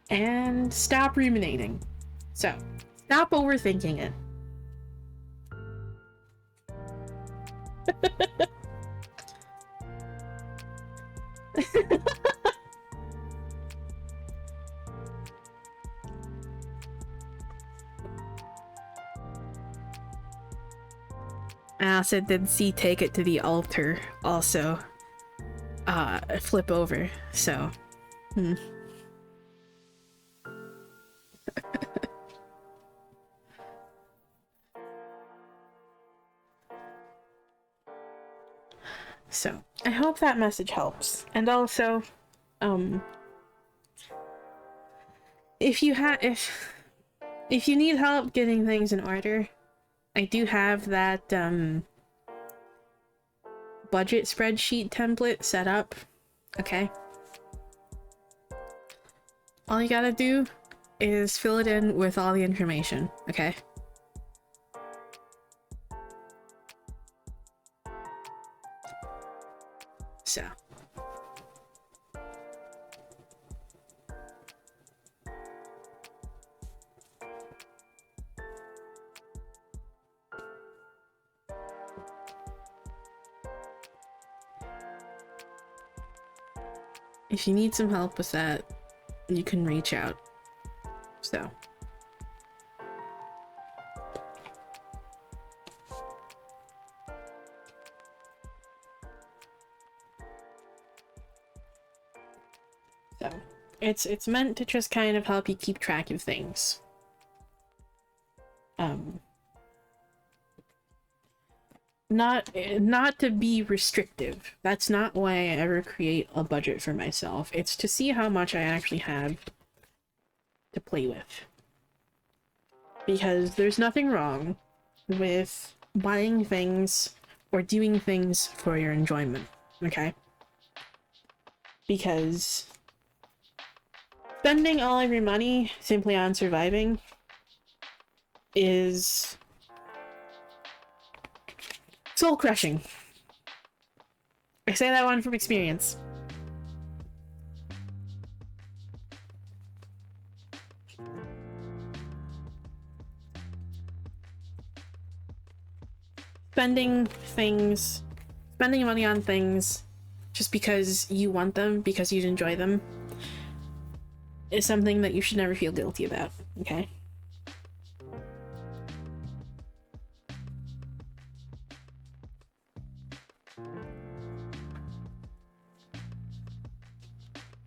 And stop ruminating. So, stop overthinking it. I also did see take it to the altar also flip over, so So, I hope that message helps. And also, if you need help getting things in order, I do have that budget spreadsheet template set up. Okay. All you gotta do is fill it in with all the information, okay? So. If you need some help with that, you can reach out. So. So, it's meant to just kind of help you keep track of things. Not to be restrictive. That's not why I ever create a budget for myself. It's to see how much I actually have to play with. Because there's nothing wrong with buying things or doing things for your enjoyment, okay? Because spending all of your money simply on surviving is soul-crushing. I say that one from experience. Spending money on things just because you want them, because you enjoy them, is something that you should never feel guilty about, okay?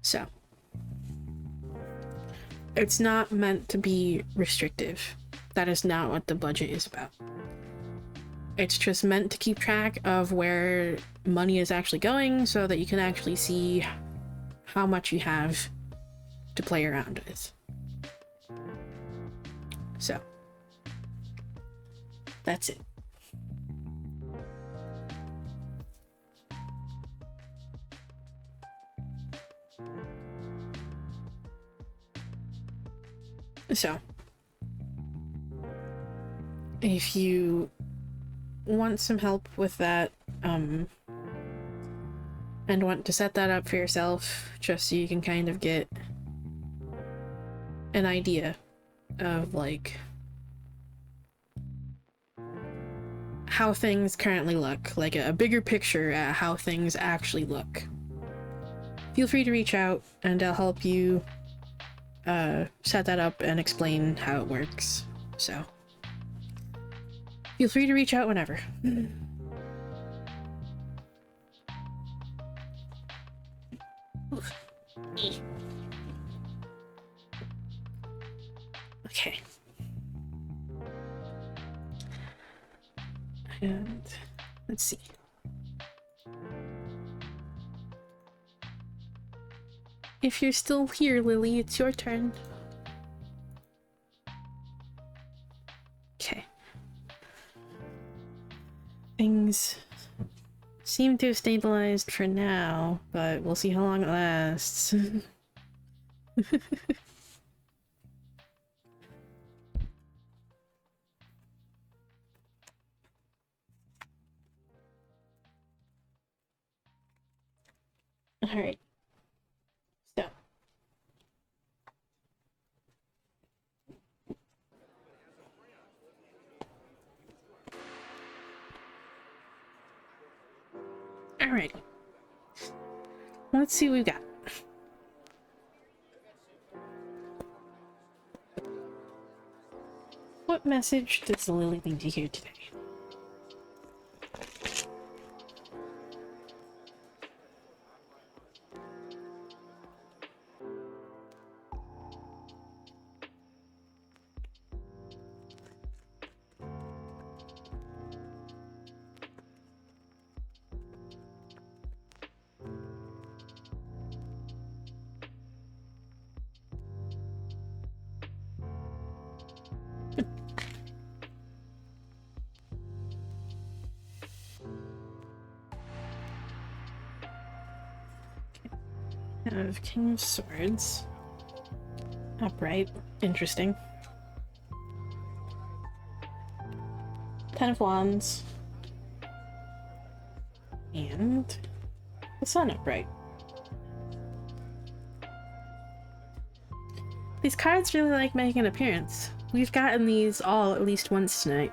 So, it's not meant to be restrictive. That is not what the budget is about. It's just meant to keep track of where money is actually going so that you can actually see how much you have to play around with. So, that's it. So, if you want some help with that, and want to set that up for yourself, just so you can kind of get an idea of, like, how things currently look, like a bigger picture at how things actually look, feel free to reach out and I'll help you set that up and explain how it works. So feel free to reach out whenever. Okay. And let's see. If you're still here, Lily, it's your turn. Okay. Things seem to have stabilized for now, but we'll see how long it lasts. Alright. So. Alright. Let's see what we got. What message does Lily need to hear today? Of King of Swords. Upright. Interesting. Ten of Wands. And the Sun upright. These cards really like making an appearance. We've gotten these all at least once tonight.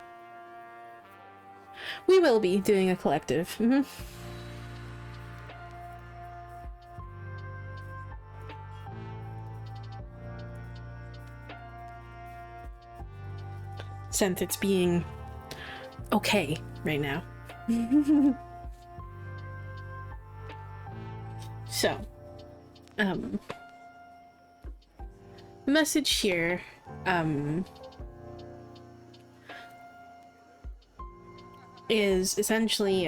We will be doing a collective. Since it's being okay right now. So, the message here, is essentially,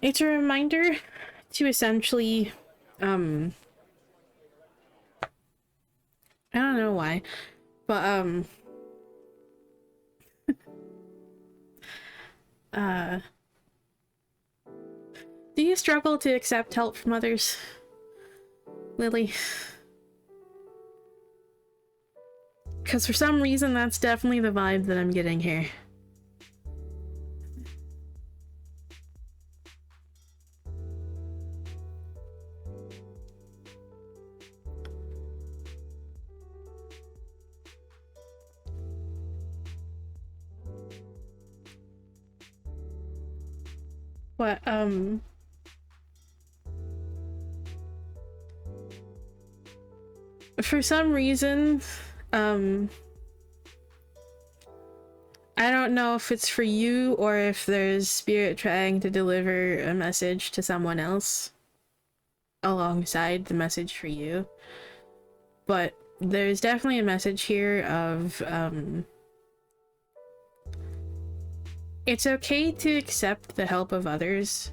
it's a reminder to essentially, I don't know why, but, do you struggle to accept help from others, Lily? Because for some reason, that's definitely the vibe that I'm getting here. What, for some reason, I don't know if it's for you or if there's spirit trying to deliver a message to someone else alongside the message for you. But there's definitely a message here of, it's okay to accept the help of others.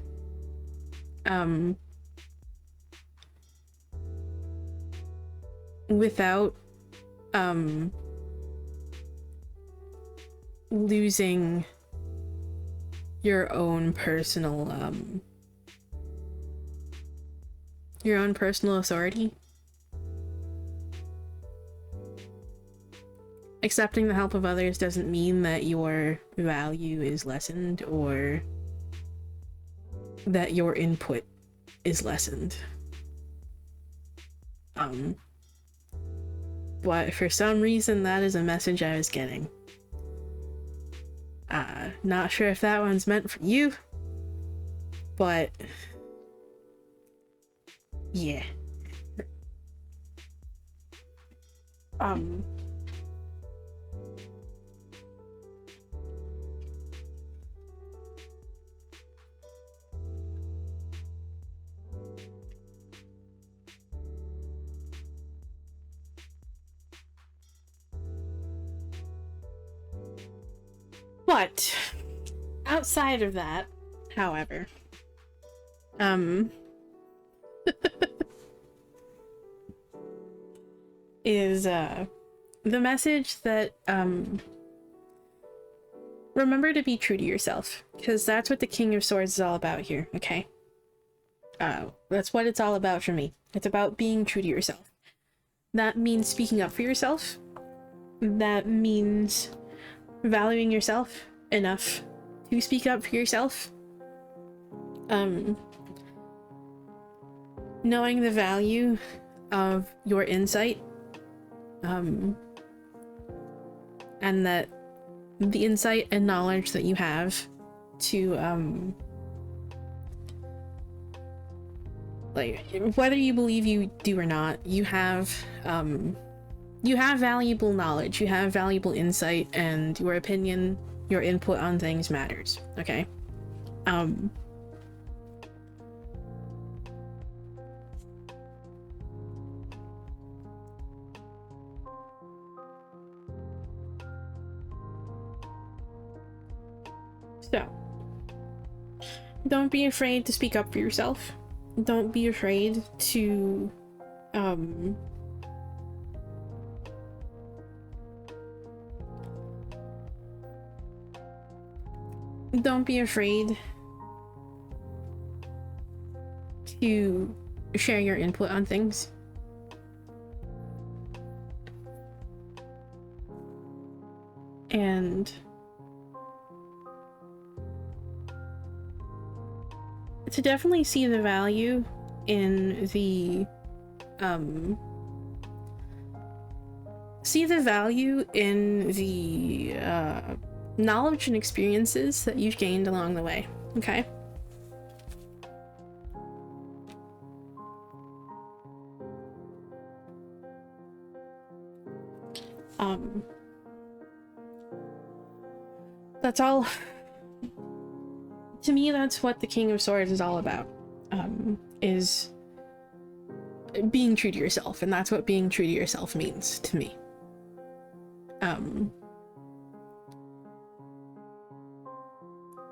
Without, losing your own personal authority. Accepting the help of others doesn't mean that your value is lessened or that your input is lessened. But for some reason, that is a message I was getting. Not sure if that one's meant for you, but yeah. But outside of that, however, is the message that remember to be true to yourself, because that's what the King of Swords is all about here, okay? That's what it's all about for me. It's about being true to yourself. That means speaking up for yourself. That means valuing yourself enough to speak up for yourself. Knowing the value of your insight, and that the insight and knowledge that you have to, like, whether you believe you do or not, you have valuable knowledge, you have valuable insight, and your opinion, your input on things matters, okay? So, don't be afraid to speak up for yourself. Don't be afraid to, don't be afraid to share your input on things. And to definitely see the value in the knowledge and experiences that you've gained along the way, okay? That's all. To me, that's what the King of Swords is all about, is being true to yourself, and that's what being true to yourself means to me.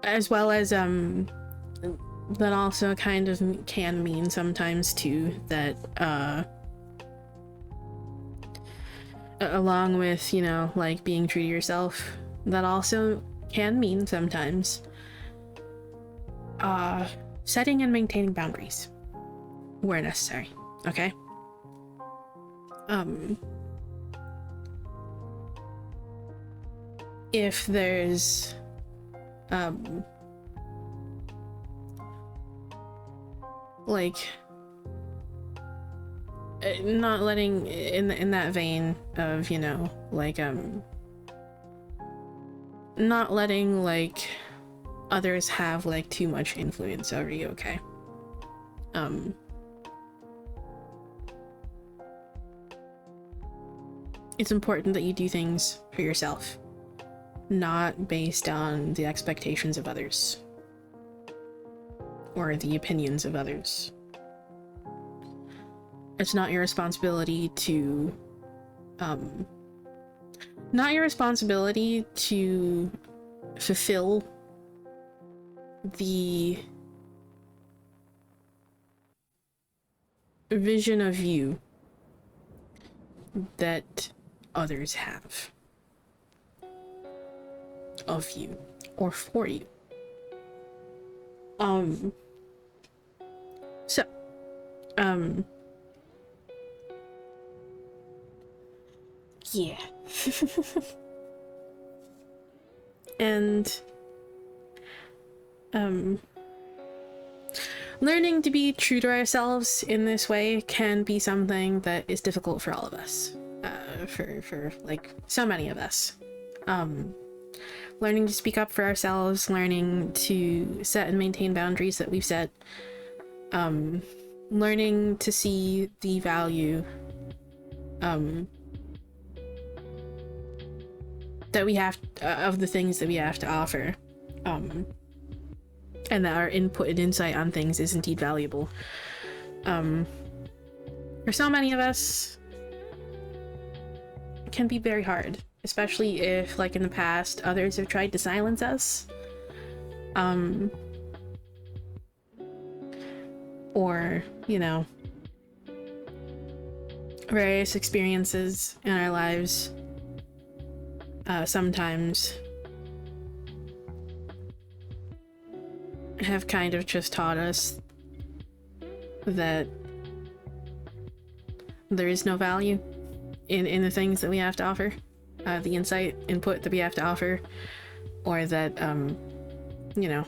As well as, that also kind of can mean sometimes too that, along with, you know, like being true to yourself, that also can mean sometimes setting and maintaining boundaries where necessary, okay? If there's like not letting in that vein of, you know, like not letting like others have like too much influence over you, okay? It's important that you do things for yourself, not based on the expectations of others or the opinions of others. It's not your responsibility to fulfill the vision of you that others have of you or for you. Yeah. And learning to be true to ourselves in this way can be something that is difficult for all of us, for like so many of us. Learning to speak up for ourselves, learning to set and maintain boundaries that we've set, learning to see the value that we have of the things that we have to offer, and that our input and insight on things is indeed valuable. For so many of us, it can be very hard, especially if, like in the past, others have tried to silence us, or, you know, various experiences in our lives sometimes have kind of just taught us that there is no value in the things that we have to offer, the insight input that we have to offer, or that you know,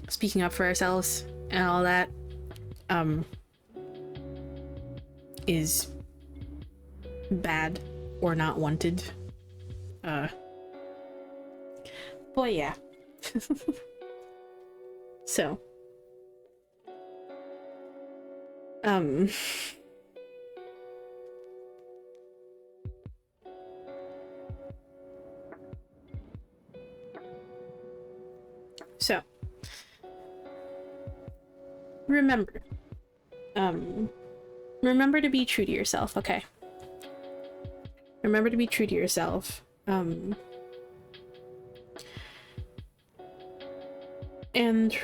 speaking up for ourselves and all that is bad or not wanted. But yeah. So so remember remember to be true to yourself, okay? Remember to be true to yourself. And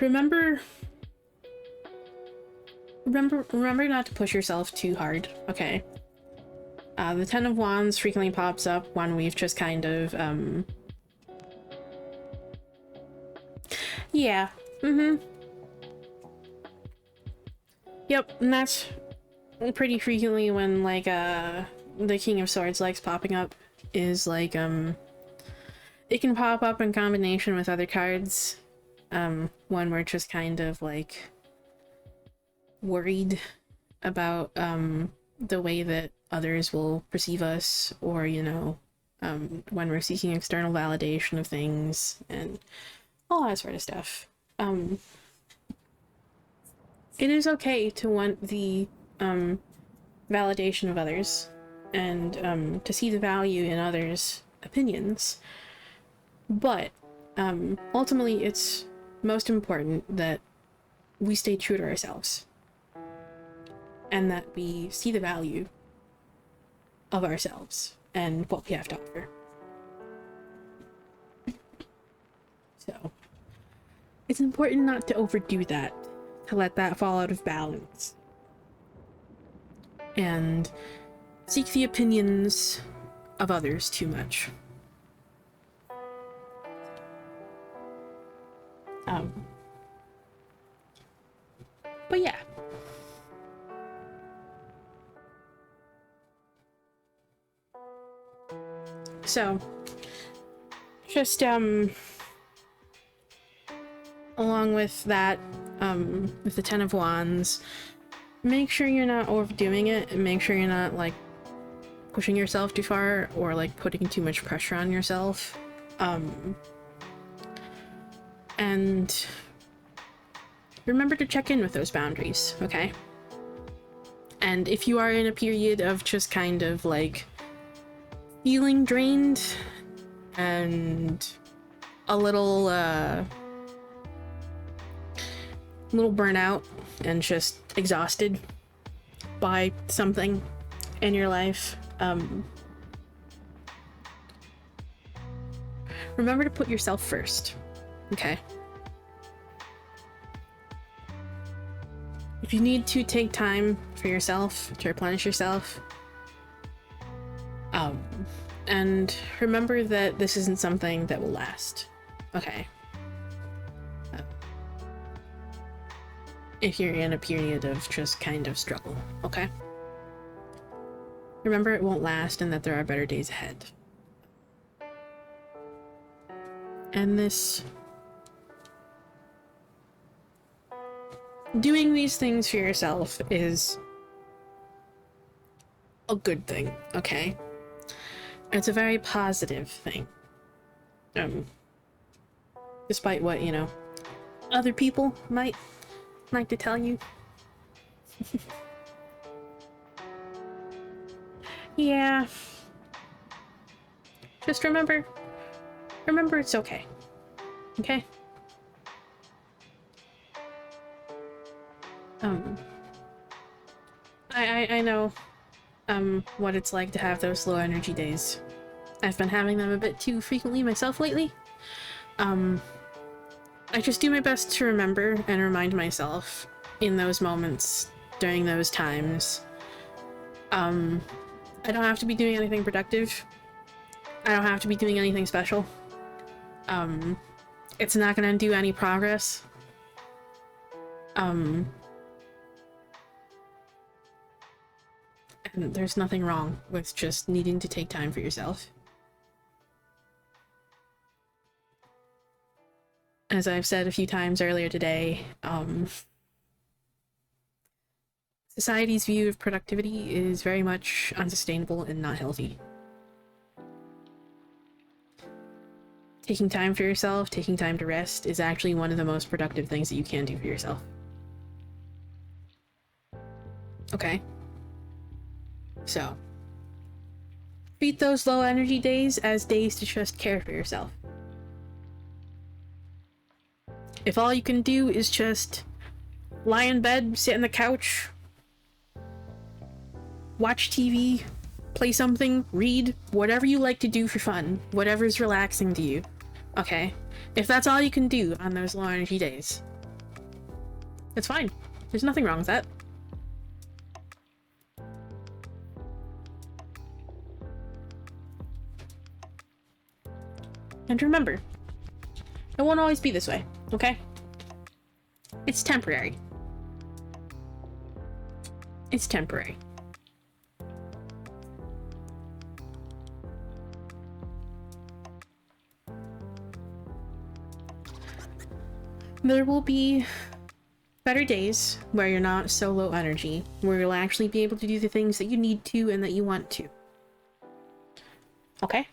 remember not to push yourself too hard, okay? The Ten of Wands frequently pops up when we've just kind of, yeah, yep, and that's pretty frequently when, like, the King of Swords likes popping up, is, like, it can pop up in combination with other cards, when we're just kind of, like, worried about, the way that others will perceive us, or, you know, when we're seeking external validation of things, and all that sort of stuff. It is okay to want the, validation of others, and, to see the value in others' opinions, but, ultimately it's most important that we stay true to ourselves, and that we see the value of ourselves and what we have to offer. So it's important not to overdo that, to let that fall out of balance, and seek the opinions of others too much. But yeah. So, just, along with that, with the Ten of Wands, make sure you're not overdoing it, and make sure you're not, like, pushing yourself too far, or, like, putting too much pressure on yourself. And remember to check in with those boundaries, okay? And if you are in a period of just kind of, like, feeling drained and a little burnout and just exhausted by something in your life, remember to put yourself first, okay? If you need to take time for yourself to replenish yourself, and remember that this isn't something that will last, okay? If you're in a period of just kind of struggle, okay? Remember it won't last, and that there are better days ahead. And doing these things for yourself is a good thing, okay? It's a very positive thing. Despite what, you know, other people might like to tell you. Yeah. Just remember it's okay. Okay? I know, what it's like to have those low energy days. I've been having them a bit too frequently myself lately. I just do my best to remember and remind myself in those moments, during those times. I don't have to be doing anything productive. I don't have to be doing anything special. It's not gonna do any progress. And there's nothing wrong with just needing to take time for yourself. As I've said a few times earlier today, society's view of productivity is very much unsustainable and not healthy. Taking time for yourself, taking time to rest, is actually one of the most productive things that you can do for yourself. Okay? So, treat those low energy days as days to just care for yourself. If all you can do is just lie in bed, sit on the couch, watch TV, play something, read, whatever you like to do for fun, whatever's relaxing to you, okay? If that's all you can do on those low energy days, it's fine. There's nothing wrong with that. And remember, it won't always be this way, okay? It's temporary. It's temporary. There will be better days where you're not so low energy, where you'll actually be able to do the things that you need to and that you want to. Okay?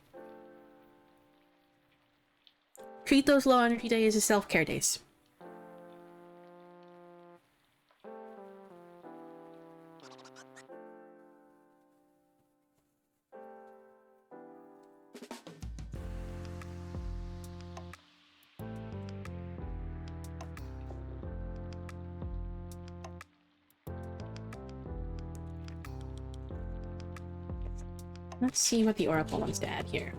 Treat those low energy days as self-care days. Let's see what the Oracle wants to add here.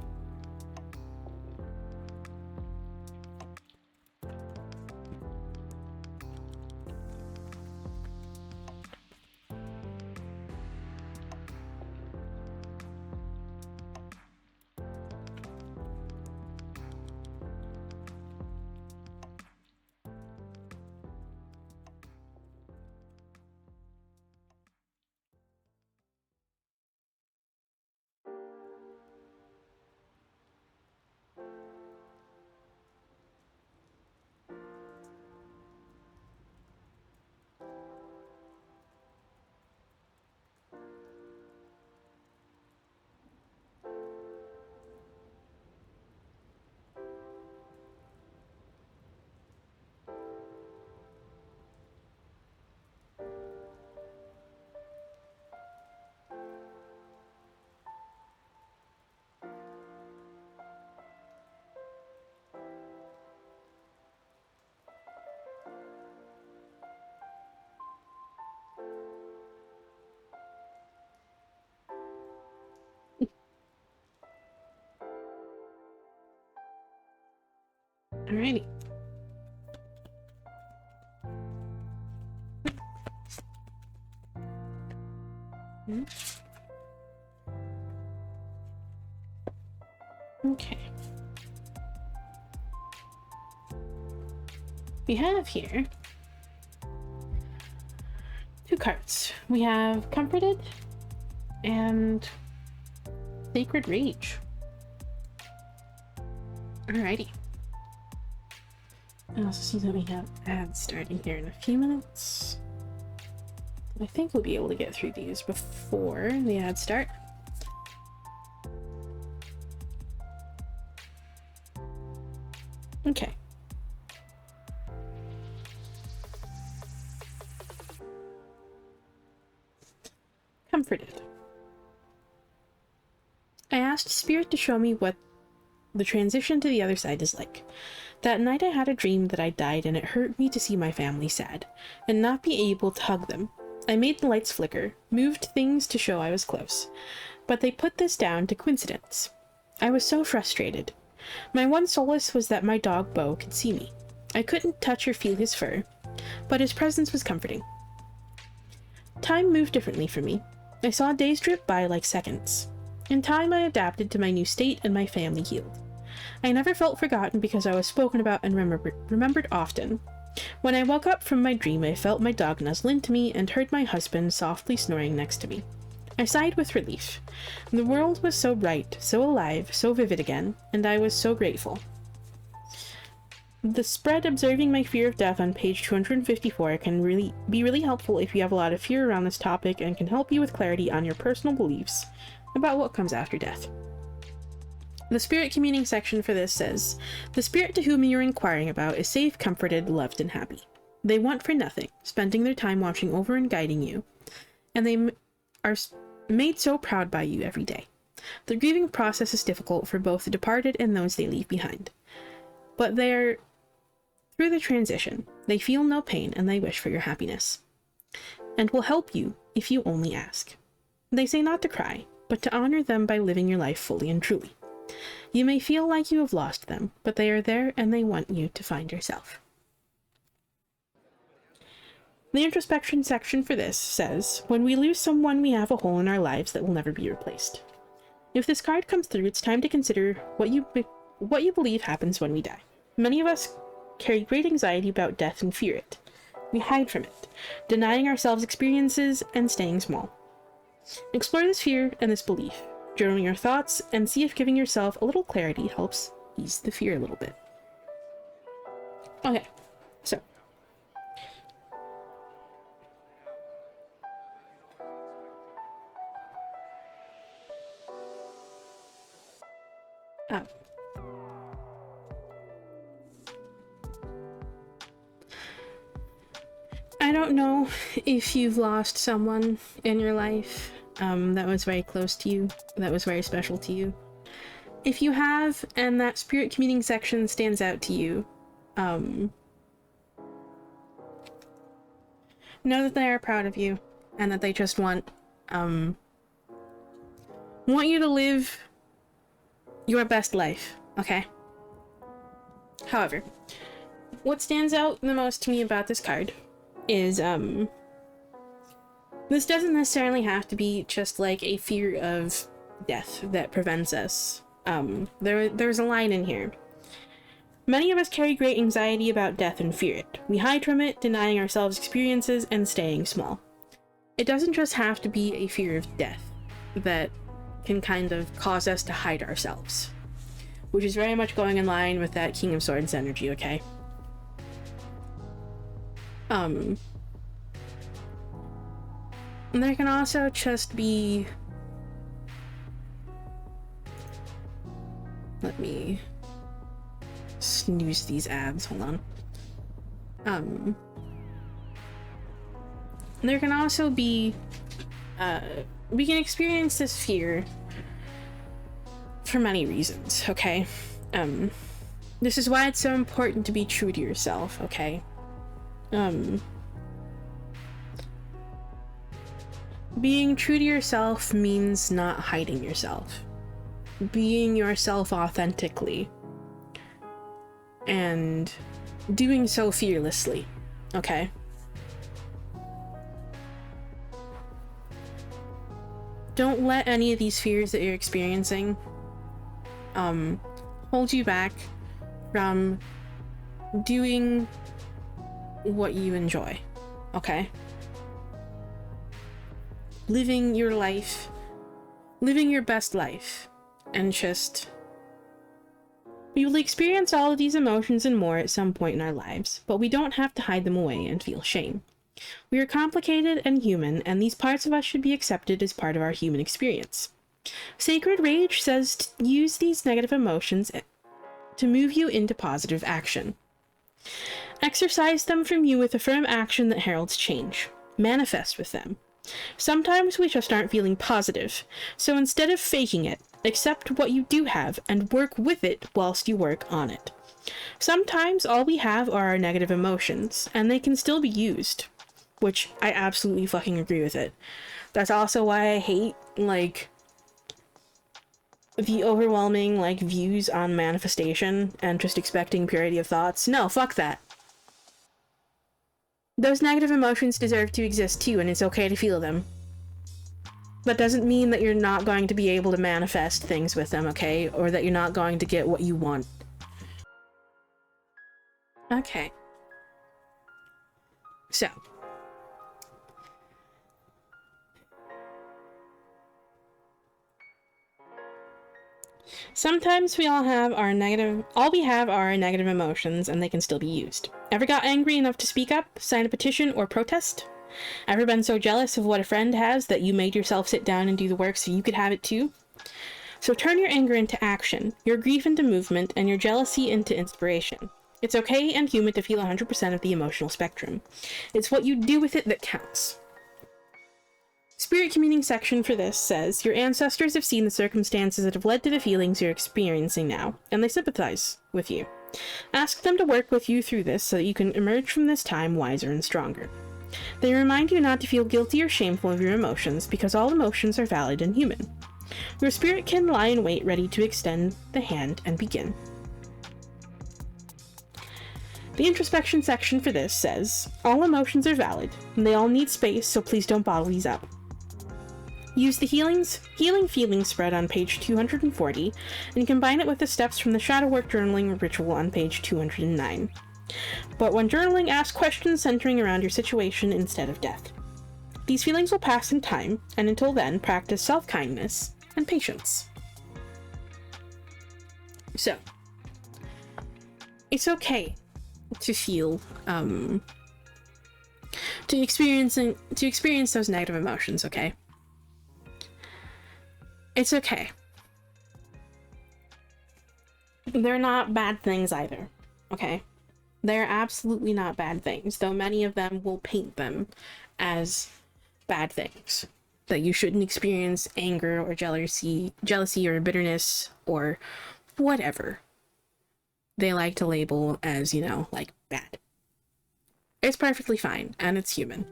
Alrighty. Okay. We have here two cards. We have Comforted and Sacred Rage. Alrighty. I also see that we have ads starting here in a few minutes. I think we'll be able to get through these before the ads start. Okay. Comforted. I asked Spirit to show me what the transition to the other side is like. That night I had a dream that I died, and it hurt me to see my family sad and not be able to hug them. I made the lights flicker, moved things to show I was close, but they put this down to coincidence. I was so frustrated. My one solace was that my dog Bo could see me. I couldn't touch or feel his fur, but his presence was comforting. Time moved differently for me. I saw days drip by like seconds. In time I adapted to my new state and my family healed. I never felt forgotten because I was spoken about and remembered often. When I woke up from my dream, I felt my dog nuzzle into me and heard my husband softly snoring next to me. I sighed with relief. The world was so bright, so alive, so vivid again, and I was so grateful. The spread observing my fear of death on page 254 can be really helpful if you have a lot of fear around this topic and can help you with clarity on your personal beliefs about what comes after death. The spirit communing section for this says, the spirit to whom you are inquiring about is safe, comforted, loved, and happy. They want for nothing, spending their time watching over and guiding you, and they are made so proud by you every day. The grieving process is difficult for both the departed and those they leave behind. But they are through the transition. They feel no pain and they wish for your happiness. And will help you if you only ask. They say not to cry, but to honor them by living your life fully and truly. You may feel like you have lost them, but they are there and they want you to find yourself. The introspection section for this says, when we lose someone, we have a hole in our lives that will never be replaced. If this card comes through, it's time to consider what you believe happens when we die. Many of us carry great anxiety about death and fear it. We hide from it, denying ourselves experiences and staying small. Explore this fear and this belief. Journal your thoughts and see if giving yourself a little clarity helps ease the fear a little bit. Okay, so I don't know if you've lost someone in your life that was very close to you, that was very special to you. If you have, and that spirit communing section stands out to you, know that they are proud of you, and that they just want you to live your best life, okay? However, what stands out the most to me about this card is, this doesn't necessarily have to be just like a fear of death that prevents us. There's a line in here. Many of us carry great anxiety about death and fear it. We hide from it, denying ourselves experiences and staying small. It doesn't just have to be a fear of death that can kind of cause us to hide ourselves, which is very much going in line with that King of Swords energy, okay? There can also just be... Let me snooze these ads, hold on. There can also be, we can experience this fear for many reasons, okay? This is why it's so important to be true to yourself, okay? Being true to yourself means not hiding yourself. Being yourself authentically. And doing so fearlessly, okay? Don't let any of these fears that you're experiencing hold you back from doing what you enjoy, okay? Living your life, living your best life, and just... We will experience all of these emotions and more at some point in our lives, but we don't have to hide them away and feel shame. We are complicated and human, and these parts of us should be accepted as part of our human experience. Sacred Rage says to use these negative emotions to move you into positive action. Exercise them from you with a firm action that heralds change. Manifest with them. Sometimes we just aren't feeling positive, so instead of faking it, accept what you do have and work with it whilst you work on it. Sometimes all we have are our negative emotions, and they can still be used, which I absolutely fucking agree with it. That's also why I hate, like, the overwhelming, like, views on manifestation and just expecting purity of thoughts. No, fuck that. Those negative emotions deserve to exist too, and it's okay to feel them. That doesn't mean that you're not going to be able to manifest things with them, okay? Or that you're not going to get what you want. Okay. So. Sometimes we all have our all we have are our negative emotions, and they can still be used. Ever got angry enough to speak up, sign a petition, or protest? Ever been so jealous of what a friend has that you made yourself sit down and do the work so you could have it too? So turn your anger into action, your grief into movement, and your jealousy into inspiration. It's okay and human to feel 100% of the emotional spectrum. It's what you do with it that counts. Spirit communing section for this says, your ancestors have seen the circumstances that have led to the feelings you're experiencing now, and they sympathize with you. Ask them to work with you through this so that you can emerge from this time wiser and stronger. They remind you not to feel guilty or shameful of your emotions, because all emotions are valid and human. Your spirit can lie in wait, ready to extend the hand and begin. The introspection section for this says, all emotions are valid, and they all need space, so please don't bottle these up. Use the Healing Feelings spread on page 240, and combine it with the steps from the Shadow Work Journaling ritual on page 209. But when journaling, ask questions centering around your situation instead of death. These feelings will pass in time, and until then, practice self-kindness and patience. So, it's okay to feel, to experience those negative emotions, okay? It's okay. They're not bad things either, okay? They're absolutely not bad things, though many of them will paint them as bad things. That you shouldn't experience anger or jealousy or bitterness or whatever they like to label as, like bad. It's perfectly fine, and it's human.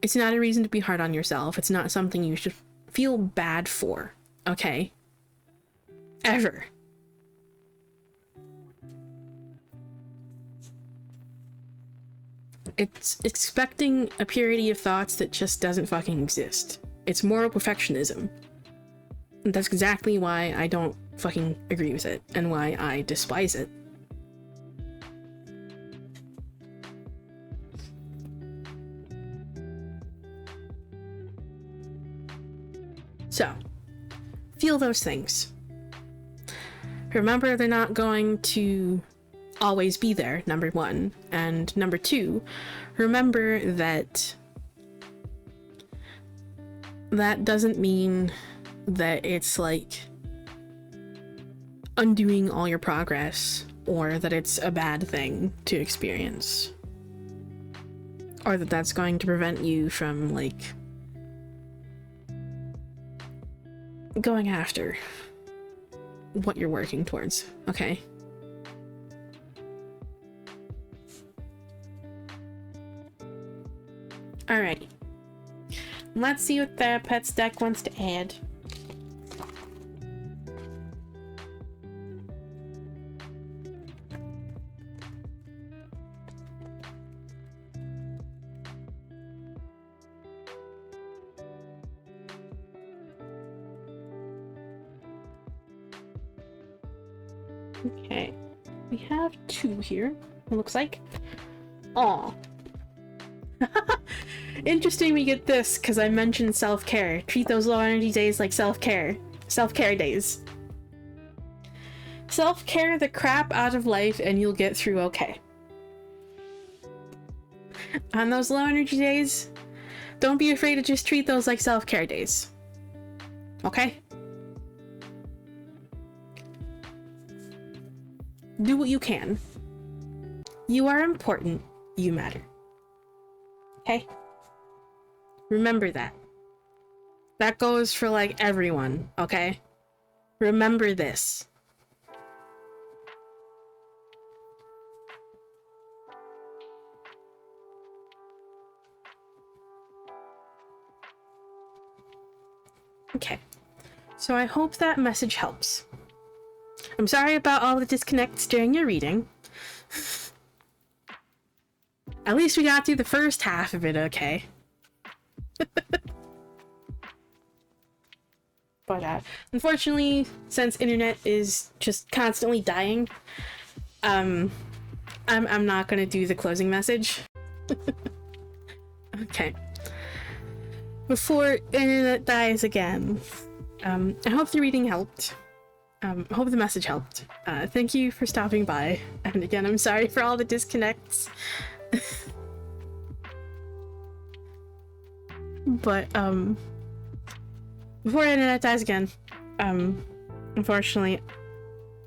It's not a reason to be hard on yourself. It's not something you should feel bad for, okay? Ever. It's expecting a purity of thoughts that just doesn't fucking exist. It's moral perfectionism. And that's exactly why I don't fucking agree with it, and why I despise it. So, feel those things. Remember, they're not going to always be there, number one. And number two, remember that that doesn't mean that it's like undoing all your progress, or that it's a bad thing to experience, or that that's going to prevent you from like going after what you're working towards, okay? Alrighty. Let's see what the Thera-Pets deck wants to add. Okay. We have two here, it looks like. Aw. Interesting we get this, because I mentioned self-care. Treat those low energy days like self-care. Self-care days. Self-care the crap out of life and you'll get through okay. On those low energy days, don't be afraid to just treat those like self-care days. Okay? Do what you can. You are important. You matter. Okay? Remember that. That goes for like everyone, okay? Remember this. Okay. So I hope that message helps. I'm sorry about all the disconnects during your reading. At least we got through the first half of it, okay? But unfortunately, since internet is just constantly dying, I'm not gonna do the closing message. Okay. Before internet dies again, I hope the reading helped. Hope the message helped. Thank you for stopping by. And again, I'm sorry for all the disconnects. But, before the internet dies again, unfortunately,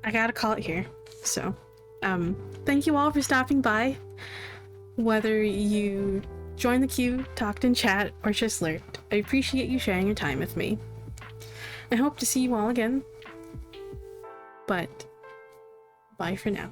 I gotta call it here. So, thank you all for stopping by. Whether you joined the queue, talked in chat, or just lurked, I appreciate you sharing your time with me. I hope to see you all again. But, bye for now.